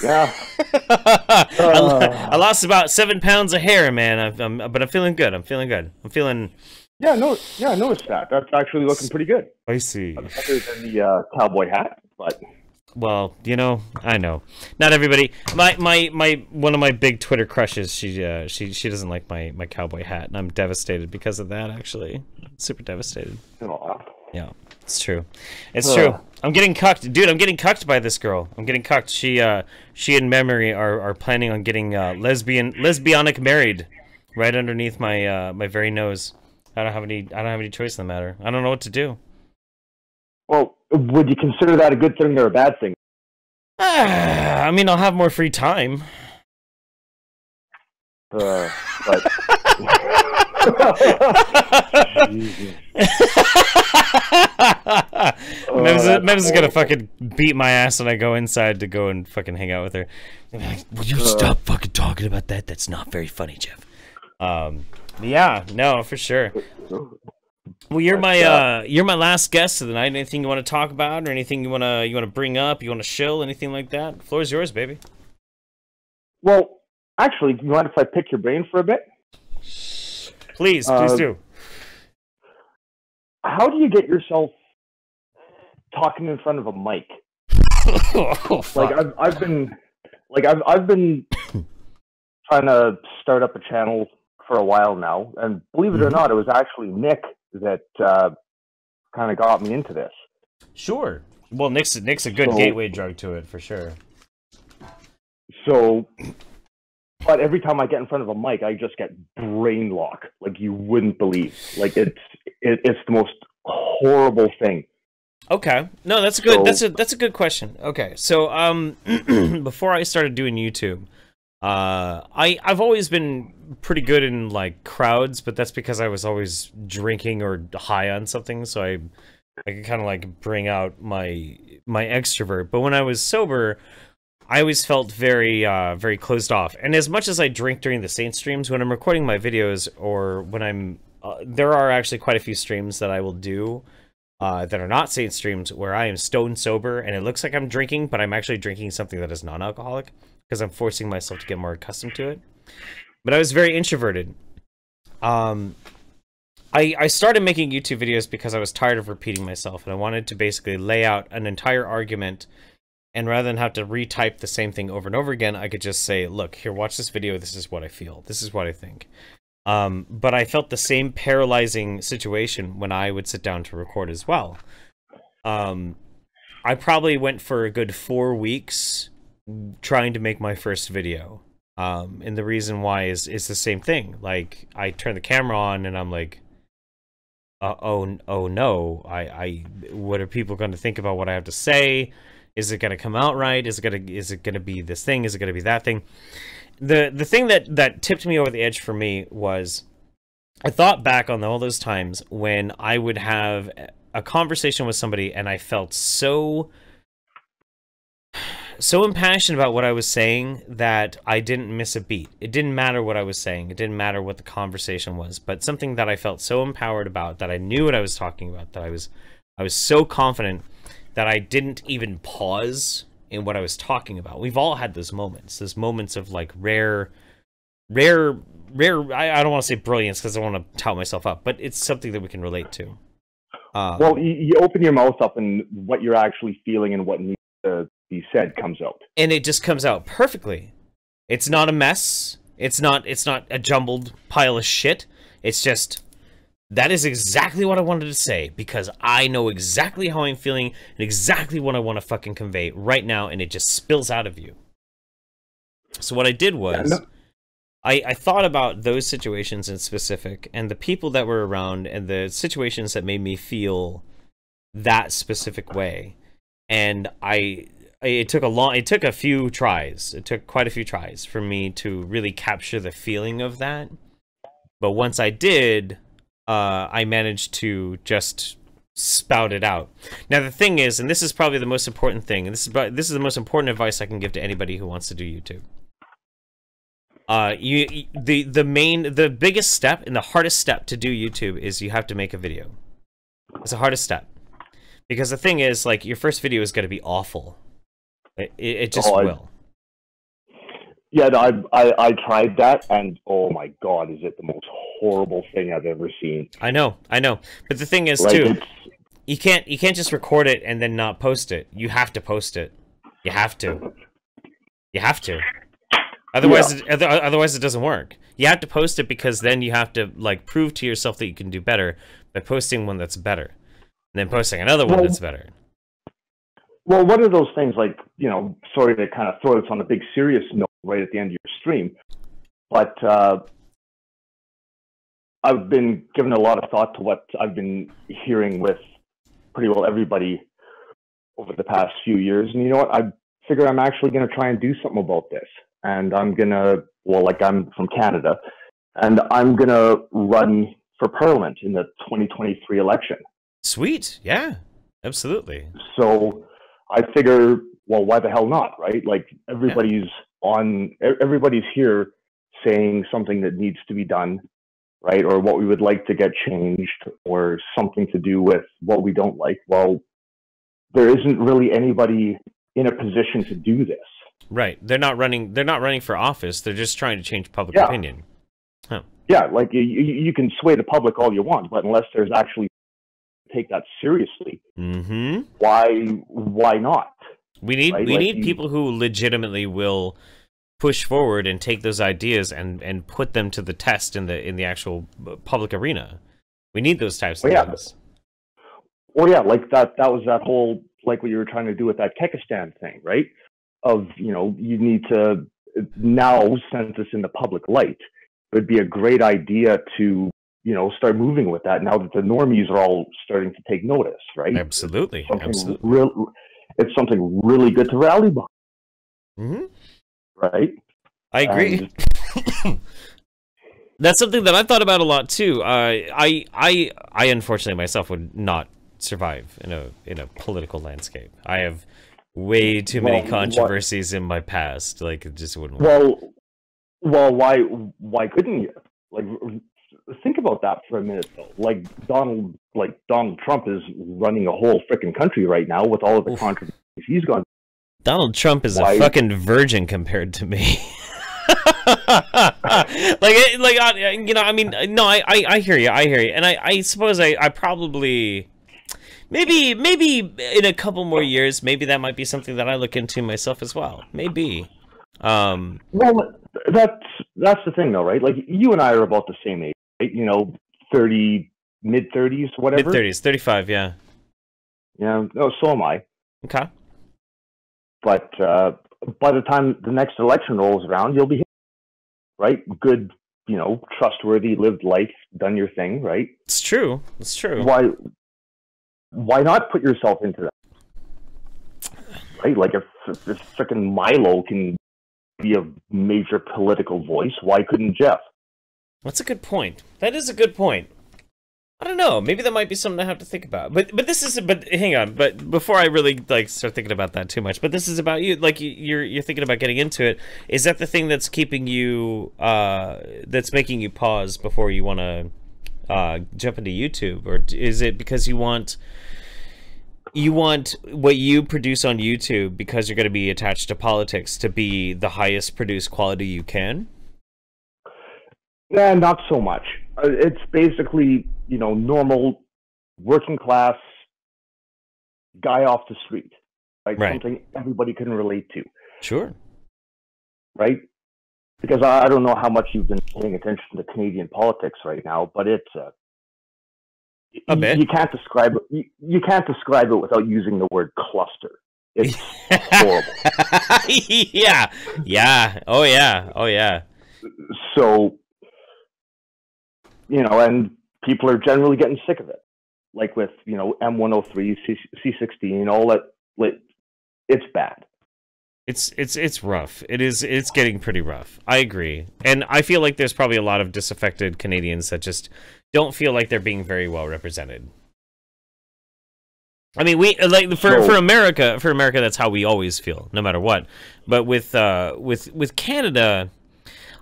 Yeah. I lost about 7 pounds of hair, man. But I'm feeling good. I'm feeling. Yeah, I noticed that. That's actually looking pretty good. I see. Better than the cowboy hat, but well, I know. Not everybody. My one of my big Twitter crushes. She doesn't like my cowboy hat, and I'm devastated because of that. Actually, super devastated. Oh, Yeah, it's true. It's true. I'm getting cucked, dude. I'm getting cucked by this girl. I'm getting cucked. She and Memory are planning on getting lesbianic married, right underneath my my very nose. I don't have any choice in the matter. I don't know what to do. Well, would you consider that a good thing or a bad thing? I mean, I'll have more free time. But Mems is gonna fucking beat my ass when I go inside to go and fucking hang out with her. Like, would you stop fucking talking about that? That's not very funny, Jeff. Yeah, no, for sure. Well, you're my last guest of the night. Anything you want to talk about, or anything you wanna bring up? You want to shill, anything like that? The floor is yours, baby. Well, actually, do you mind if I pick your brain for a bit? Please do. How do you get yourself talking in front of a mic? I've been trying to start up a channel for a while now, and believe it or not, it was actually Nick that kind of got me into this. Sure. Well, Nick's a good gateway drug to it for sure. So, but every time I get in front of a mic, I just get brain lock, like you wouldn't believe. Like it's the most horrible thing. Okay, no, that's good. That's a good question. Okay, so before I started doing YouTube, I've always been pretty good in like crowds, but that's because I was always drinking or high on something, so I could kind of like bring out my extrovert. But when I was sober, I always felt very very closed off. And as much as I drink during the Saint streams, when I'm recording my videos or when I'm there are actually quite a few streams that I will do that are not Saint streams where I am stone sober and it looks like I'm drinking, but I'm actually drinking something that is non-alcoholic because I'm forcing myself to get more accustomed to it. But I was very introverted. I started making YouTube videos because I was tired of repeating myself and I wanted to basically lay out an entire argument, and rather than have to retype the same thing over and over again, I could just say, look, here, watch this video, this is what I feel, this is what I think. But I felt the same paralyzing situation when I would sit down to record as well. I probably went for a good 4 weeks trying to make my first video. And the reason why is the same thing. Like, I turn the camera on and I'm like, oh no, what are people going to think about what I have to say? Is it going to come out right? Is it going to be this thing? Is it going to be that thing? The thing that tipped me over the edge for me was I thought back on all those times when I would have a conversation with somebody and I felt so impassioned about what I was saying that I didn't miss a beat. It didn't matter what I was saying. It didn't matter what the conversation was, but something that I felt so empowered about, that I knew what I was talking about, that I was so confident that I didn't even pause in what I was talking about. We've all had those moments of like rare, I don't want to say brilliance because I don't want to tout myself up, but it's something that we can relate to. Well, you open your mouth up and what you're actually feeling and what needs to be said comes out. And it just comes out perfectly. It's not a mess. It's not a jumbled pile of shit. It's just, that is exactly what I wanted to say because I know exactly how I'm feeling and exactly what I want to fucking convey right now, and it just spills out of you. So what I did was, I thought about those situations in specific and the people that were around and the situations that made me feel that specific way. And it took a few tries. It took quite a few tries for me to really capture the feeling of that. But once I did, I managed to just spout it out. Now the thing is, and this is probably the most important thing, and this is the most important advice I can give to anybody who wants to do YouTube. The biggest step and the hardest step to do YouTube is you have to make a video. It's the hardest step. Because the thing is, like, your first video is going to be awful. It just will. Yeah, no, I tried that, and oh my god, is it the most horrible thing I've ever seen. I know. But the thing is, like, too, you can't just record it and then not post it. You have to post it. You have to. Otherwise, otherwise it doesn't work. You have to post it because then you have to, like, prove to yourself that you can do better by posting one that's better. then posting another one that's better. Well, one of those things, like, you know, sorry to kind of throw this on a big serious note right at the end of your stream, but I've been giving a lot of thought to what I've been hearing with pretty well everybody over the past few years. And you know what? I figure I'm actually going to try and do something about this. And I'm going to, well, like, I'm from Canada, and I'm going to run for Parliament in the 2023 election. Sweet. Yeah, absolutely. So I figure, well, why the hell not, right? Like, everybody's here saying something that needs to be done, right? Or what we would like to get changed, or something to do with what we don't like. Well, there isn't really anybody in a position to do this. Right. They're not running for office. They're just trying to change public opinion. Huh. Yeah, like, you can sway the public all you want, but unless there's actually take that seriously, why not? We need people who legitimately will push forward and take those ideas and put them to the test in the actual public arena. We need those types of things. Well, yeah, like that was that whole, like, what you were trying to do with that Kekistan thing, right? Of, you know, you need to now, since it's in the public light, it would be a great idea to, you know, start moving with that now that the normies are all starting to take notice, right? Absolutely. It's something really good to rally behind. Right? I agree. That's something that I've thought about a lot too. I unfortunately myself would not survive in a political landscape. I have way too many controversies in my past. Like, it just wouldn't work. Well, why couldn't you? Like, think about that for a minute, though. Like, Donald Trump is running a whole freaking country right now with all of the controversies he's gone. Donald Trump is a fucking virgin compared to me. You know, I mean, no, I hear you, and I suppose I probably, maybe in a couple more years, maybe that might be something that I look into myself as well. Maybe. Well, that's the thing, though, right? Like, you and I are about the same age, right? You know, mid-30s, whatever. Mid-30s, 35, yeah. Yeah, no, so am I. Okay. But by the time the next election rolls around, you'll be, right? Good, you know, trustworthy, lived life, done your thing, right? It's true. It's true. Why not put yourself into that? Right? Like, if freaking Milo can be a major political voice, why couldn't Jeff? That's a good point. That is a good point. I don't know. Maybe that might be something I have to think about. But hang on. But before I really start thinking about that too much, but this is about you. Like, you're thinking about getting into it. Is that the thing that's keeping you that's making you pause before you want to jump into YouTube, or is it because you want what you produce on YouTube, because you're going to be attached to politics, to be the highest produced quality you can? Yeah, not so much. It's basically, you know, normal working class guy off the street, right? Something everybody can relate to. Sure. Right? Because I don't know how much you've been paying attention to Canadian politics right now, but it's a bit. You can't describe it. You can't describe it without using the word cluster. It's horrible. Yeah. Yeah. Oh yeah. Oh yeah. So, you know, and people are generally getting sick of it. Like with, you know, M103, C16, all that. Like, it's bad. It's rough. It's getting pretty rough. I agree. And I feel like there's probably a lot of disaffected Canadians that just don't feel like they're being very well represented. I mean, we like for America, that's how we always feel, no matter what. But with Canada,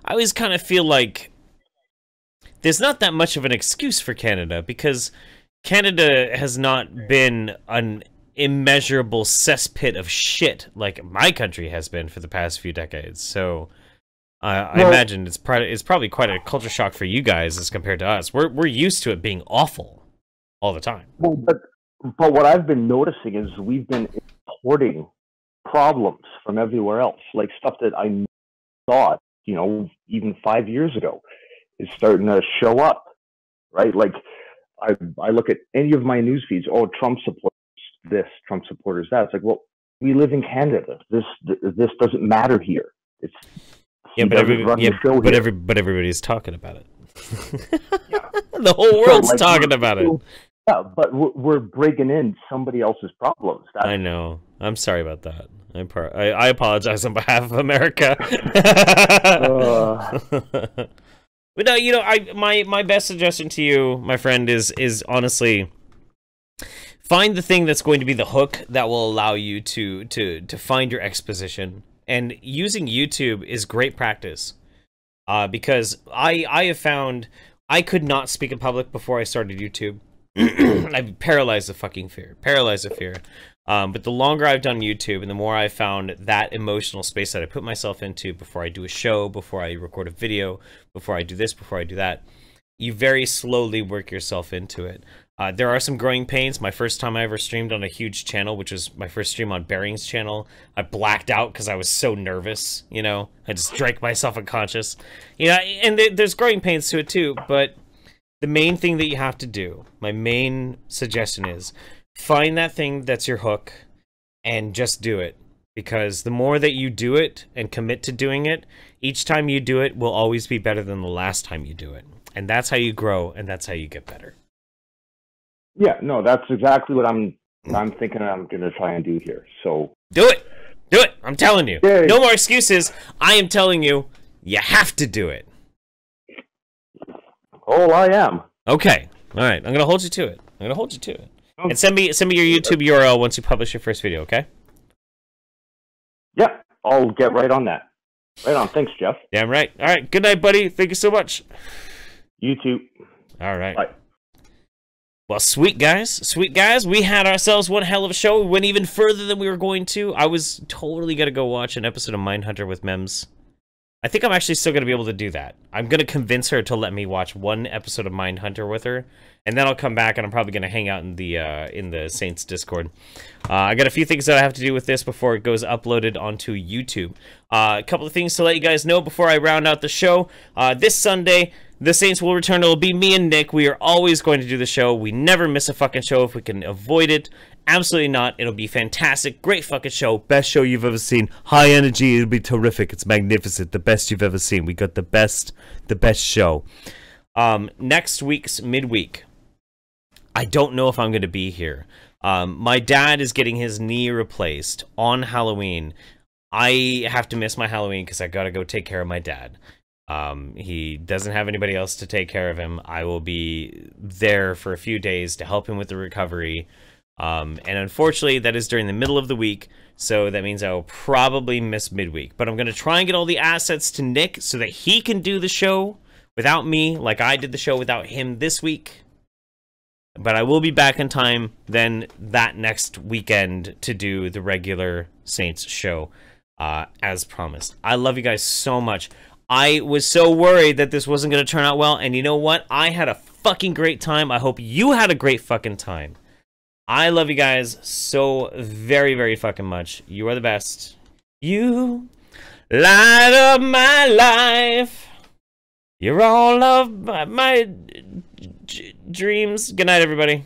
I always kind of feel like there's not that much of an excuse for Canada, because Canada has not been an immeasurable cesspit of shit like my country has been for the past few decades. So I imagine it's probably quite a culture shock for you guys as compared to us. We're used to it being awful all the time. Well, but what I've been noticing is we've been importing problems from everywhere else, like stuff that I thought, you know, even 5 years ago is starting to show up, right? Like, I look at any of my news feeds. Oh, Trump supporters this, Trump supporters that. It's like, well, we live in Canada. This doesn't matter here. It's yeah, but everybody's talking about it. Yeah. The whole world's talking about it. Yeah, but we're breaking in somebody else's problems. I know. I'm sorry about that. I apologize on behalf of America. But no, you know, my best suggestion to you, my friend, is honestly find the thing that's going to be the hook that will allow you to find your exposition. And using YouTube is great practice. Because I have found I could not speak in public before I started YouTube. I've paralyzed the fucking fear. Paralyzed the fear. But the longer I've done YouTube and the more I've found that emotional space that I put myself into before I do a show, before I record a video, before I do this, before I do that, you very slowly work yourself into it. There are some growing pains. My first time I ever streamed on a huge channel, which was my first stream on Bearing's channel, I blacked out because I was so nervous, you know? I just drank myself unconscious. You know, and there's growing pains to it too, but the main thing that you have to do, my main suggestion is, find that thing that's your hook and just do it. Because the more that you do it and commit to doing it, each time you do it will always be better than the last time you do it. And that's how you grow, and that's how you get better. Yeah, no, that's exactly what I'm thinking I'm going to try and do here. So do it. Do it. I'm telling you. Yeah. No more excuses. I am telling you, you have to do it. Oh, I am. Okay. All right. I'm going to hold you to it. I'm going to hold you to it. And send me your YouTube URL once you publish your first video, okay? Yeah, I'll get right on that. Right on. Thanks, Jeff. Damn right. All right. Good night, buddy. Thank you so much. You too. All right. Bye. Well, sweet guys. Sweet guys. We had ourselves one hell of a show. We went even further than we were going to. I was totally going to go watch an episode of Mindhunter with Mems. I think I'm actually still going to be able to do that. I'm going to convince her to let me watch one episode of Mindhunter with her, and then I'll come back and I'm probably going to hang out in the Saints Discord. I got a few things that I have to do with this before it goes uploaded onto YouTube. A couple of things to let you guys know before I round out the show. This Sunday, the Saints will return. It'll be me and Nick. We are always going to do the show. We never miss a fucking show if we can avoid it. Absolutely not. It'll be fantastic. Great fucking show. Best show you've ever seen. High energy. It'll be terrific. It's magnificent. The best you've ever seen. We got the best show. Next week's midweek. I don't know if I'm going to be here. My dad is getting his knee replaced on Halloween. I have to miss my Halloween because I got to go take care of my dad. He doesn't have anybody else to take care of him. I will be there for a few days to help him with the recovery. And unfortunately, that is during the middle of the week, so that means I will probably miss midweek. But I'm going to try and get all the assets to Nick so that he can do the show without me, like I did the show without him this week. But I will be back in time then that next weekend to do the regular Saints show, as promised. I love you guys so much. I was so worried that this wasn't going to turn out well, and you know what? I had a fucking great time. I hope you had a great fucking time. I love you guys so very, very fucking much. You are the best. You light up my life. You're all of my dreams. Good night, everybody.